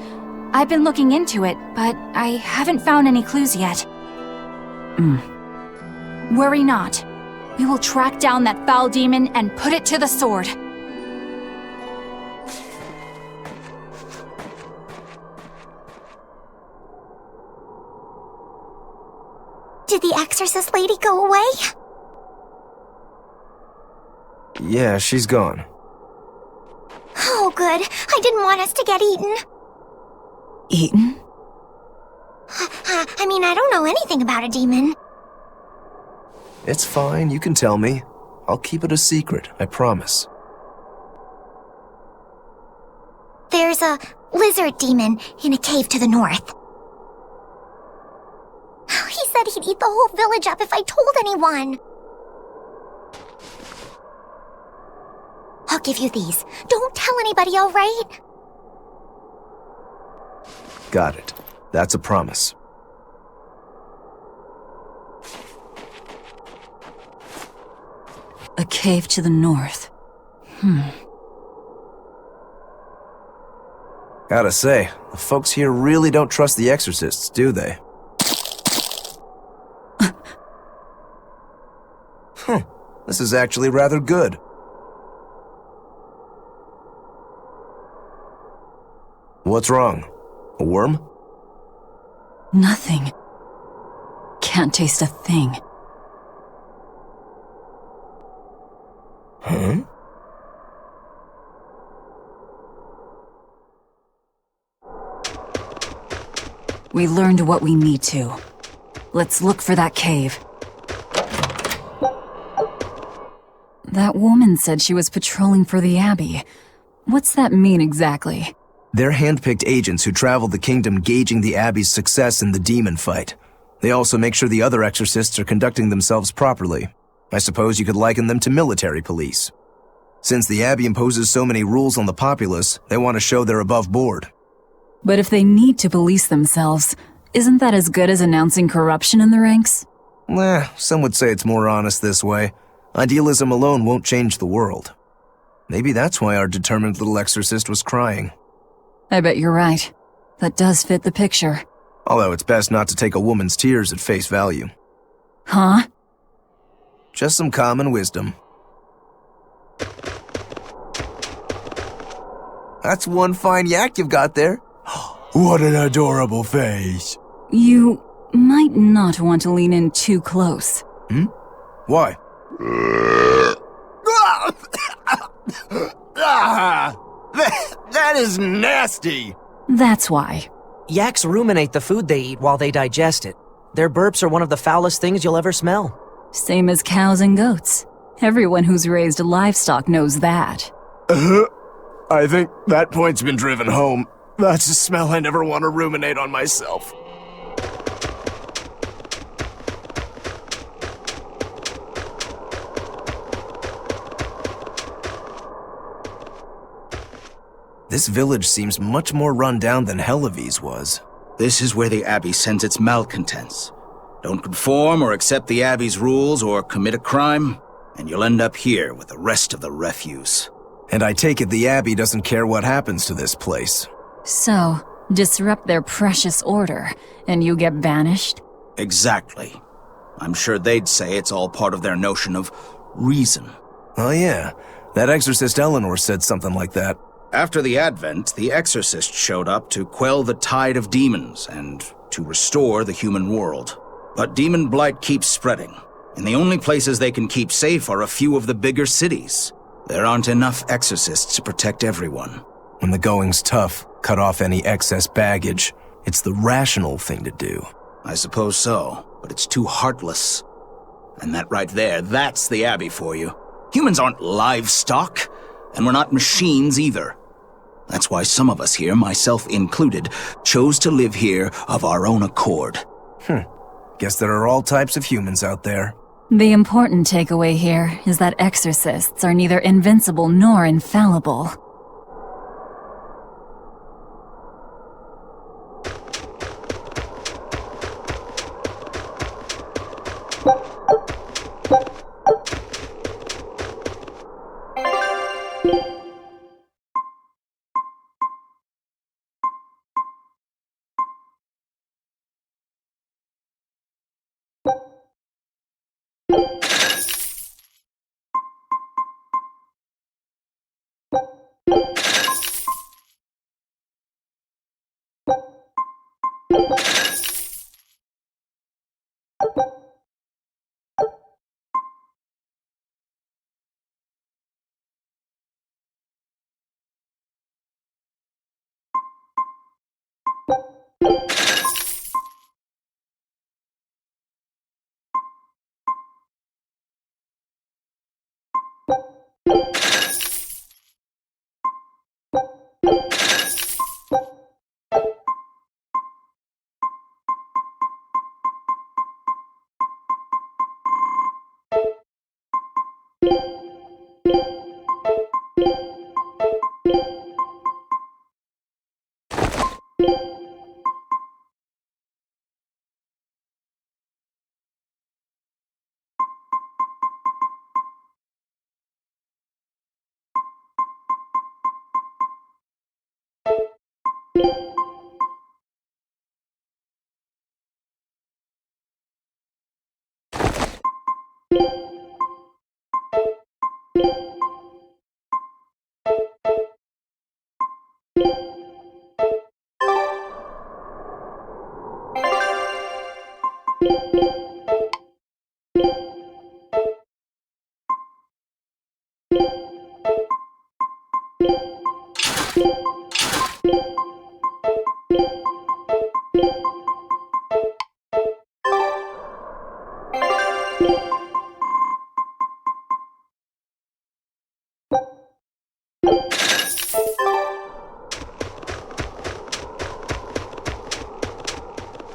I've been looking into it, but I haven't found any clues yet. Worry not. We will track down that foul demon and put it to the sword. Did the exorcist lady go away? Yeah, she's gone. Oh, good. I didn't want us to get eaten. Eaten? I mean, I don't know anything about a demon. It's fine, you can tell me. I'll keep it a secret, I promise. There's a lizard demon in a cave to the north. He said he'd eat the whole village up if I told anyone. I'll give you these. Don't tell anybody, all right? Got it. That's a promise. A cave to the north. Gotta say, the folks here really don't trust the exorcists, do they? This is actually rather good. What's wrong? A worm? Nothing. Can't taste a thing. Huh? We learned what we need to. Let's look for that cave. That woman said she was patrolling for the Abbey. What's that mean exactly? They're handpicked agents who travel the kingdom gauging the Abbey's success in the demon fight. They also make sure the other exorcists are conducting themselves properly. I suppose you could liken them to military police. Since the Abbey imposes so many rules on the populace, they want to show they're above board. But if they need to police themselves, isn't that as good as announcing corruption in the ranks? Some would say it's more honest this way. Idealism alone won't change the world. Maybe that's why our determined little exorcist was crying. I bet you're right. That does fit the picture. Although it's best not to take a woman's tears at face value. Huh? Just some common wisdom. That's one fine yak you've got there. What an adorable face. You might not want to lean in too close. Why? That is nasty! That's why. Yaks ruminate the food they eat while they digest it. Their burps are one of the foulest things you'll ever smell. Same as cows and goats. Everyone who's raised livestock knows that. I think that point's been driven home. That's a smell I never want to ruminate on myself. This village seems much more run down than Helavis was. This is where the Abbey sends its malcontents. Don't conform or accept the Abbey's rules or commit a crime, and you'll end up here with the rest of the refuse. And I take it the Abbey doesn't care what happens to this place. So, disrupt their precious order, and you get banished? Exactly. I'm sure they'd say it's all part of their notion of reason. Oh yeah, That exorcist Eleanor said something like that. After the Advent, the exorcist showed up to quell the tide of demons and to restore the human world. But demon blight keeps spreading, and the only places they can keep safe are a few of the bigger cities. There aren't enough exorcists to protect everyone. When the going's tough, cut off any excess baggage. It's the rational thing to do. I suppose so, but it's too heartless. And that right there, that's the Abbey for you. Humans aren't livestock, and we're not machines either. That's why some of us here, myself included, chose to live here of our own accord. Guess there are all types of humans out there. The important takeaway here is that exorcists are neither invincible nor infallible.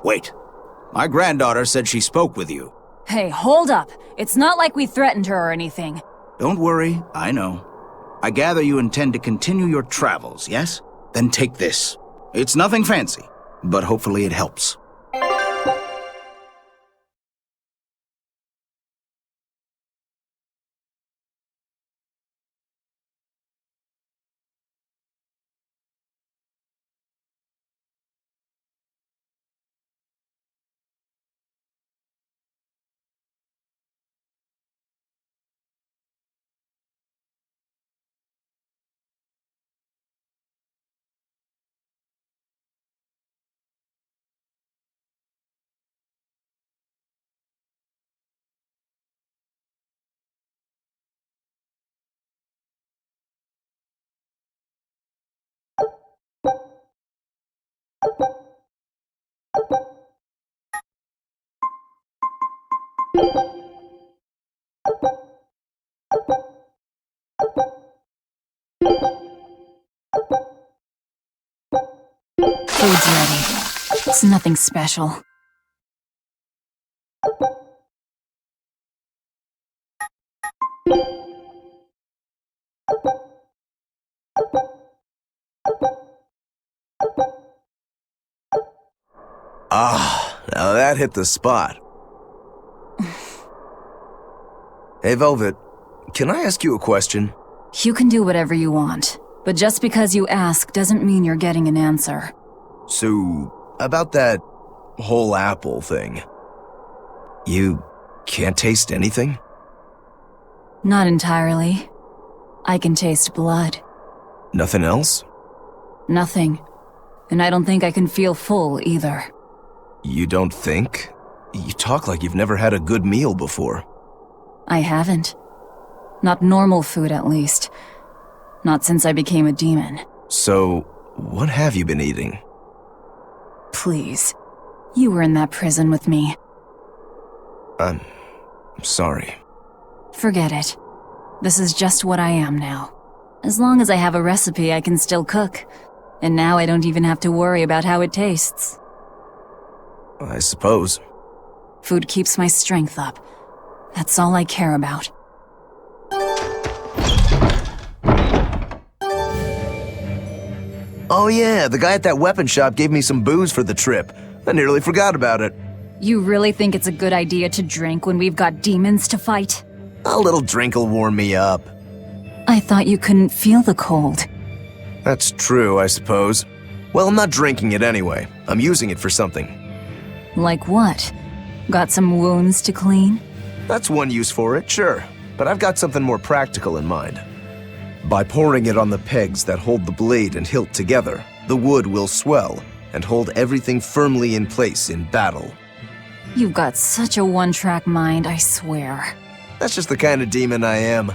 Wait. My granddaughter said she spoke with you. Hey, hold up. It's not like we threatened her or anything. Don't worry, I know. I gather you intend to continue your travels, yes? Then take this. It's nothing fancy, but hopefully it helps. Food's ready. It's nothing special. Now that hit the spot. Hey, Velvet, can I ask you a question? You can do whatever you want, but just because you ask doesn't mean you're getting an answer. So, about that whole apple thing, you can't taste anything? Not entirely. I can taste blood. Nothing else? Nothing. And I don't think I can feel full either. You don't think? You talk like you've never had a good meal before. I haven't. Not normal food, at least. Not since I became a demon. So, what have you been eating? Please. You were in that prison with me. I'm sorry. Forget it. This is just what I am now. As long as I have a recipe, I can still cook. And now I don't even have to worry about how it tastes. I suppose. Food keeps my strength up. That's all I care about. Oh yeah, the guy at that weapon shop gave me some booze for the trip. I nearly forgot about it. You really think it's a good idea to drink when we've got demons to fight? A little drink'll warm me up. I thought you couldn't feel the cold. That's true, I suppose. Well, I'm not drinking it anyway. I'm using it for something. Like what? Got some wounds to clean? That's one use for it, sure. But I've got something more practical in mind. By pouring it on the pegs that hold the blade and hilt together, the wood will swell and hold everything firmly in place in battle. You've got such a one-track mind, I swear. That's just the kind of demon I am.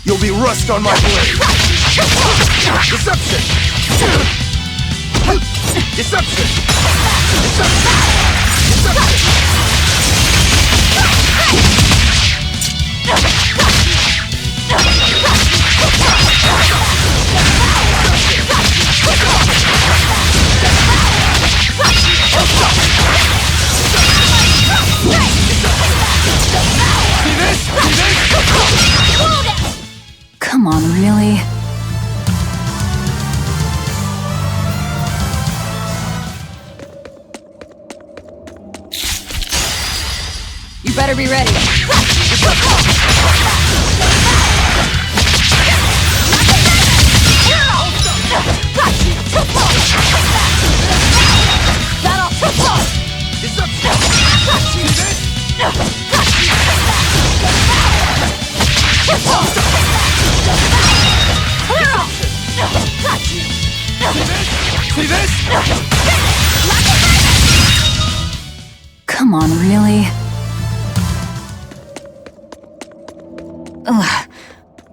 You'll be rust on my blade! Deception! Deception! Deception! You better be ready. See this? Come on, really? Ugh.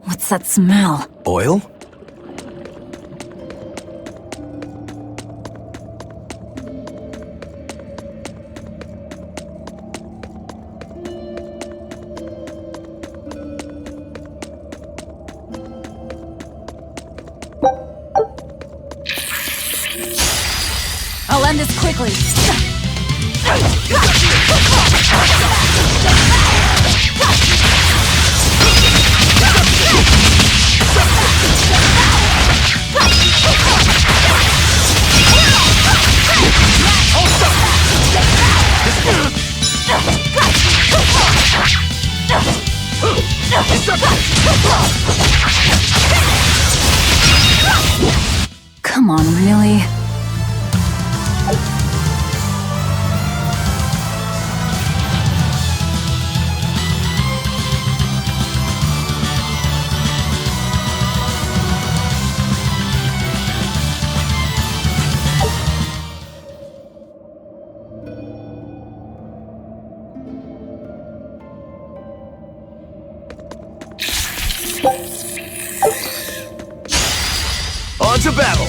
What's that smell? Oil? I'll end this quickly. Come on, really? On to battle!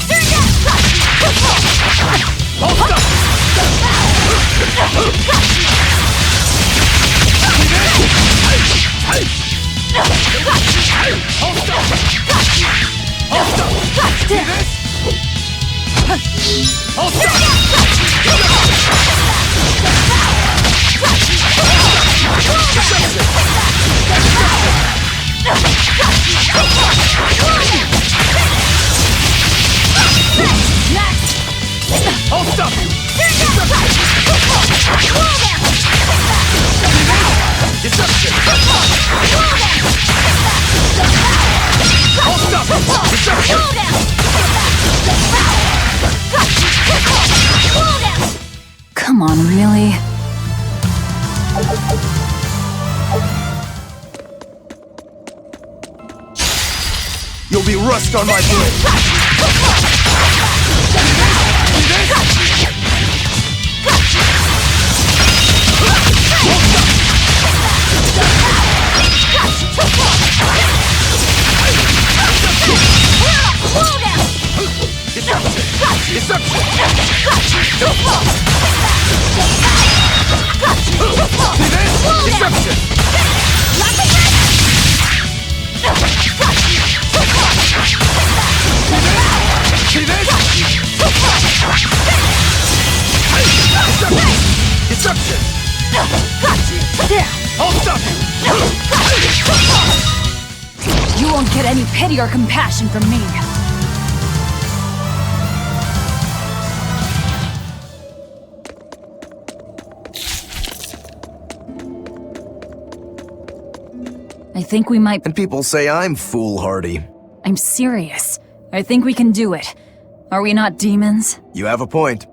I'll stop you! Deception! I'll stop you! Deception! Come on, really? You'll be rust on my blade! You won't get any pity or compassion from me. I think we might. And people say I'm foolhardy. I'm serious. I think we can do it. Are we not demons? You have a point.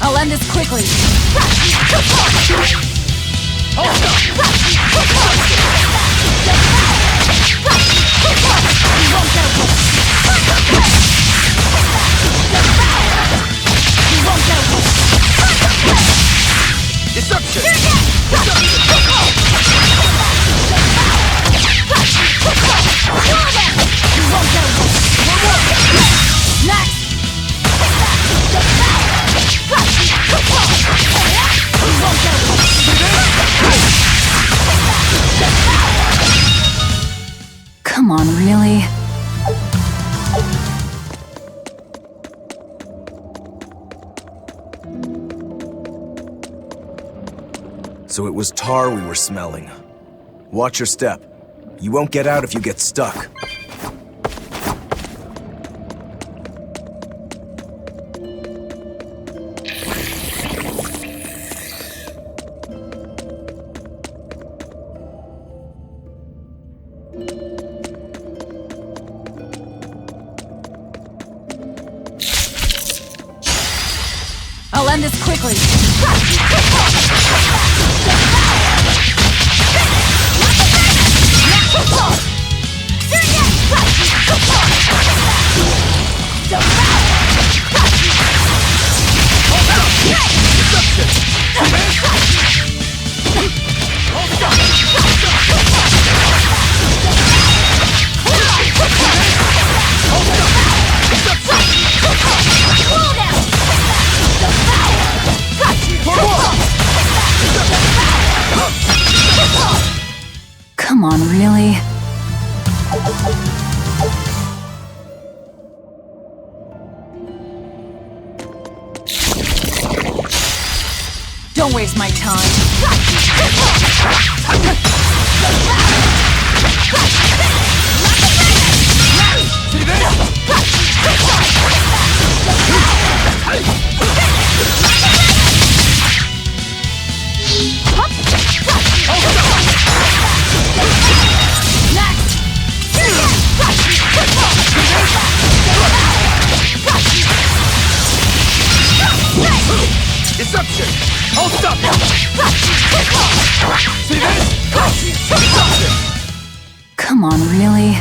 I'll end this quickly. So it was tar we were smelling. Watch your step. You won't get out if you get stuck. I'll end this quickly. Come on, really? Don't waste my time. See Deception! Hold up! See this? Deception! Come on, really?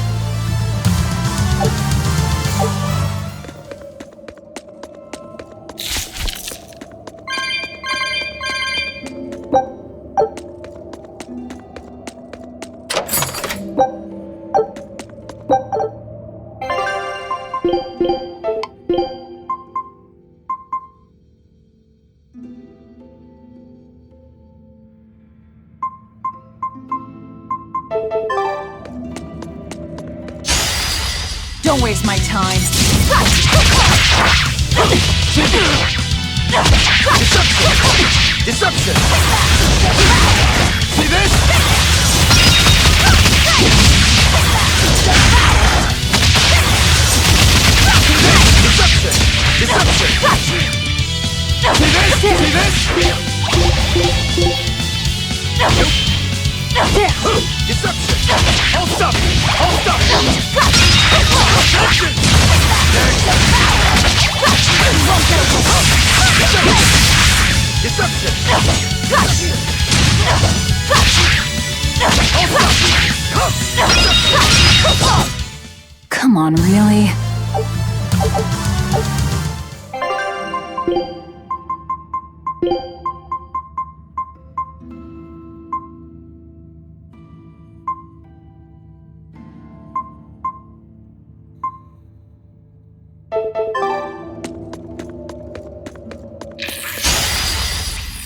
Don't waste my time. Deception! See this? Deception! Deception! See this? See this? Deception! Hold up! Hold up! Deception! Deception! Come on, really?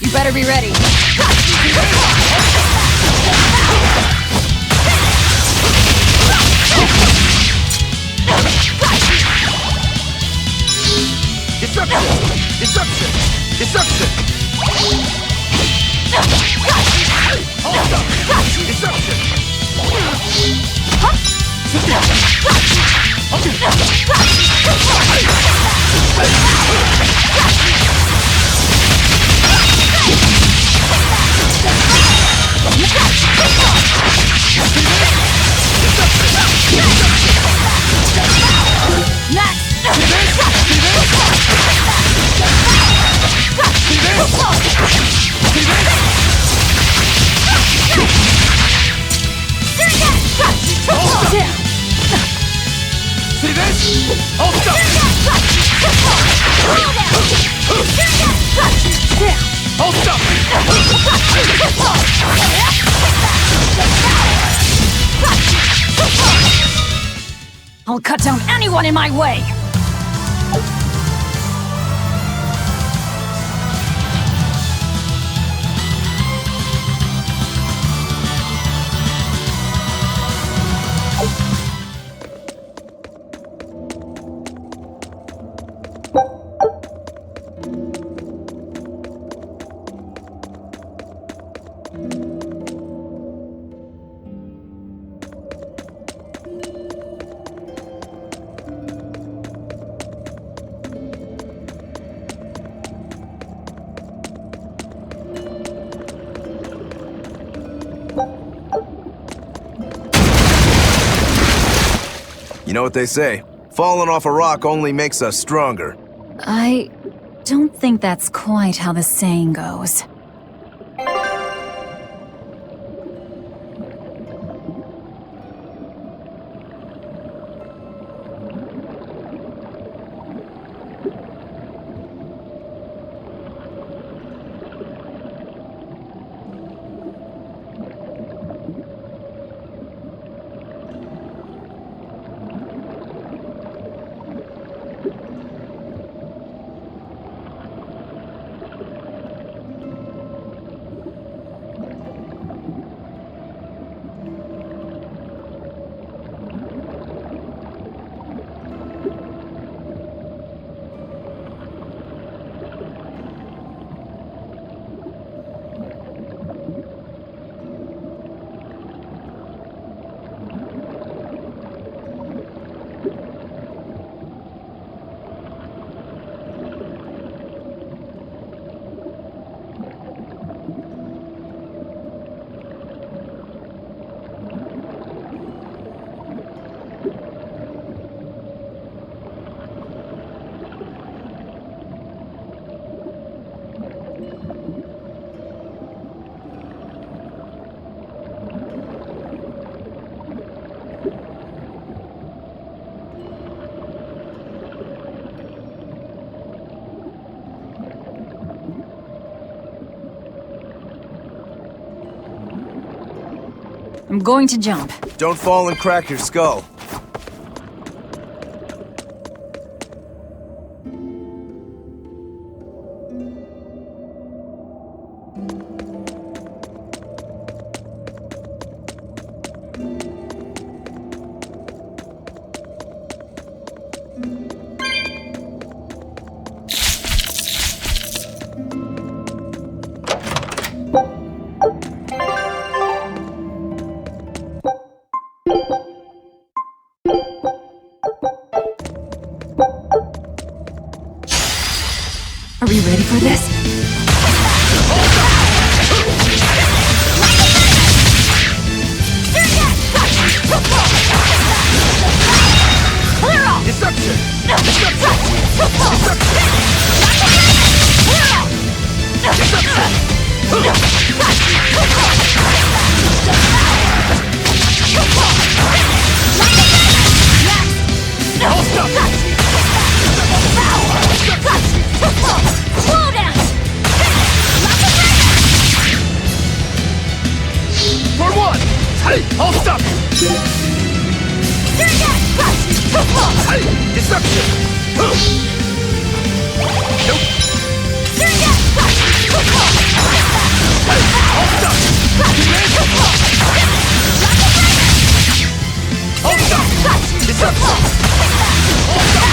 You better be ready. Deception! Deception! Deception! Hold up! Deception! See this? Hold up! Hold up! I'll cut down anyone in my way. You know what they say, falling off a rock only makes us stronger. I don't think that's quite how the saying goes. I'm going to jump. Don't fall and crack your skull. Are we ready for this? Clear off! Deception! Deception! For one! Hey! Hold stop! Hey! Deception! Nope! Hey! Hold stop! Hold stop! Deception! Hold stop!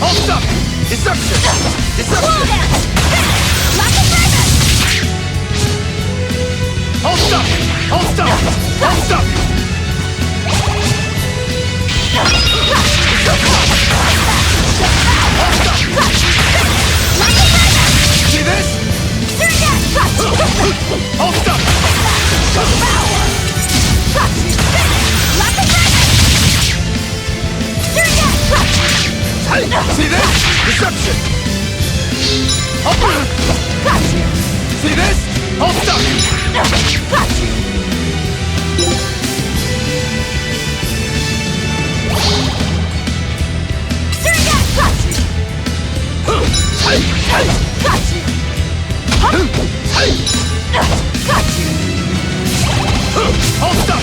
Hold stop! Deception! Deception! Hold stop! Hold stop! Hold stop! See this? Hold stop! Hey, see this? Deception! See this? Hold stop! Hey! Hey! Hey! Hold stop! Hold stop!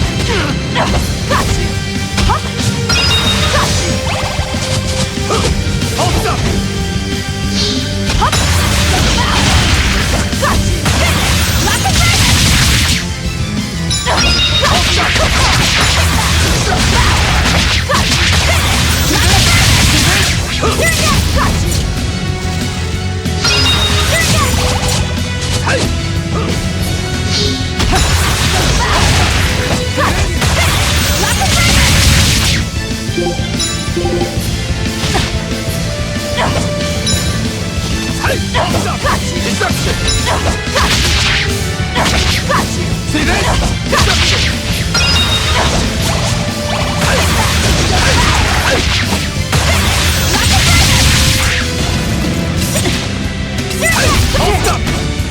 See this? Deception!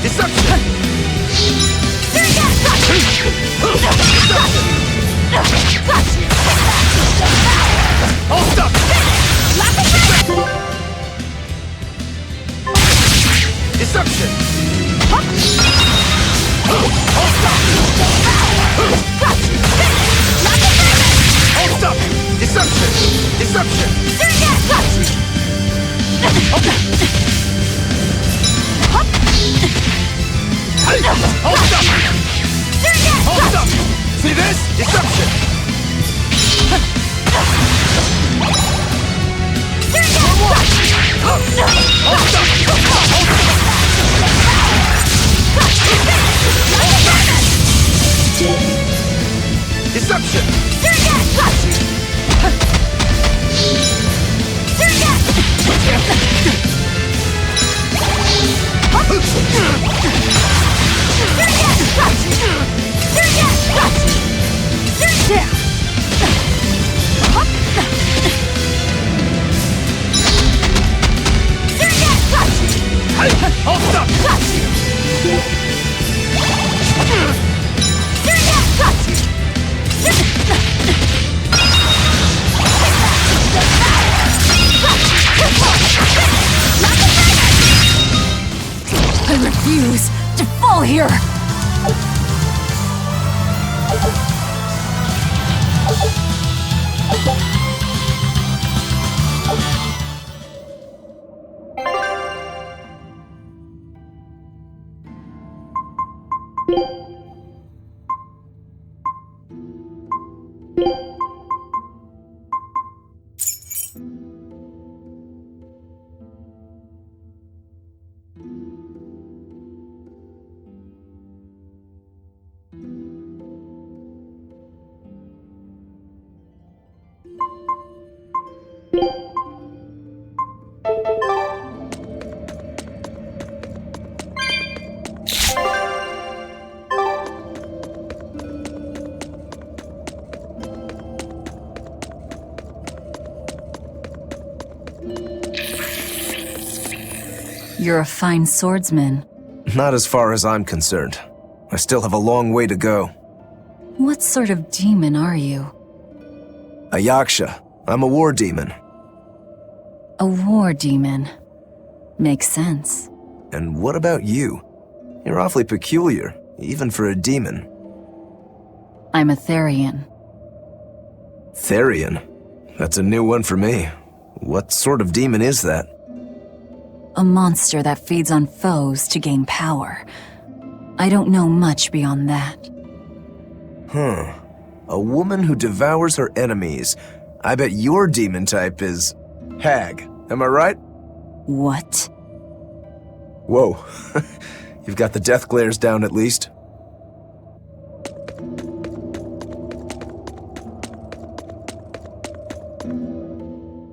Deception! Hold up! Deception! Hold up! Hold up! Deception! Deception! Hey! Hold up! Hold up! See this? Deception! Deception! Hold up! I refuse to fall here! You're a fine swordsman. Not as far as I'm concerned. I still have a long way to go. What sort of demon are you? A Yaksha. I'm a war demon. A war demon. Makes sense. And what about you? You're awfully peculiar, even for a demon. I'm a Therian. Therian? That's a new one for me. What sort of demon is that? A monster that feeds on foes to gain power. I don't know much beyond that. A woman who devours her enemies. I bet your demon type is... hag. Am I right? What? Whoa. You've got the death glares down at least.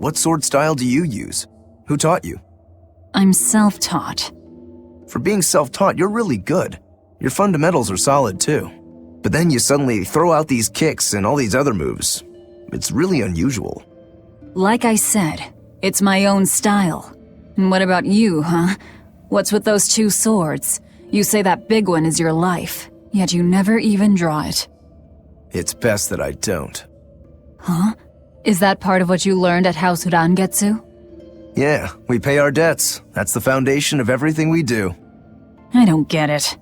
What sword style do you use? Who taught you? I'm self-taught. For being self-taught, you're really good. Your fundamentals are solid too. But then you suddenly throw out these kicks and all these other moves. It's really unusual. Like I said, it's my own style. And what about you, huh? What's with those two swords? You say that big one is your life, yet you never even draw it. It's best that I don't. Huh? Is that part of what you learned at House Rangetsu? Yeah, we pay our debts. That's the foundation of everything we do. I don't get it.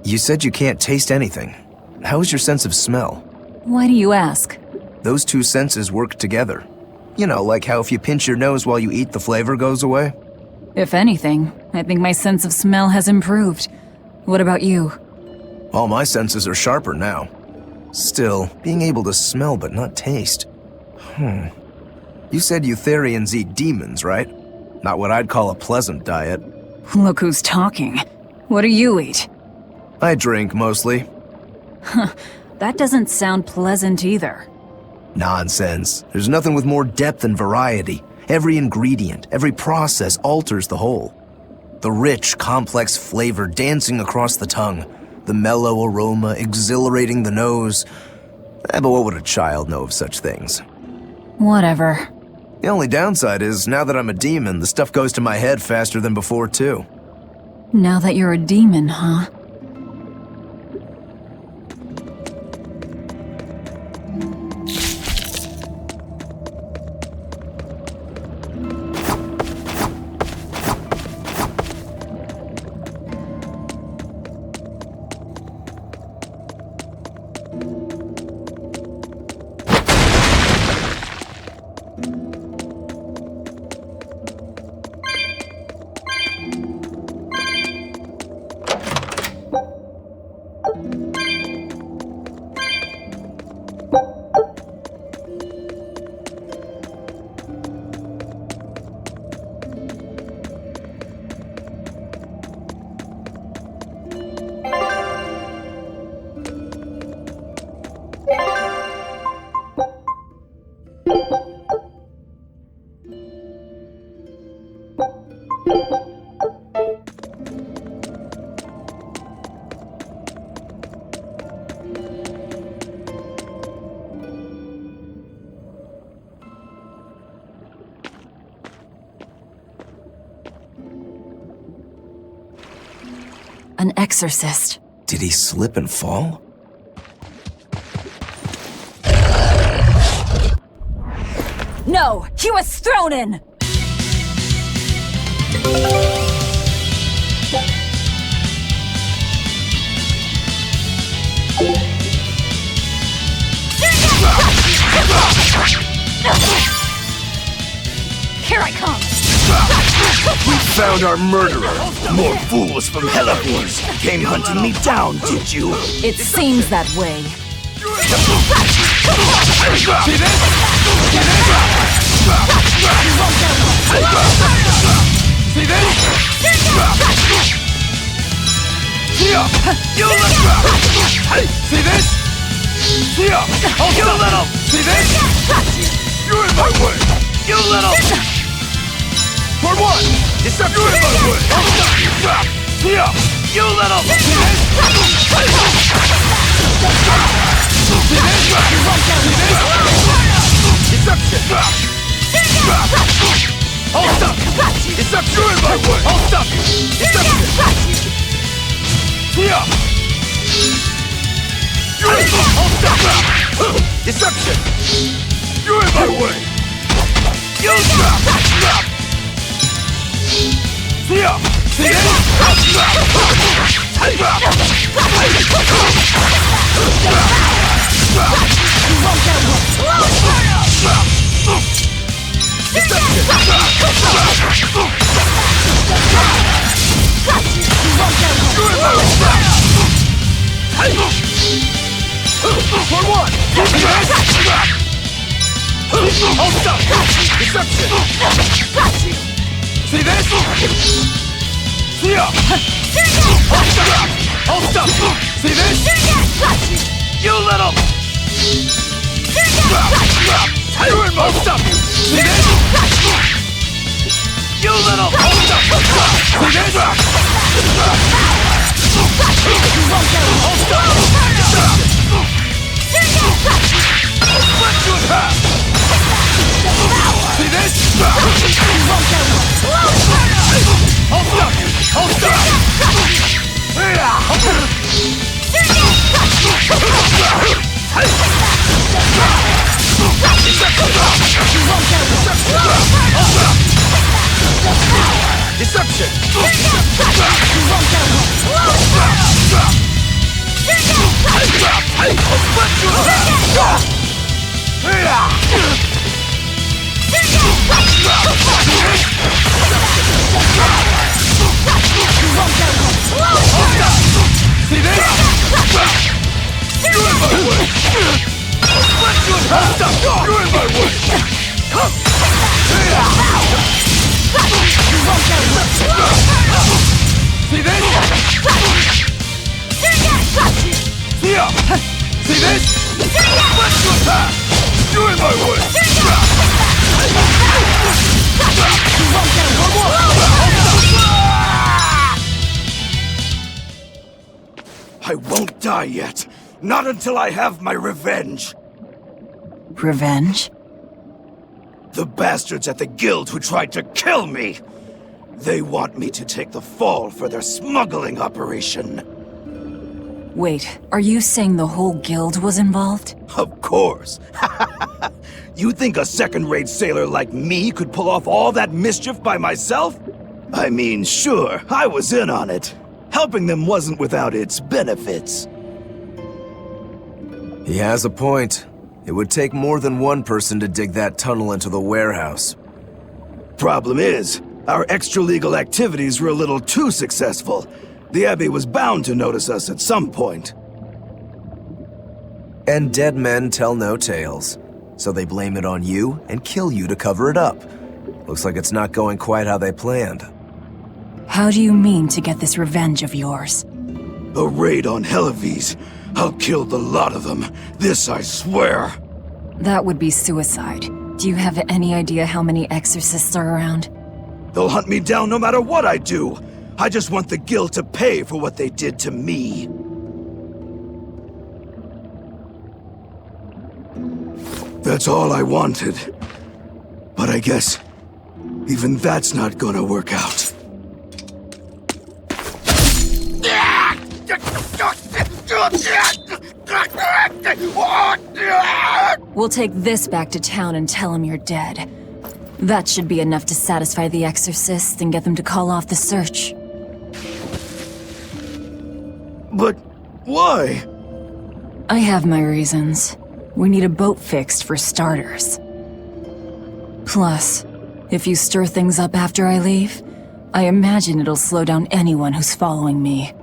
You said you can't taste anything. How is your sense of smell? Why do you ask? Those two senses work together. You know, like how if you pinch your nose while you eat, the flavor goes away? If anything, I think my sense of smell has improved. What about you? All my senses are sharper now. Still, being able to smell but not taste. You said Eutherians eat demons, right? Not what I'd call a pleasant diet. Look who's talking. What do you eat? I drink, mostly. That doesn't sound pleasant either. Nonsense. There's nothing with more depth and variety. Every ingredient, every process alters the whole. The rich, complex flavor dancing across the tongue. The mellow aroma exhilarating the nose. But what would a child know of such things? Whatever. The only downside is, now that I'm a demon, the stuff goes to my head faster than before, too. Now that you're a demon, huh? An exorcist. Did he slip and fall? No! He was thrown in! Here I come! We found our murderer. More fools from Hellabes came hunting me down, did you? It seems that way. See this? See this? You little! See this? You little! See this? You're in my way! You little! For one! Deception! You're in my way! I'll stop you! You little! See this? Deception! I'll stop you! Deception! You're in my way! I'll stop you! Deception! I'll stop you! Deception! You're in my way! You stop! See this? For one! I'll stop! Deception! See this? I'll stop! See this? You little! I'll stop you! See this? You little! I'll stop! See this? I'll stop! Let you have! See this? I'll stop you! I'll stop! Deception! See this? You're in my way! Stop! You're in my way! See this? See ya! See this? Let's go past! You're in my way! I won't die yet. Not until I have my revenge. Revenge? The bastards at the guild who tried to kill me. They want me to take the fall for their smuggling operation. Wait, are you saying the whole guild was involved? Of course. You think a second-rate sailor like me could pull off all that mischief by myself? I mean, sure, I was in on it. Helping them wasn't without its benefits. He has a point. It would take more than one person to dig that tunnel into the warehouse. Problem is, our extra-legal activities were a little too successful. The Abbey was bound to notice us at some point. And dead men tell no tales. So they blame it on you and kill you to cover it up. Looks like it's not going quite how they planned. How do you mean to get this revenge of yours? A raid on Helives. I'll kill the lot of them. This I swear. That would be suicide. Do you have any idea how many exorcists are around? They'll hunt me down no matter what I do. I just want the guild to pay for what they did to me. That's all I wanted. But I guess even that's not gonna work out. We'll take this back to town and tell him you're dead. That should be enough to satisfy the exorcists and get them to call off the search. But why? I have my reasons. We need a boat fixed for starters. Plus, if you stir things up after I leave, I imagine it'll slow down anyone who's following me.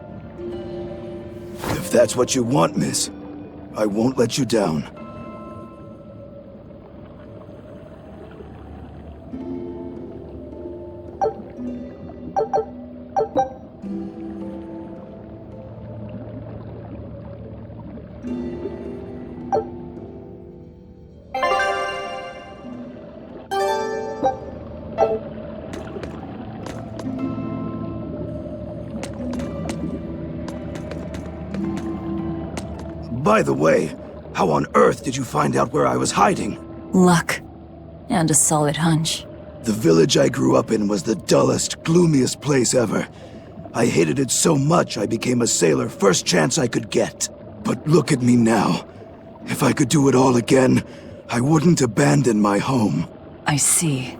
If that's what you want, miss, I won't let you down. By the way, how on earth did you find out where I was hiding? Luck. And a solid hunch. The village I grew up in was the dullest, gloomiest place ever. I hated it so much I became a sailor first chance I could get. But look at me now. If I could do it all again, I wouldn't abandon my home. I see.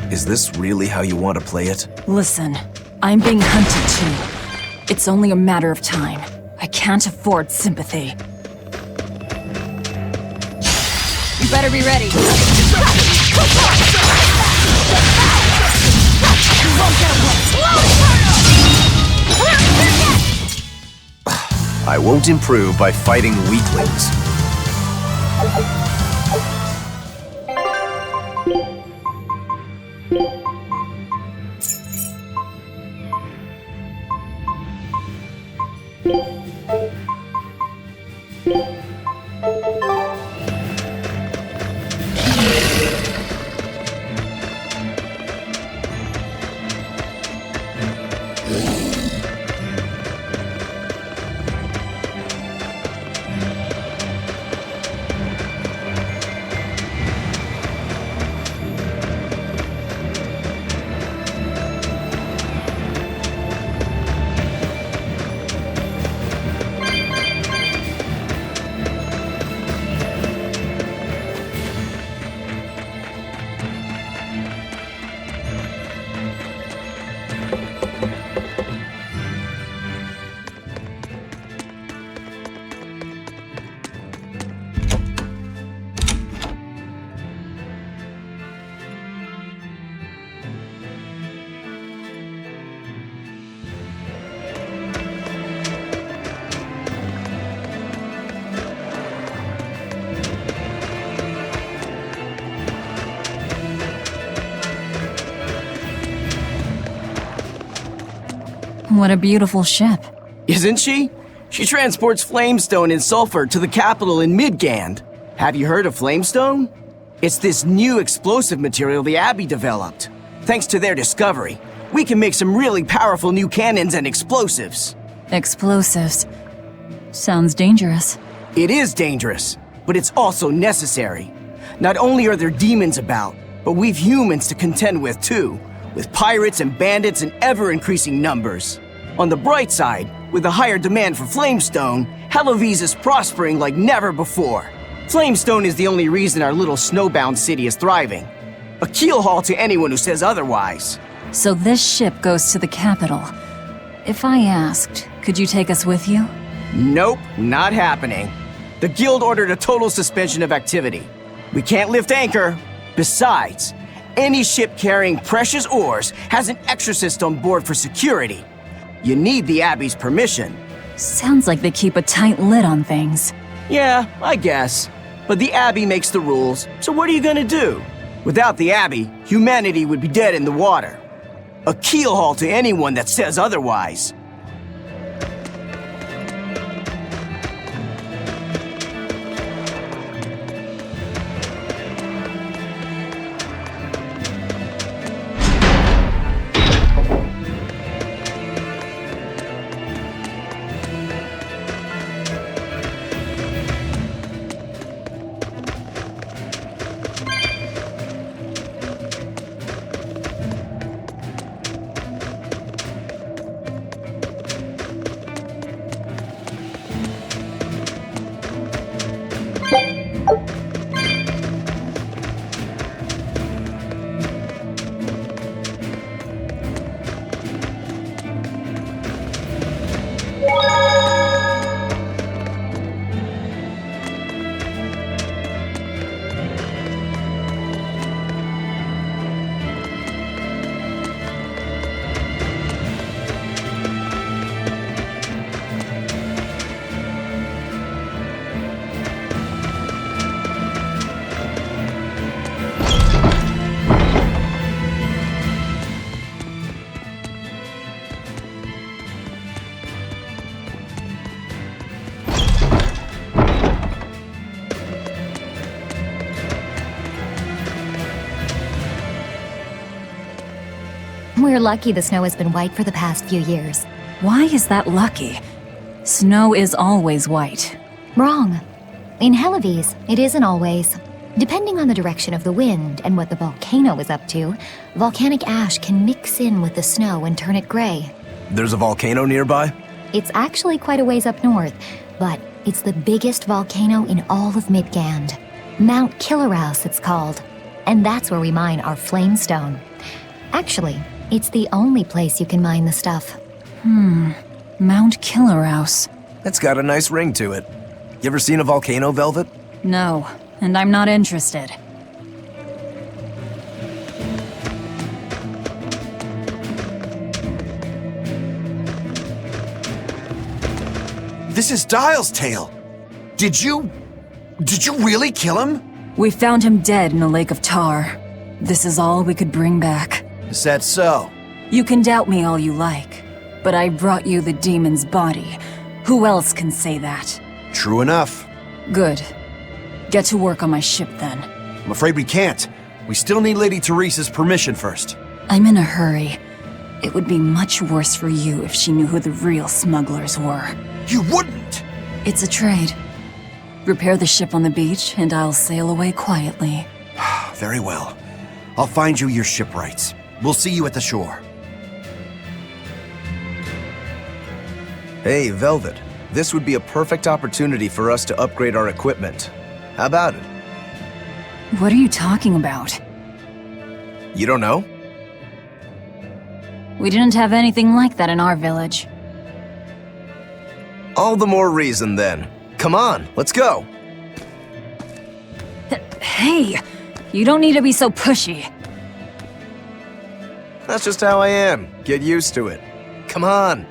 Is this really how you want to play it? Listen, I'm being hunted too. It's only a matter of time. I can't afford sympathy. You better be ready. I won't improve by fighting weaklings. What a beautiful ship. Isn't she? She transports flamestone and sulfur to the capital in Midgand. Have you heard of flamestone? It's this new explosive material the Abbey developed. Thanks to their discovery, we can make some really powerful new cannons and explosives. Explosives. Sounds dangerous. It is dangerous, but it's also necessary. Not only are there demons about, but we've humans to contend with too, with pirates and bandits in ever-increasing numbers. On the bright side, with a higher demand for flamestone, Hellowes is prospering like never before. Flamestone is the only reason our little snowbound city is thriving. A keelhaul to anyone who says otherwise. So this ship goes to the capital. If I asked, could you take us with you? Nope, not happening. The guild ordered a total suspension of activity. We can't lift anchor. Besides, any ship carrying precious ores has an exorcist on board for security. You need the Abbey's permission. Sounds like they keep a tight lid on things. Yeah, I guess. But the Abbey makes the rules, so what are you gonna do? Without the Abbey, humanity would be dead in the water. A keelhaul to anyone that says otherwise. We're lucky the snow has been white for the past few years. Why is that lucky? Snow is always white. Wrong. In Hellowes, it isn't always. Depending on the direction of the wind and what the volcano is up to, volcanic ash can mix in with the snow and turn it gray. There's a volcano nearby? It's actually quite a ways up north, but it's the biggest volcano in all of Midgand. Mount Killerhouse, it's called. and that's where we mine our flamestone. Actually, it's the only place you can mine the stuff. Mount Killerhouse. It's got a nice ring to it. You ever seen a volcano, Velvet? No, and I'm not interested. This is Dial's tale. Did you really kill him? We found him dead in a lake of tar. This is all we could bring back. Is that so? You can doubt me all you like, but I brought you the demon's body. Who else can say that? True enough. Good. Get to work on my ship then. I'm afraid we can't. We still need Lady Teresa's permission first. I'm in a hurry. It would be much worse for you if she knew who the real smugglers were. You wouldn't! It's a trade. Repair the ship on the beach, and I'll sail away quietly. Very well. I'll find you your shipwrights. We'll see you at the shore. Hey, Velvet. This would be a perfect opportunity for us to upgrade our equipment. How about it? What are you talking about? You don't know? We didn't have anything like that in our village. All the more reason, then. Come on, let's go. Hey, you don't need to be so pushy. That's just how I am. Get used to it. Come on.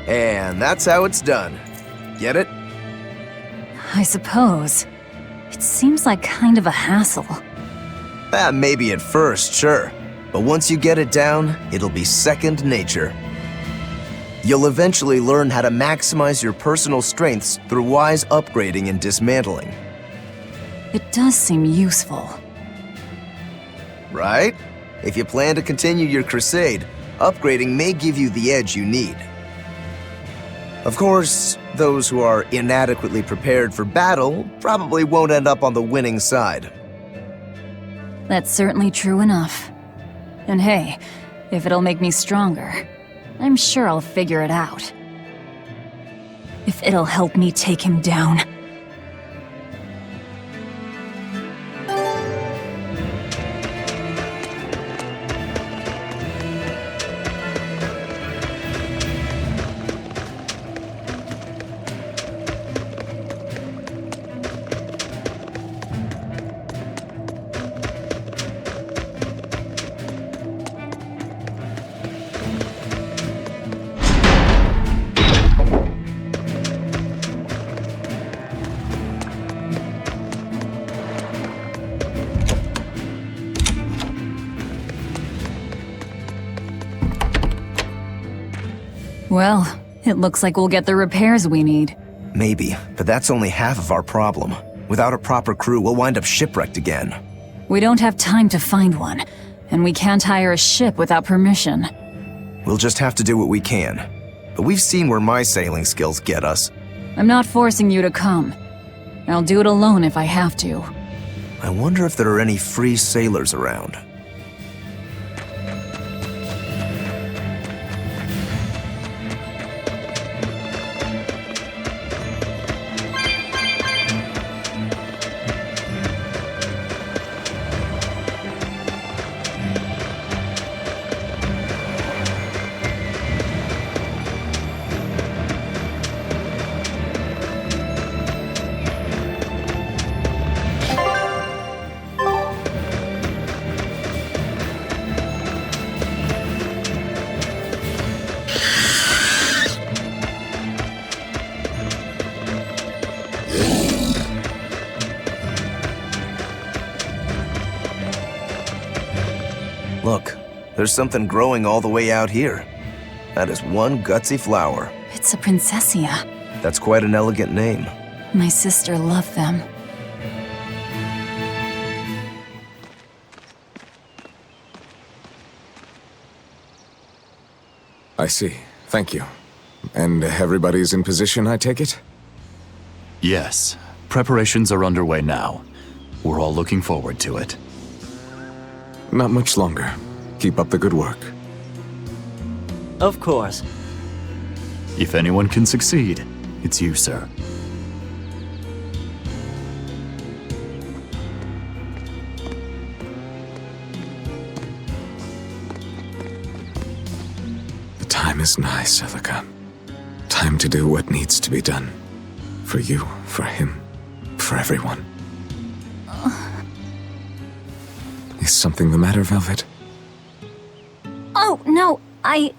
And that's how it's done. Get it? I suppose. It seems like kind of a hassle. Maybe at first, sure. But once you get it down, it'll be second nature. You'll eventually learn how to maximize your personal strengths through wise upgrading and dismantling. It does seem useful. Right? If you plan to continue your crusade, upgrading may give you the edge you need. Of course, those who are inadequately prepared for battle probably won't end up on the winning side. That's certainly true enough. And hey, if it'll make me stronger, I'm sure I'll figure it out. If it'll help me take him down. Well, it looks like we'll get the repairs we need. Maybe, but that's only half of our problem. Without a proper crew, we'll wind up shipwrecked again. We don't have time to find one, and we can't hire a ship without permission. We'll just have to do what we can. But we've seen where my sailing skills get us. I'm not forcing you to come. I'll do it alone if I have to. I wonder if there are any free sailors around. There's something growing all the way out here. That is one gutsy flower. It's a princessia. That's quite an elegant name. My sister loved them. I see. Thank you. And everybody's in position, I take it? Yes. Preparations are underway now. We're all looking forward to it. Not much longer. Keep up the good work. Of course. If anyone can succeed, it's you, sir. The time is nigh, Celica. Time to do what needs to be done. For you, for him, for everyone. Is something the matter, Velvet? Oh, no, I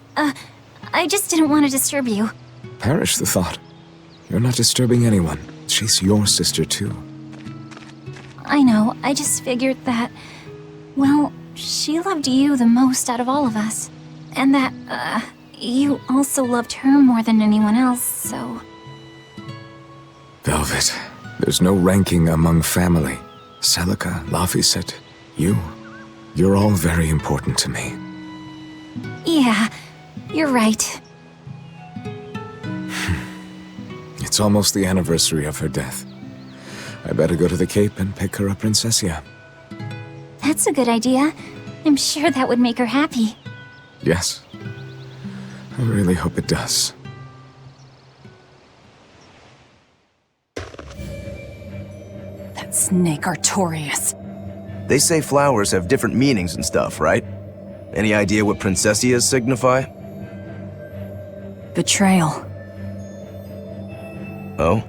just didn't want to disturb you. Perish the thought. You're not disturbing anyone. She's your sister, too. I know, I just figured that, well, she loved you the most out of all of us. And that, you also loved her more than anyone else, so... Velvet, there's no ranking among family. Celica, Laphicet, you. You're all very important to me. Yeah, you're right. It's almost the anniversary of her death. I better go to the Cape and pick her up Princessia. That's a good idea. I'm sure that would make her happy. Yes. I really hope it does. That snake Artorias. They say flowers have different meanings and stuff, right? Any idea what princessias signify? Betrayal. Oh?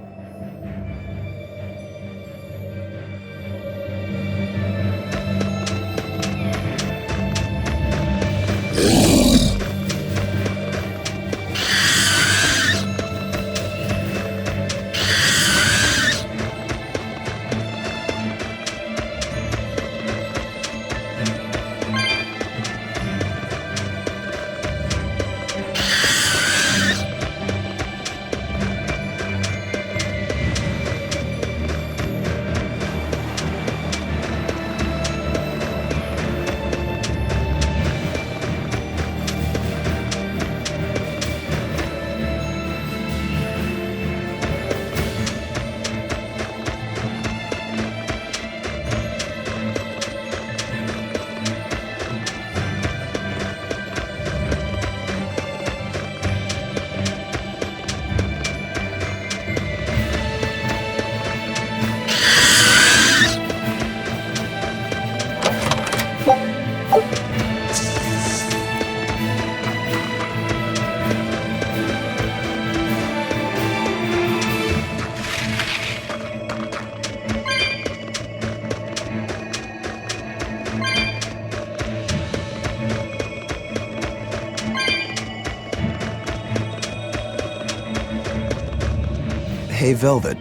Hey, Velvet.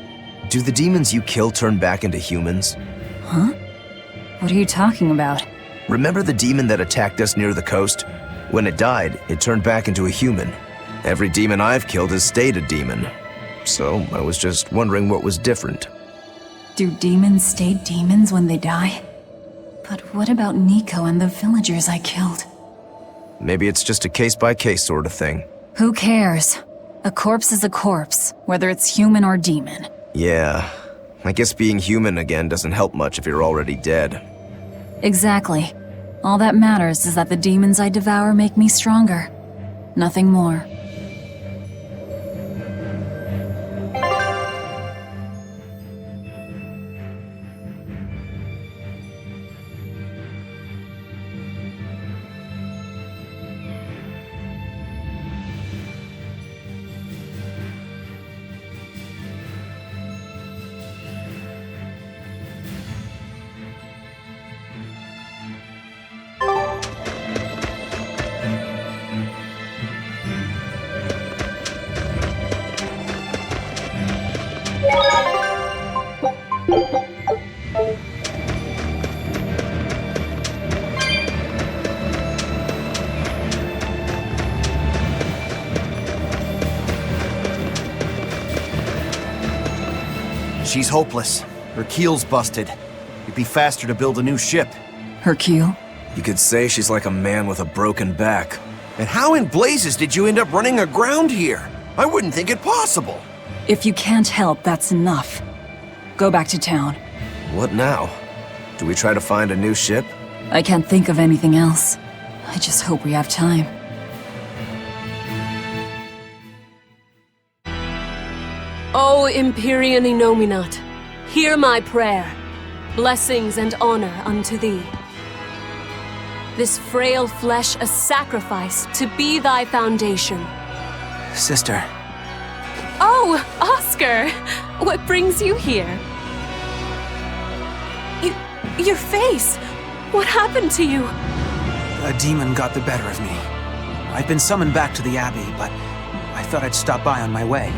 Do the demons you kill turn back into humans? Huh? What are you talking about? Remember the demon that attacked us near the coast? When it died, it turned back into a human. Every demon I've killed has stayed a demon. So I was just wondering what was different. Do demons stay demons when they die? But what about Nico and the villagers I killed? Maybe it's just a case-by-case sort of thing. Who cares? A corpse is a corpse, whether it's human or demon. Yeah, I guess being human again doesn't help much if you're already dead. Exactly. All that matters is that the demons I devour make me stronger. Nothing more. She's hopeless. Her keel's busted. It'd be faster to build a new ship. Her keel? You could say she's like a man with a broken back. And how in blazes did you end up running aground here? I wouldn't think it possible. If you can't help, that's enough. Go back to town. What now? Do we try to find a new ship? I can't think of anything else. I just hope we have time. O Empyrean Inominat, hear my prayer. Blessings and honor unto thee. This frail flesh a sacrifice to be thy foundation. Sister. Oh, Oscar! What brings you here? Your face! What happened to you? A demon got the better of me. I've been summoned back to the Abbey, but I thought I'd stop by on my way.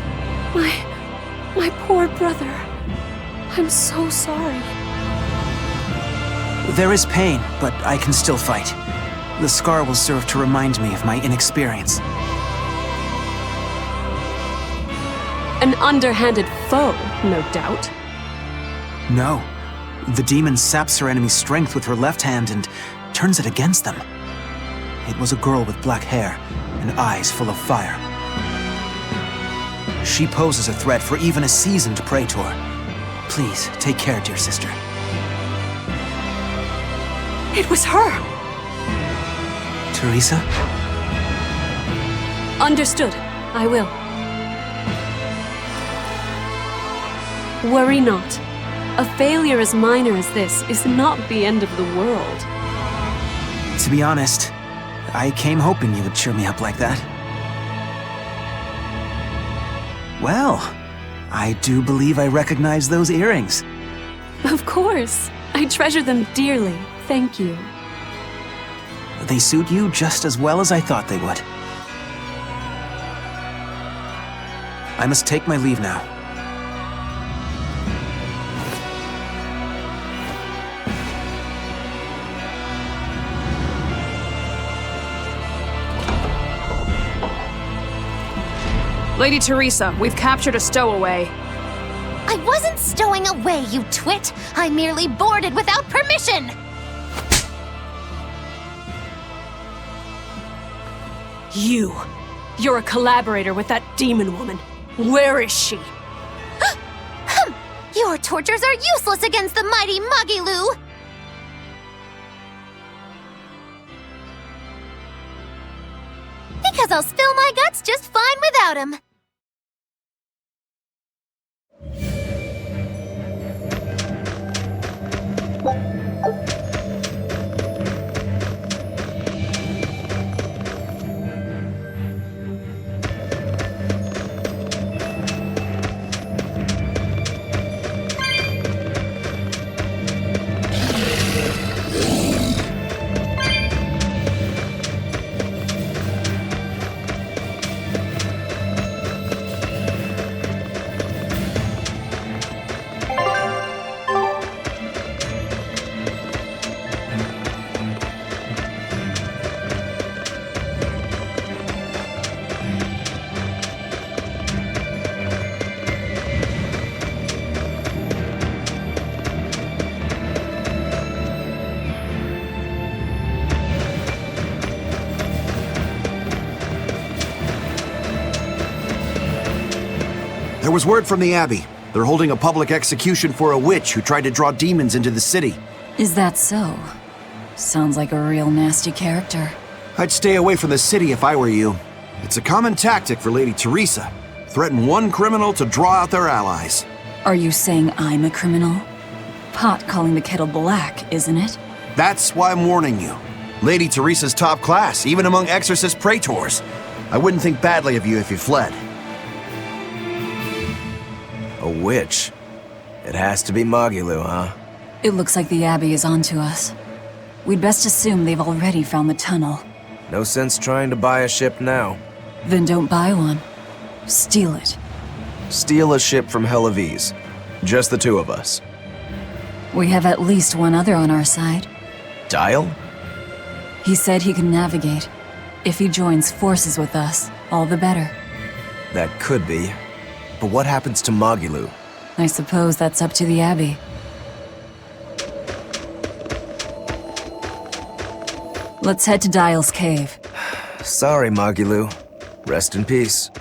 My poor brother. I'm so sorry. There is pain, but I can still fight. The scar will serve to remind me of my inexperience. An underhanded foe, no doubt. No. The demon saps her enemy's strength with her left hand and turns it against them. It was a girl with black hair and eyes full of fire. She poses a threat for even a seasoned praetor. Please, take care, dear sister. It was her! Teresa? Understood. I will. Worry not. A failure as minor as this is not the end of the world. To be honest, I came hoping you would cheer me up like that. Well, I do believe I recognize those earrings. Of course. I treasure them dearly. Thank you. They suit you just as well as I thought they would. I must take my leave now. Lady Teresa, we've captured a stowaway. I wasn't stowing away, you twit! I merely boarded without permission! You're a collaborator with that demon woman. Where is she? Your tortures are useless against the mighty Magilu! Because I'll spill my guts just fine without him. There was word from the Abbey. They're holding a public execution for a witch who tried to draw demons into the city. Is that so? Sounds like a real nasty character. I'd stay away from the city if I were you. It's a common tactic for Lady Teresa. Threaten one criminal to draw out their allies. Are you saying I'm a criminal? Pot calling the kettle black, isn't it? That's why I'm warning you. Lady Teresa's top class, even among exorcist praetors. I wouldn't think badly of you if you fled. A witch? It has to be Magilu, huh? It looks like the Abbey is onto us. We'd best assume they've already found the tunnel. No sense trying to buy a ship now. Then don't buy one. Steal it. Steal a ship from Helavis. Just the two of us. We have at least one other on our side. Dial? He said he can navigate. If he joins forces with us, all the better. That could be. But what happens to Magilu? I suppose that's up to the Abbey. Let's head to Dial's cave. Sorry, Magilou. Rest in peace.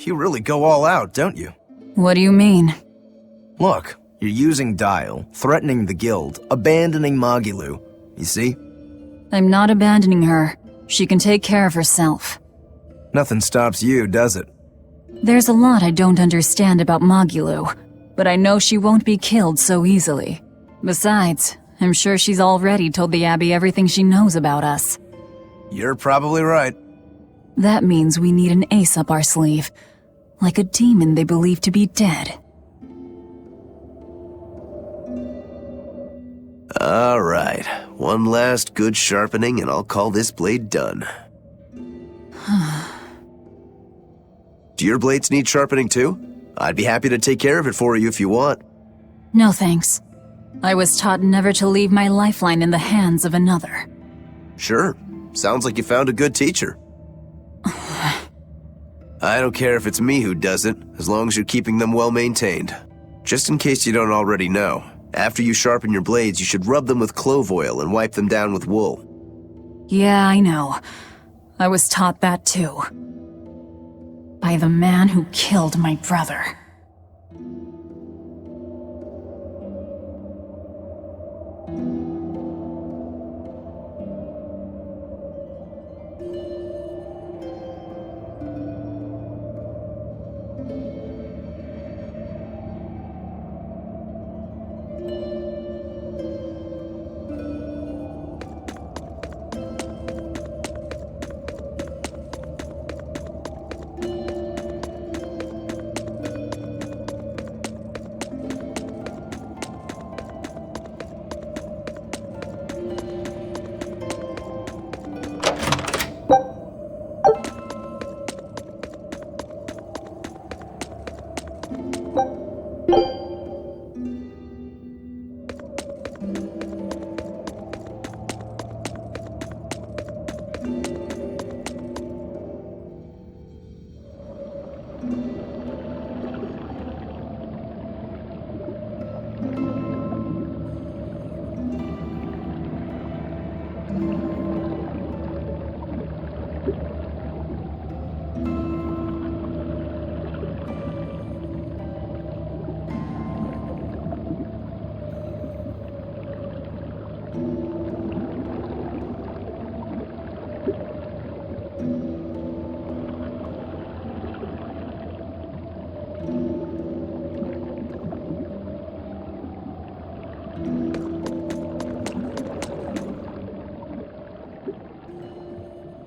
You really go all out, don't you? What do you mean? Look, you're using Dial, threatening the guild, abandoning Magilou. You see? I'm not abandoning her. She can take care of herself. Nothing stops you, does it? There's a lot I don't understand about Magilou, but I know she won't be killed so easily. Besides, I'm sure she's already told the Abbey everything she knows about us. You're probably right. That means we need an ace up our sleeve. Like a demon they believe to be dead. Alright, one last good sharpening and I'll call this blade done. Do your blades need sharpening too? I'd be happy to take care of it for you if you want. No thanks. I was taught never to leave my lifeline in the hands of another. Sure, sounds like you found a good teacher. I don't care if it's me who does it, as long as you're keeping them well maintained. Just in case you don't already know, after you sharpen your blades, you should rub them with clove oil and wipe them down with wool. Yeah, I know. I was taught that too. By the man who killed my brother.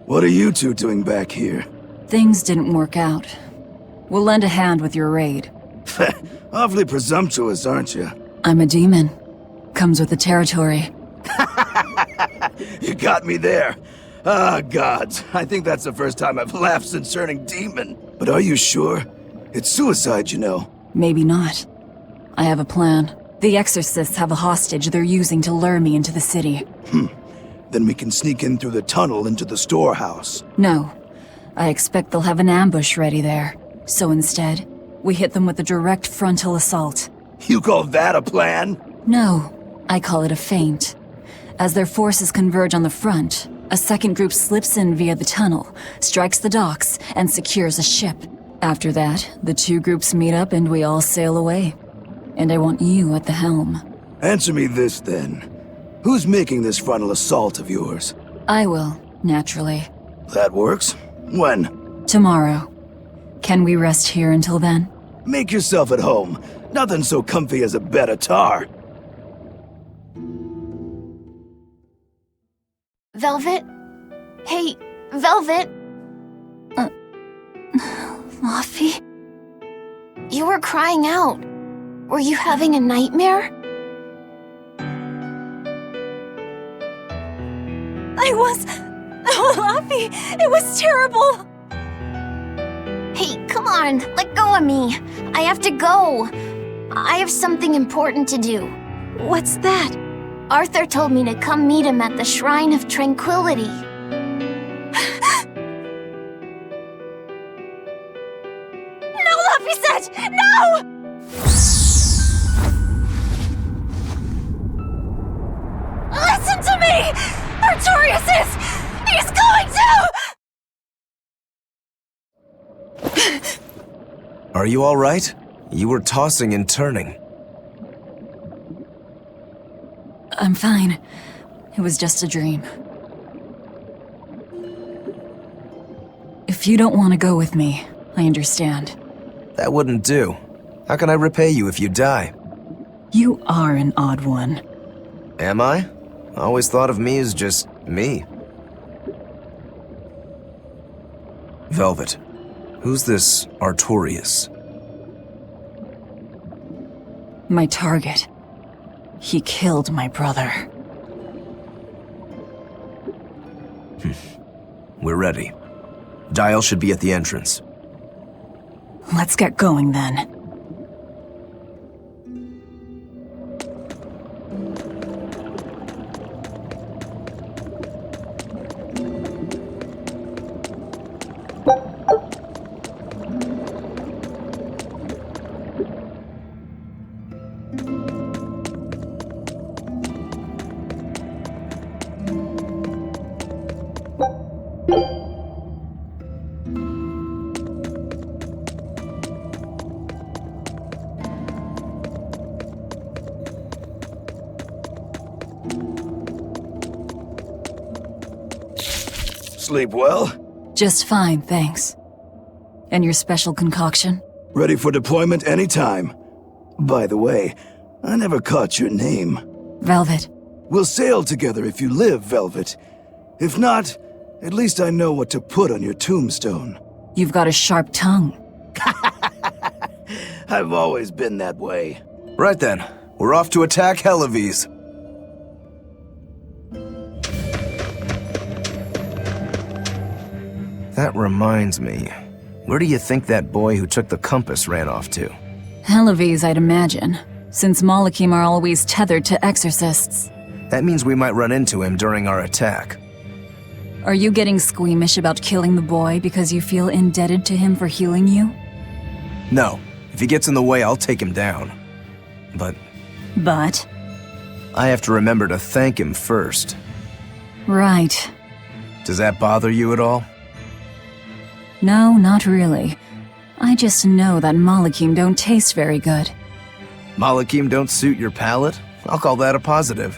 What are you two doing back here? Things didn't work out. We'll lend a hand with your raid. Awfully presumptuous, aren't you? I'm a demon. Comes with the territory. You got me there. Ah, gods. I think that's the first time I've laughed since turning demon. But are you sure? It's suicide, you know. Maybe not. I have a plan. The exorcists have a hostage they're using to lure me into the city. Then we can sneak in through the tunnel into the storehouse. No. I expect they'll have an ambush ready there. So instead, we hit them with a direct frontal assault. You call that a plan? No. I call it a feint. As their forces converge on the front, a second group slips in via the tunnel, strikes the docks, and secures a ship. After that, the two groups meet up and we all sail away. And I want you at the helm. Answer me this, then. Who's making this frontal assault of yours? I will, naturally. That works. When? Tomorrow. Can we rest here until then? Make yourself at home. Nothing so comfy as a bed of tar. Velvet? Hey, Velvet? Laffy? You were crying out. Were you having a nightmare? Laffy, it was terrible! Hey, come on, let go of me. I have to go. I have something important to do. What's that? Arthur told me to come meet him at the Shrine of Tranquility. No, Laffy, no! Listen to me! Artorius he's going to! Are you all right? You were tossing and turning. I'm fine. It was just a dream. If you don't want to go with me, I understand. That wouldn't do. How can I repay you if you die? You are an odd one. Am I? I always thought of me as just me. Velvet, who's this Artorius? My target. He killed my brother. We're ready. Dial should be at the entrance. Let's get going then. Sleep well? Just fine, thanks. And your special concoction? Ready for deployment anytime. By the way, I never caught your name. Velvet. We'll sail together if you live, Velvet. If not, at least I know what to put on your tombstone. You've got a sharp tongue. I've always been that way. Right then, we're off to attack Helives. That reminds me. Where do you think that boy who took the compass ran off to? Helives, I'd imagine, since Malakim are always tethered to exorcists. That means we might run into him during our attack. Are you getting squeamish about killing the boy because you feel indebted to him for healing you? No. If he gets in the way, I'll take him down. But I have to remember to thank him first. Right. Does that bother you at all? No, not really. I just know that Malakim don't taste very good. Malakim don't suit your palate? I'll call that a positive.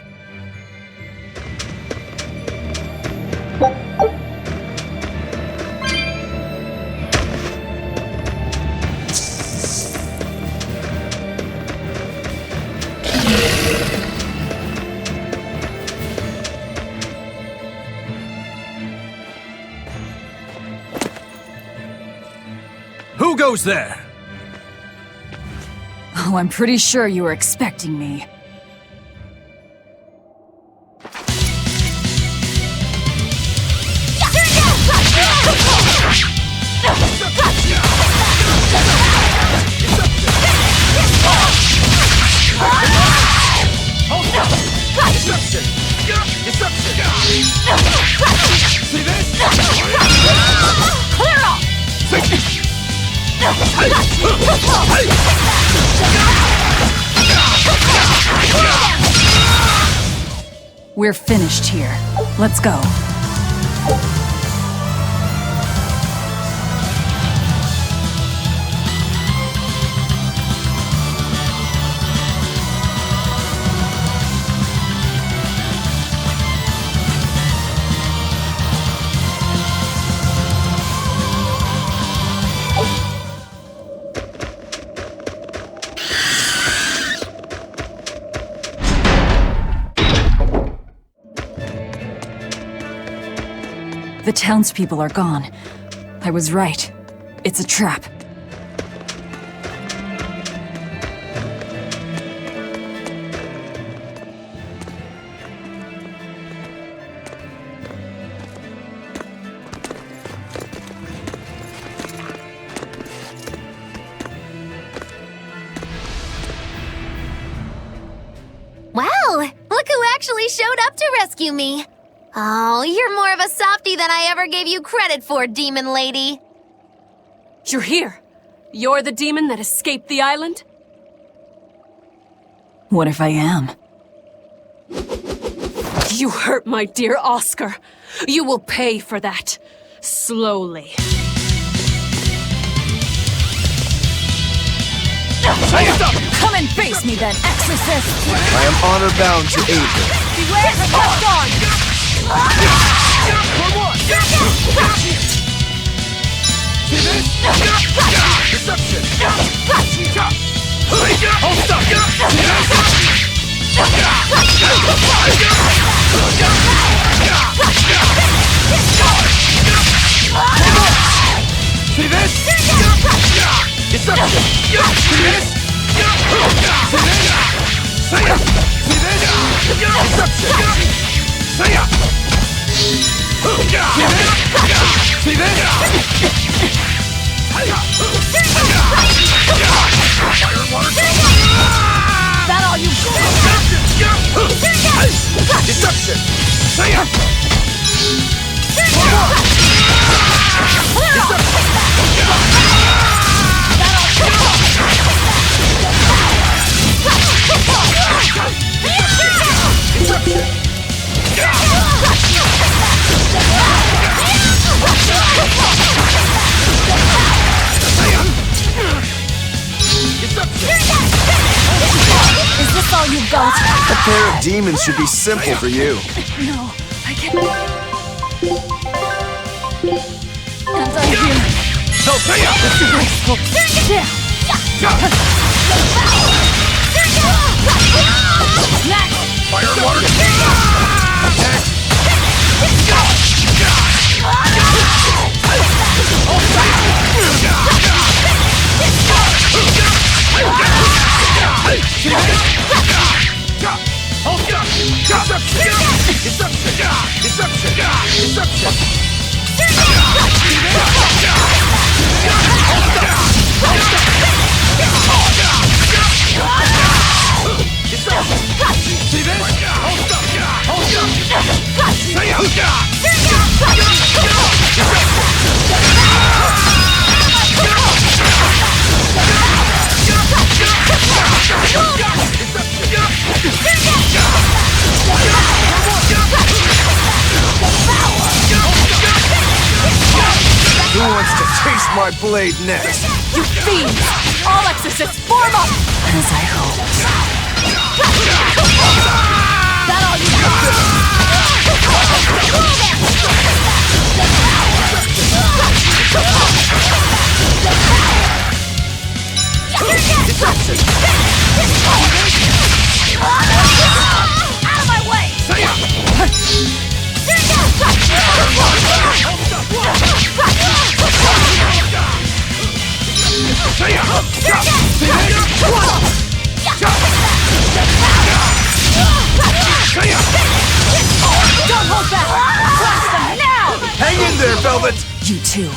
Who goes there? Oh, I'm pretty sure you were expecting me. See this? Clear off! We're finished here. Let's go. The townspeople are gone. I was right. It's a trap. Wow, look who actually showed up to rescue me. Oh, you're more of a softie than I ever gave you credit for, demon lady. You're here. You're the demon that escaped the island? What if I am? You hurt my dear Oscar. You will pay for that. Slowly. Come and face me then, Exorcist! I am honor-bound to aid her. Beware her left arm! Deception! Hold up! See this? Deception! See this? Say it! See this? Deception! Say it! See this? That all you Deception! Say it! Is this all you've got? A pair of demons should be simple for you. No, I can't. And I'm here. Disgraceful. Down. Next. Fire and water! Who wants to taste my blade next? You fiends! All exorcists, form up! As I hoped. That all you Out of my way! Say it! Don't hold back! Blast them now! Hang in there, Velvet! You too.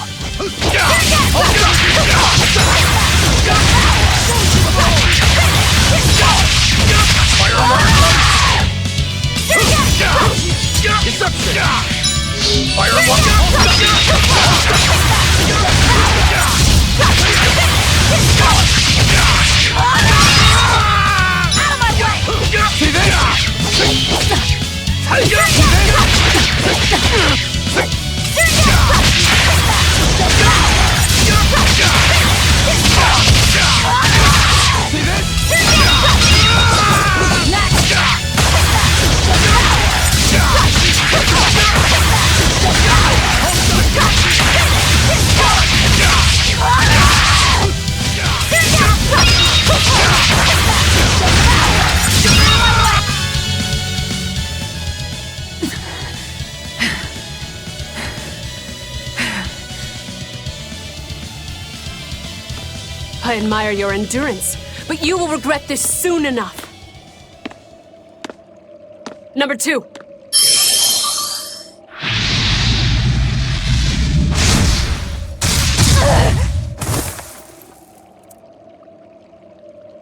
I admire your endurance, but you will regret this soon enough. Number 2.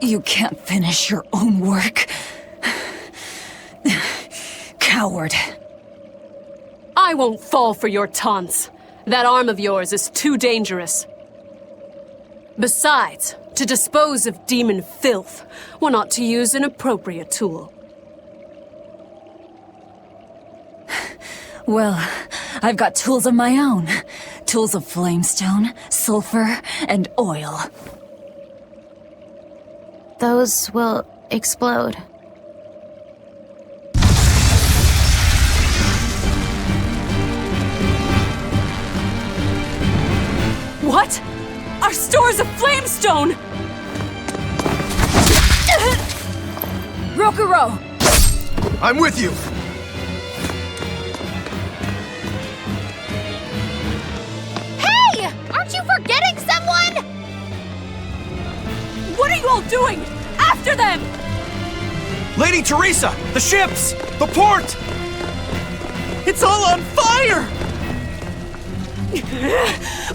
You can't finish your own work. coward. I won't fall for your taunts. That arm of yours is too dangerous. Besides, to dispose of demon filth, one ought to use an appropriate tool. Well, I've got tools of my own. Tools of flamestone, sulfur, and oil. Those will explode. What? Our stores of flamestone! Rokuro! I'm with you! Hey! Aren't you forgetting someone? What are you all doing? After them! Lady Teresa! The ships! The port! It's all on fire!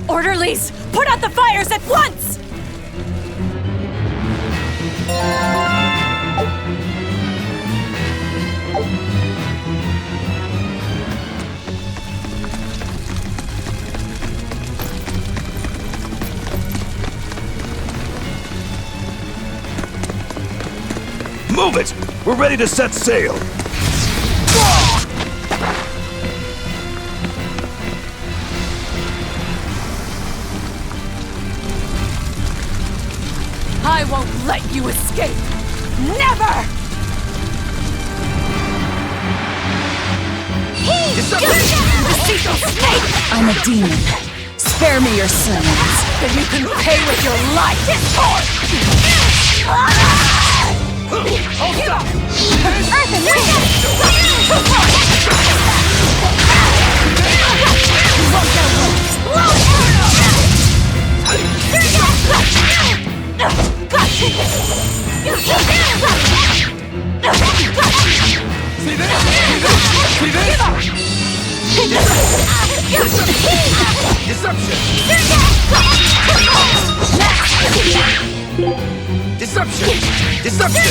Orderlies, put out the fires at once! Move it! We're ready to set sail! I won't let you escape! Never! I'm a demon. Spare me your sermons. Then you can pay with your life! See this? See this? Deception! Deception! Deception! See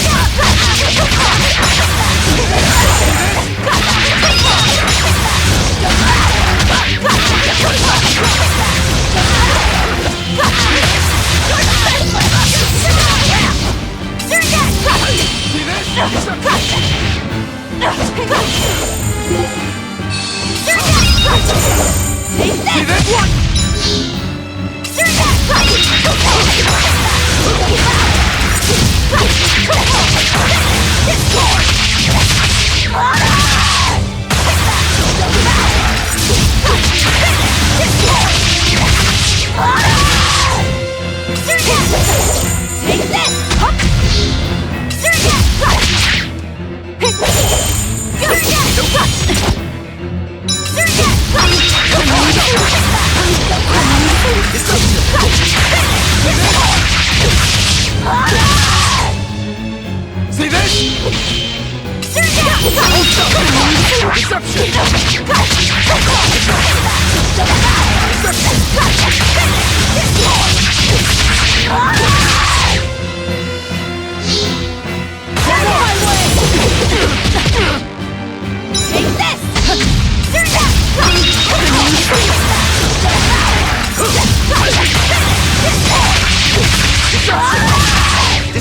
this?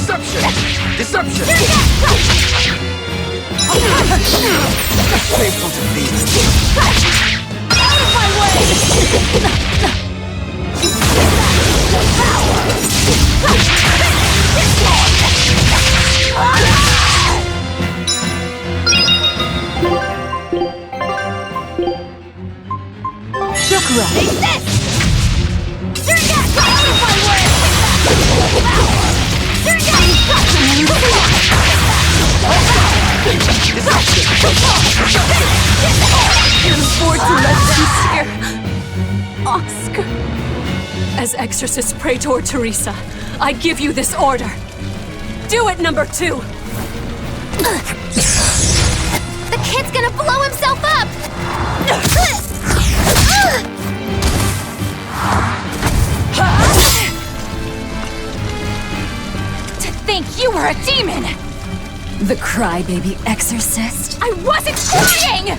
Deception! Deception! Painful defeat. Out of my way! Rokuro! Take this! Out of my way! Can't afford to let them here. Oscar. As Exorcist Praetor Teresa, I give you this order. Do it, number 2! The kid's gonna blow himself up! To think you were a demon! The crybaby exorcist? I wasn't trying!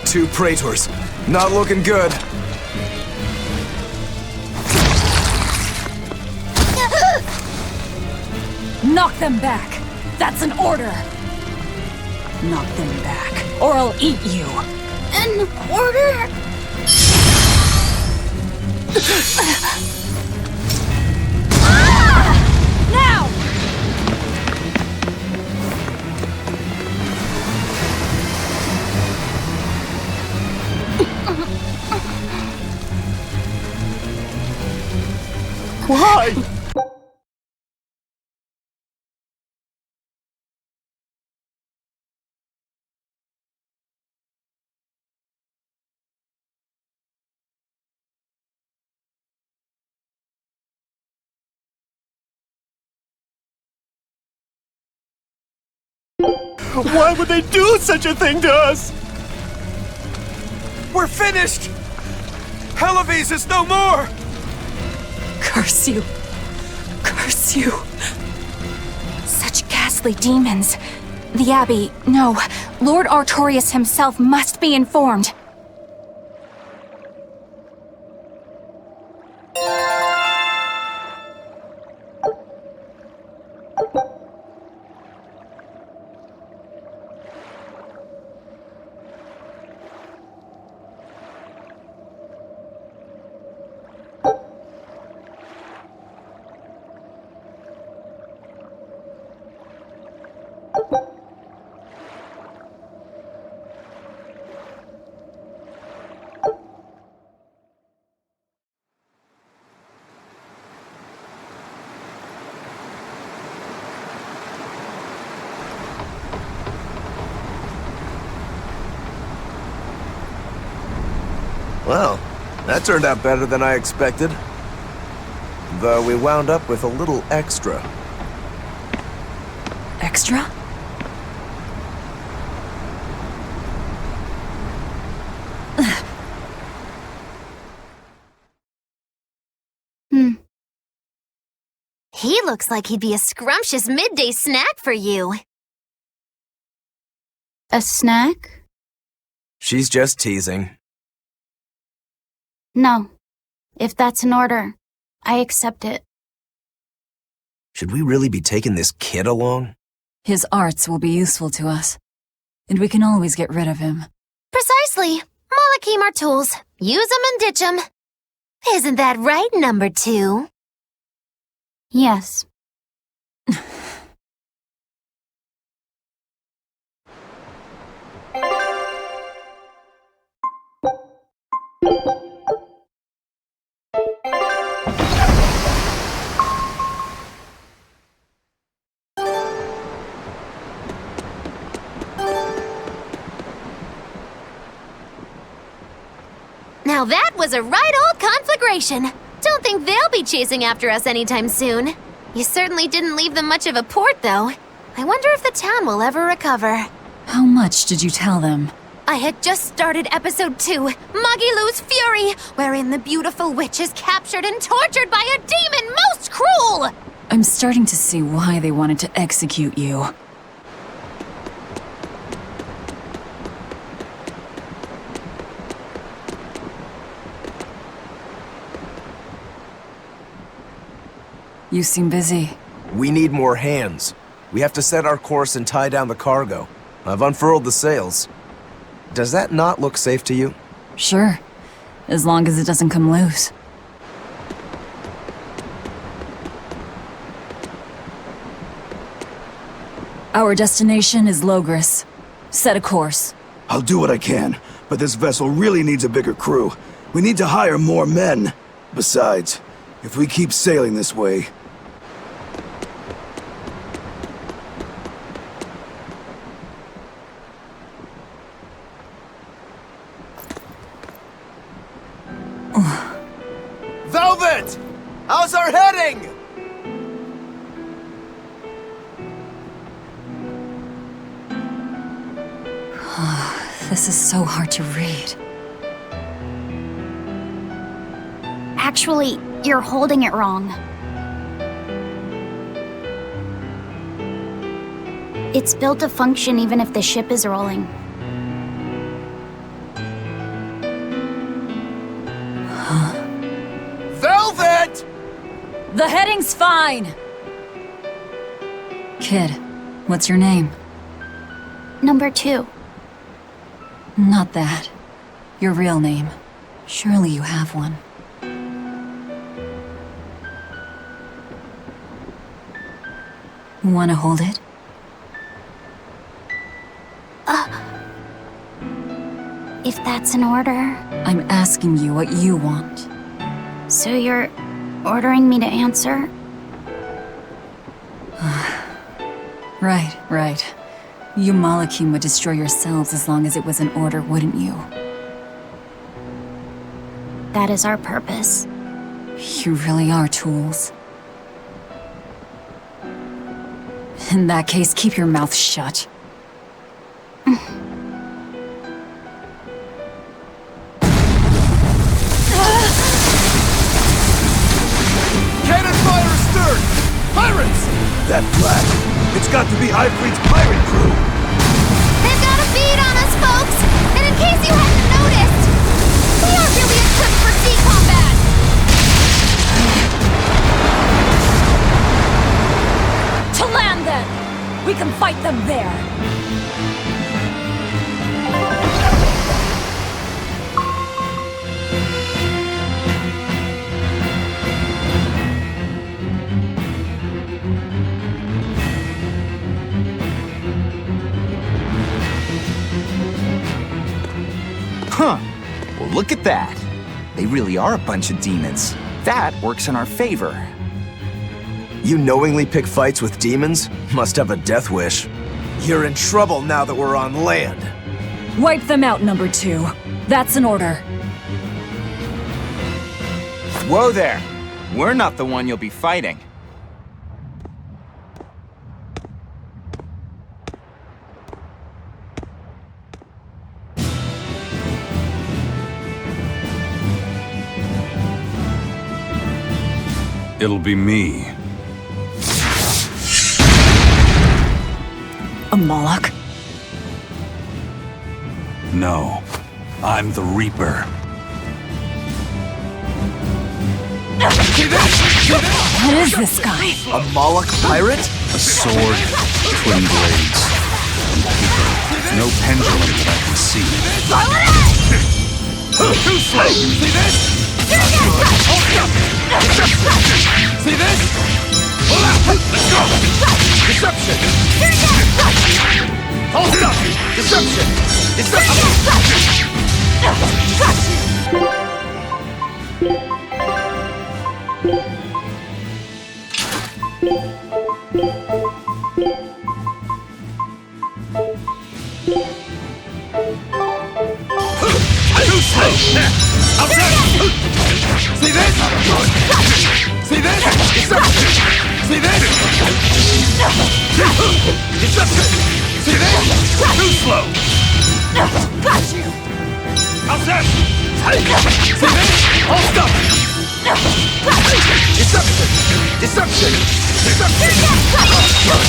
2 praetors. Not looking good. Knock them back. That's an order. Knock them back, or I'll eat you. An order? Now! Why? Why would they do such a thing to us? We're finished! Helives is no more! Curse you. Curse you. Such ghastly demons. The Abbey, no. Lord Artorius himself must be informed. Well, that turned out better than I expected. Though we wound up with a little extra. Extra? He looks like he'd be a scrumptious midday snack for you. A snack? She's just teasing. No. If that's an order, I accept it. Should we really be taking this kid along? His arts will be useful to us, and we can always get rid of him. Precisely. Malakim are tools. Use them and ditch them. Isn't that right, number 2? Yes. Now that was a right old conflagration. Don't think they'll be chasing after us anytime soon. You certainly didn't leave them much of a port, though. I wonder if the town will ever recover. How much did you tell them? I had just started episode 2, Magilu's Fury, wherein the beautiful witch is captured and tortured by a demon most cruel! I'm starting to see why they wanted to execute you. You seem busy. We need more hands. We have to set our course and tie down the cargo. I've unfurled the sails. Does that not look safe to you? Sure. As long as it doesn't come loose. Our destination is Logris. Set a course. I'll do what I can, but this vessel really needs a bigger crew. We need to hire more men. Besides, if we keep sailing this way... Velvet! How's our heading? This is so hard to read. Actually, you're holding it wrong. It's built to function even if the ship is rolling. Velvet! The heading's fine! Kid, what's your name? Number 2. Not that. Your real name. Surely you have one. Wanna hold it? If that's an order. I'm asking you what you want. So you're ordering me to answer? Right. You Malakim would destroy yourselves as long as it was an order, wouldn't you? That is our purpose. You really are tools. In that case, keep your mouth shut. Cannon fire astern! Pirates! That flag, it's got to be Ifrit's pirate crew. They've got a bead on us, folks! And in case you hadn't noticed, we aren't really equipped for sea combat! To land then! We can fight them there! Huh. Well, look at that. They really are a bunch of demons. That works in our favor. You knowingly pick fights with demons? Must have a death wish. You're in trouble now that we're on land. Wipe them out, number 2. That's an order. Whoa there. We're not the one you'll be fighting. It'll be me. A Moloch? No, I'm the Reaper. What is this guy? A Moloch pirate? A sword, twin blades, and paper. No pendulum that I can see. Too slow! See this? Not good. Hold up! Deception! See this? Pull out! Let's go! Deception! Hold up! Deception! Too slow! Outside! See this? See this? Deception! See this? Deception! See this? Too slow! Got you! Outside! See this? All stop! Deception! Deception! Deception!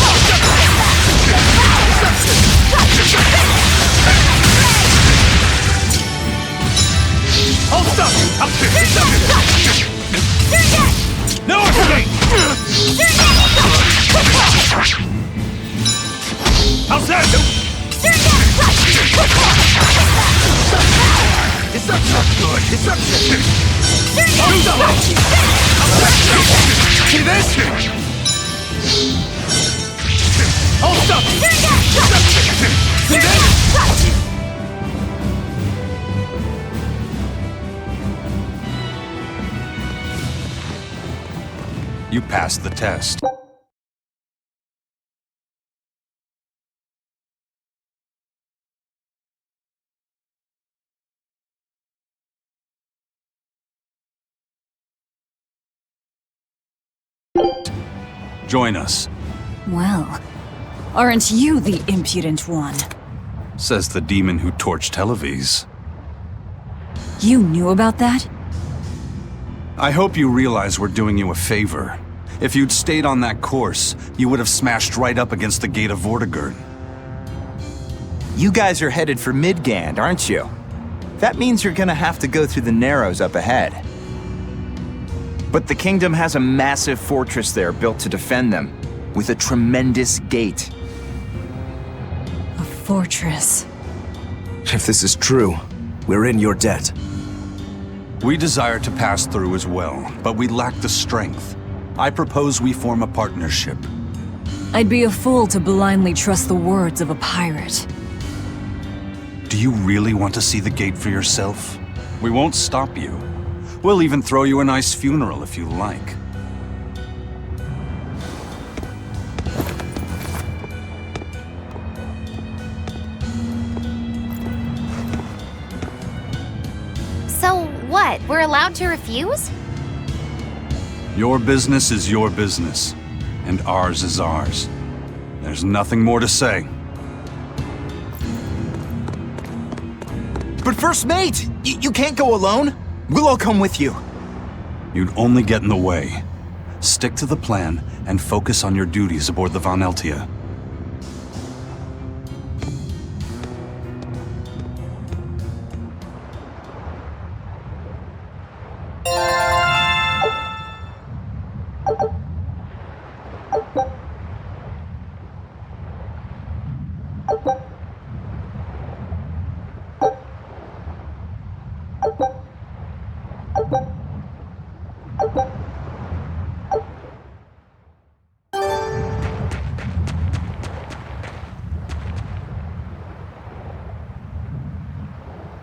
Hold stop! Up here! No escape! Outside! Deception! Good! Deception! Hold stop! See this? Hold stop! Deception! See this? You passed the test. Join us, Well, aren't you the impudent one? says the demon who torched Televes. You knew about that? I hope you realize we're doing you a favor. If you'd stayed on that course, you would have smashed right up against the gate of Vortigern. You guys are headed for Midgand, aren't you? That means you're gonna have to go through the Narrows up ahead. But the kingdom has a massive fortress there built to defend them, with a tremendous gate. A fortress. If this is true, we're in your debt. We desire to pass through as well, but we lack the strength. I propose we form a partnership. I'd be a fool to blindly trust the words of a pirate. Do you really want to see the gate for yourself? We won't stop you. We'll even throw you a nice funeral if you like. So what? We're allowed to refuse? Your business is your business, and ours is ours. There's nothing more to say. But First Mate, you can't go alone. We'll all come with you. You'd only get in the way. Stick to the plan and focus on your duties aboard the Von Eltia.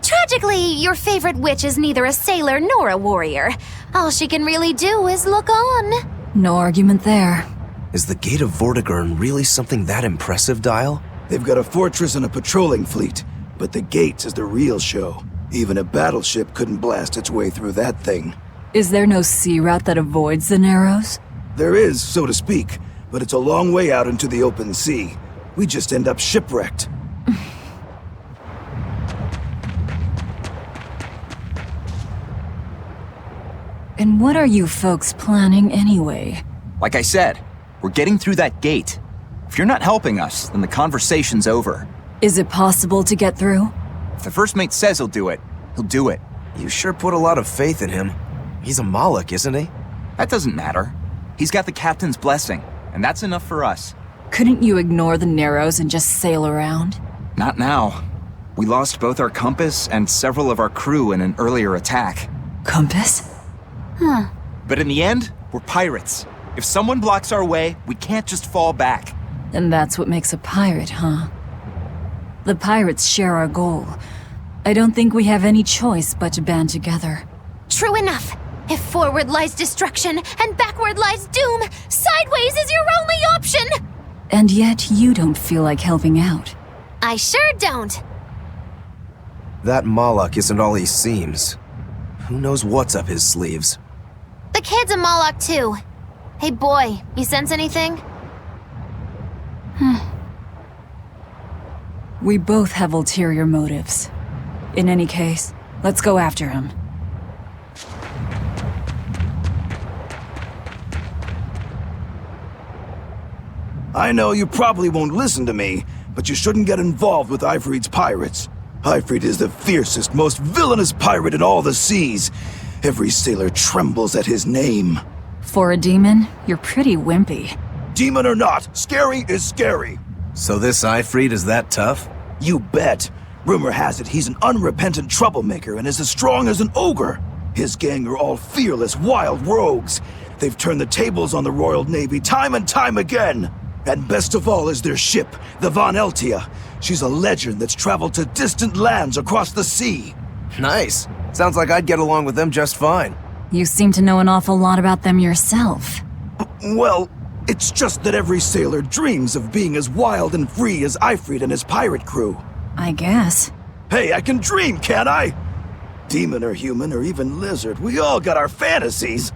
Tragically, your favorite witch is neither a sailor nor a warrior. All she can really do is look on. No argument there. Is the Gate of Vortigern really something that impressive, Dial? They've got a fortress and a patrolling fleet, but the gate is the real show. Even a battleship couldn't blast its way through that thing. Is there no sea route that avoids the Narrows? There is, so to speak, but it's a long way out into the open sea. We just end up shipwrecked. And what are you folks planning anyway? Like I said, we're getting through that gate. If you're not helping us, then the conversation's over. Is it possible to get through? If the First Mate says he'll do it, he'll do it. You sure put a lot of faith in him. He's a Moloch, isn't he? That doesn't matter. He's got the captain's blessing, and that's enough for us. Couldn't you ignore the Narrows and just sail around? Not now. We lost both our compass and several of our crew in an earlier attack. Compass? Huh. But in the end, we're pirates. If someone blocks our way, we can't just fall back. And that's what makes a pirate, huh? The pirates share our goal. I don't think we have any choice but to band together. True enough. If forward lies destruction and backward lies doom, sideways is your only option! And yet you don't feel like helping out. I sure don't. That Moloch isn't all he seems. Who knows what's up his sleeves? The kid's a Moloch too. Hey boy, you sense anything? We both have ulterior motives. In any case, let's go after him. I know you probably won't listen to me, but you shouldn't get involved with Ifrit's pirates. Ifrit is the fiercest, most villainous pirate in all the seas. Every sailor trembles at his name. For a demon, you're pretty wimpy. Demon or not, scary is scary. So this Ifrit is that tough? You bet. Rumor has it he's an unrepentant troublemaker and is as strong as an ogre. His gang are all fearless, wild rogues. They've turned the tables on the Royal Navy time and time again. And best of all is their ship, the Von Eltia. She's a legend that's traveled to distant lands across the sea. Nice. Sounds like I'd get along with them just fine. You seem to know an awful lot about them yourself. Well, it's just that every sailor dreams of being as wild and free as Ifrit and his pirate crew. I guess. Hey, I can dream, can't I? Demon or human or even lizard, we all got our fantasies.